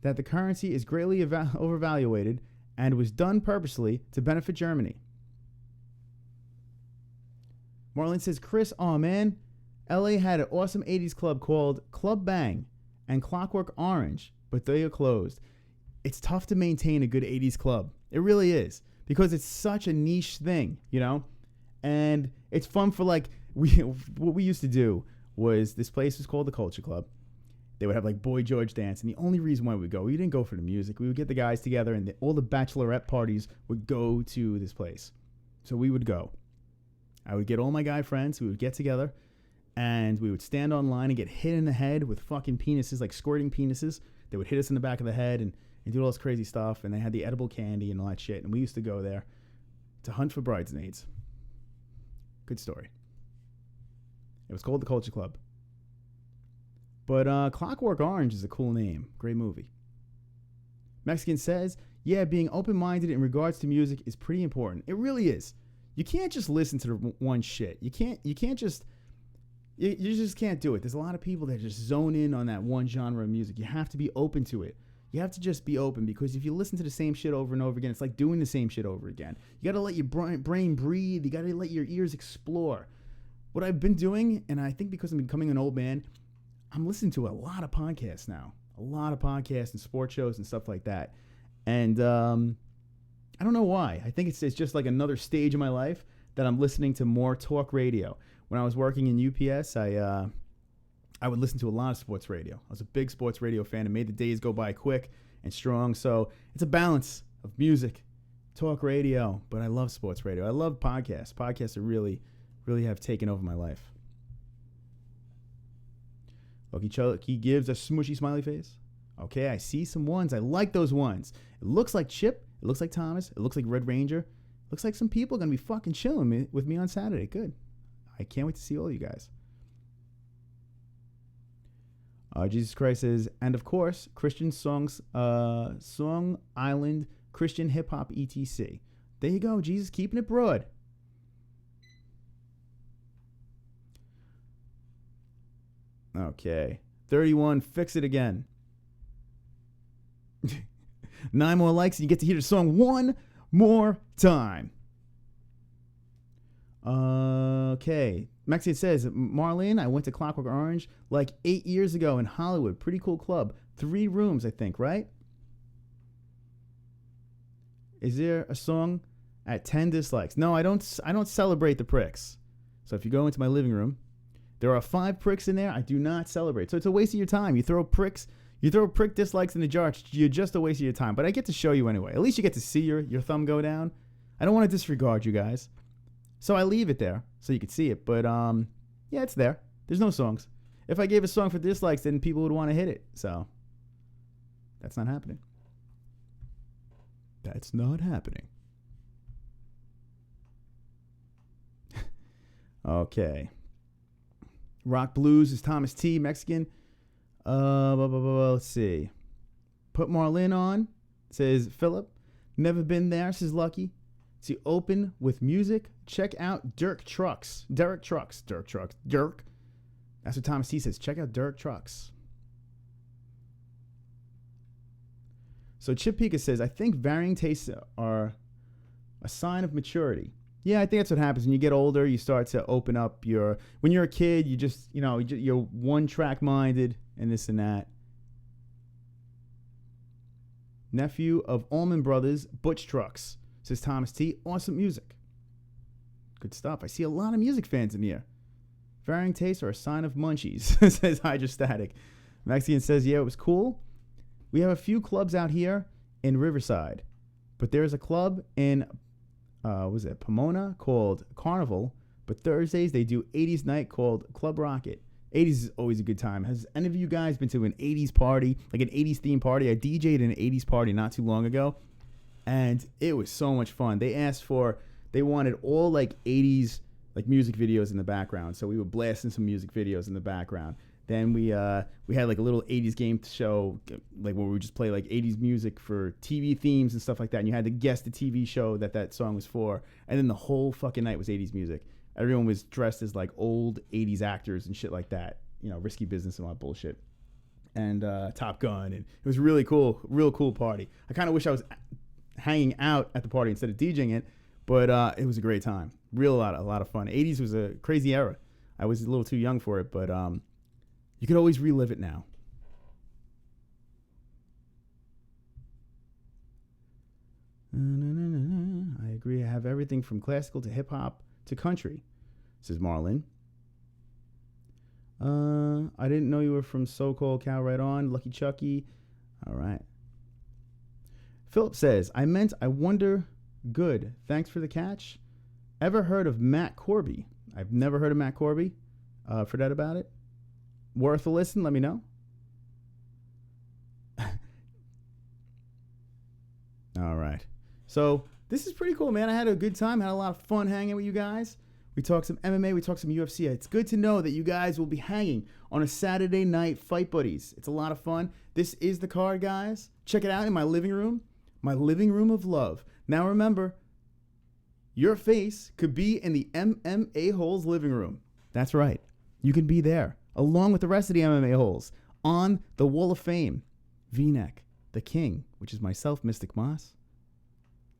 that the currency is greatly overvaluated and was done purposely to benefit Germany. Marlon says, Chris, oh man, LA had an awesome 80s club called Club Bang and Clockwork Orange, but they are closed. It's tough to maintain a good 80s club. It really is, because it's such a niche thing, you know? And it's fun for what we used to do was, this place was called the Culture Club. They would have like Boy George dance, and the only reason why we would go, we didn't go for the music. We would get the guys together, and all the bachelorette parties would go to this place. So we would go. I would get all my guy friends. We would get together, and we would stand online and get hit in the head with fucking penises, like squirting penises. They would hit us in the back of the head and do all this crazy stuff. And they had the edible candy and all that shit. And we used to go there to hunt for bridesmaids. Good story. It was called the Culture Club. But Clockwork Orange is a cool name. Great movie. Mexican says, yeah, being open-minded in regards to music is pretty important. It really is. You can't just listen to the one shit. You just can't do it. There's a lot of people that just zone in on that one genre of music. You have to be open to it. You have to just be open, because if you listen to the same shit over and over again, it's like doing the same shit over again. You got to let your brain breathe. You got to let your ears explore. What I've been doing, and I think because I'm becoming an old man, I'm listening to a lot of podcasts now. A lot of podcasts and sports shows and stuff like that. And I don't know why. I think it's just like another stage in my life that I'm listening to more talk radio. When I was working in UPS, I would listen to a lot of sports radio. I was a big sports radio fan and made the days go by quick and strong. So it's a balance of music, talk radio, but I love sports radio. I love podcasts. Podcasts are really have taken over my life. Lucky Chucky gives a smushy smiley face. Okay, I see some ones. I like those ones. It looks like Chip. It looks like Thomas. It looks like Red Ranger. Looks like some people are going to be fucking chilling with me on Saturday. Good. I can't wait to see all you guys. Jesus Christ says, and of course, Christian songs, Song Island, Christian hip hop, etc. There you go, Jesus, keeping it broad. Okay. 31, fix it again. 9 more likes and you get to hear the song one more time. Okay. Mexican says, Marlene, I went to Clockwork Orange like 8 years ago in Hollywood. Pretty cool club. 3 rooms, I think, right? Is there a song at 10 dislikes? No, I don't celebrate the pricks. So if you go into my living room, there are 5 pricks in there. I do not celebrate. So it's a waste of your time. You throw prick dislikes in the jar. You're just a waste of your time. But I get to show you anyway. At least you get to see your thumb go down. I don't want to disregard you guys. So I leave it there so you can see it. But yeah, it's there. There's no songs. If I gave a song for dislikes, then people would want to hit it. So that's not happening. That's not happening. Okay. Rock Blues is Thomas T. Mexican. Let's see. Put Marlin on, says Philip. Never been there, says Lucky. See, open with music. Check out Dirk Trucks. Derek Trucks. Dirk Trucks. Dirk. That's what Thomas T says. Check out Dirk Trucks. So Chip Pika says, I think varying tastes are a sign of maturity. Yeah, I think that's what happens. When you get older, you start to open up when you're a kid, you just, you're one-track minded and this and that. Nephew of Allman Brothers, Butch Trucks, says Thomas T. Awesome music. Good stuff. I see a lot of music fans in here. Varying tastes are a sign of munchies, says Hydrostatic. Mexican says, yeah, it was cool. We have a few clubs out here in Riverside, but there's a club in Pomona called Carnival, but Thursdays they do 80s night called Club Rocket. 80s is always a good time. Has any of you guys been to an 80s party, like an 80s theme party? I DJ'd an 80s party not too long ago, and it was so much fun. They wanted all like 80s like music videos in the background. So we were blasting some music videos in the background. Then we had like a little 80s game show, like where we would just play like 80s music for TV themes and stuff like that. And you had to guess the TV show that song was for. And then the whole fucking night was 80s music. Everyone was dressed as like old 80s actors and shit like that. You know, Risky Business and all that bullshit. And Top Gun. And it was really cool, real cool party. I kind of wish I was hanging out at the party instead of DJing it. But it was a great time. A lot of fun. 80s was a crazy era. I was a little too young for it, but you could always relive it now. I agree. I have everything from classical to hip hop to country, says Marlon. I didn't know you were from so-called Cow Right On. Lucky Chucky. All right. Philip says, I wonder. Good. Thanks for the catch. Ever heard of Matt Corby? I've never heard of Matt Corby. Forget about it. Worth a listen. Let me know. All right. So this is pretty cool, man. I had a good time. Had a lot of fun hanging with you guys. We talked some MMA. We talked some UFC. It's good to know that you guys will be hanging on a Saturday night Fight Buddies. It's a lot of fun. This is the card, guys. Check it out in my living room. My living room of love. Now remember, your face could be in the MMA-HOLES living room. That's right. You can be there, along with the rest of the MMA-HOLES, on the Wall of Fame. V-Neck, the King, which is myself, Mystic Moss.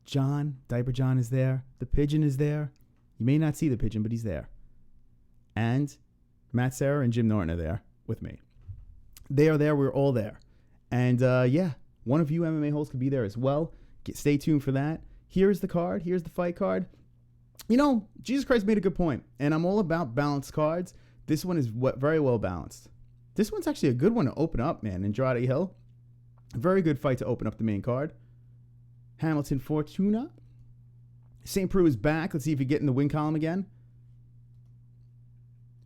John, Diaper John is there. The Pigeon is there. You may not see the Pigeon, but he's there. And Matt Serra and Jim Norton are there with me. They are there. We're all there. And yeah, one of you MMA-HOLES could be there as well. Stay tuned for that. Here's the card. Here's the fight card. You know, Jesus Christ made a good point, and I'm all about balanced cards. This one is very well balanced. This one's actually a good one to open up, man. Andrade Hill. A very good fight to open up the main card. Hamilton Fortuna. St. Preux is back. Let's see if he get in the win column again.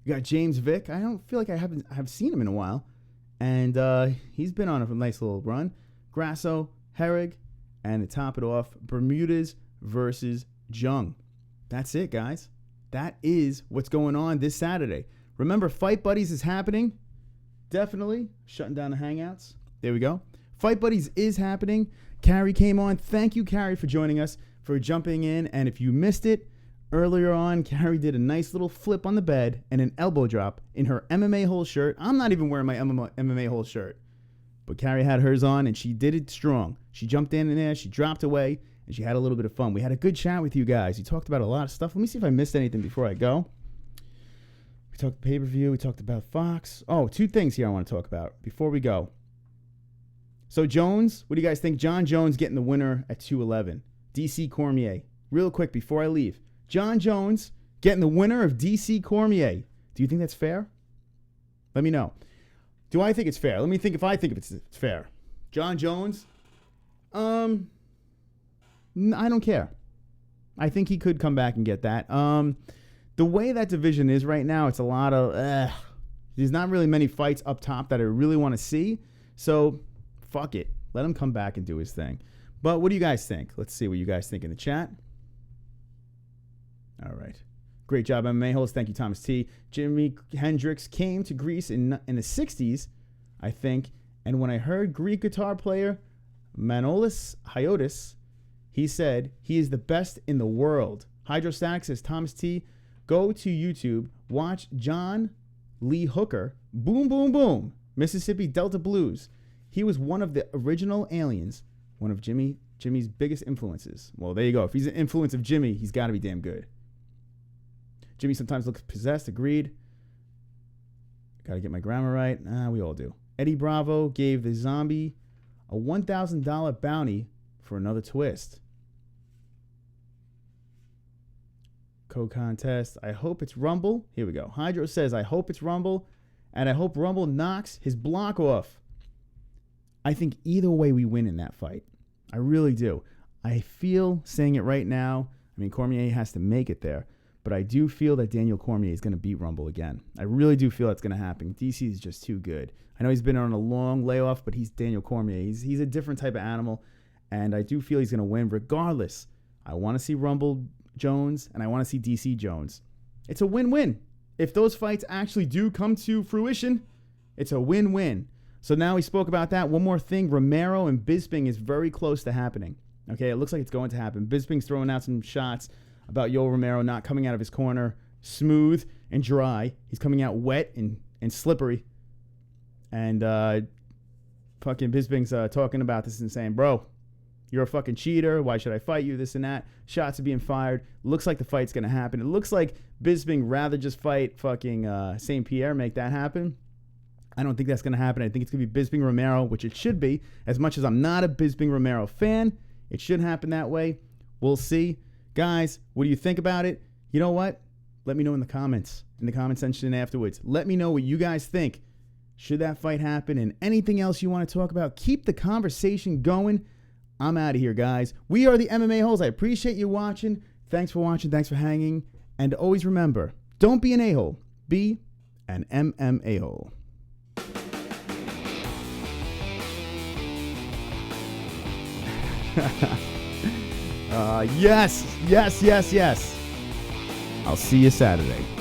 You got James Vick. I don't feel like I have seen him in a while. And he's been on a nice little run. Grasso, Herrig, and to top it off, Bermudez versus Jung. That's it, guys. That is what's going on this Saturday. Remember, Fight Buddies is happening. Definitely. Shutting down the Hangouts. There we go. Fight Buddies is happening. Carrie came on. Thank you, Carrie, for joining us, for jumping in. And if you missed it, earlier on, Carrie did a nice little flip on the bed and an elbow drop in her MMA-HOLE shirt. I'm not even wearing my MMA-HOLE shirt. But Carrie had hers on, and she did it strong. She jumped in there, she dropped away, and she had a little bit of fun. We had a good chat with you guys. You talked about a lot of stuff. Let me see if I missed anything before I go. We talked pay-per-view. We talked about Fox. Oh, two things here I want to talk about before we go. So Jones, what do you guys think? John Jones getting the winner at 211. DC Cormier. Real quick before I leave. John Jones getting the winner of DC Cormier. Do you think that's fair? Let me know. Do I think it's fair? Let me think if I think it's fair. John Jones? I don't care. I think he could come back and get that. The way that division is right now, it's a lot of, there's not really many fights up top that I really want to see. So, fuck it. Let him come back and do his thing. But what do you guys think? Let's see what you guys think in the chat. All right. Great job, MMA-HOLES. Thank you, Thomas T. Jimi Hendrix came to Greece in the 60s, I think. And when I heard Greek guitar player Manolis Hiotis, he said he is the best in the world. Hydrostatic says, Thomas T. Go to YouTube, watch John Lee Hooker, Boom Boom Boom, Mississippi Delta Blues. He was one of the original aliens, one of Jimmy's biggest influences. Well, there you go. If he's an influence of Jimmy, he's got to be damn good. Jimmy sometimes looks possessed. Agreed. Got to get my grammar right. We all do. Eddie Bravo gave the zombie a $1,000 bounty for another twist. Co-contest. I hope it's Rumble. Here we go. Hydro says, I hope it's Rumble, and I hope Rumble knocks his block off. I think either way we win in that fight. I really do. I feel, saying it right now, I mean, Cormier has to make it there, but I do feel that Daniel Cormier is going to beat Rumble again. I really do feel that's going to happen. DC is just too good. I know he's been on a long layoff, but he's Daniel Cormier. He's a different type of animal, and I do feel he's going to win regardless. I want to see Rumble Jones, and I want to see DC Jones. It's a win-win. If those fights actually do come to fruition, it's a win-win. So now we spoke about that. One more thing, Romero and Bisping is very close to happening. Okay, it looks like it's going to happen. Bisping's throwing out some shots about Yoel Romero not coming out of his corner smooth and dry. He's coming out wet and slippery. And fucking Bisping's talking about this and saying, bro, you're a fucking cheater. Why should I fight you? This and that. Shots are being fired. Looks like the fight's going to happen. It looks like Bisping rather just fight fucking St. Pierre, make that happen. I don't think that's going to happen. I think it's going to be Bisping Romero, which it should be. As much as I'm not a Bisping Romero fan, it should happen that way. We'll see. Guys, what do you think about it? You know what? Let me know in the comment section afterwards. Let me know what you guys think. Should that fight happen? And anything else you want to talk about, keep the conversation going. I'm out of here, guys. We are the MMA-holes. I appreciate you watching. Thanks for watching. Thanks for hanging. And always remember, don't be an a-hole. Be an MMA-hole. Yes. I'll see you Saturday.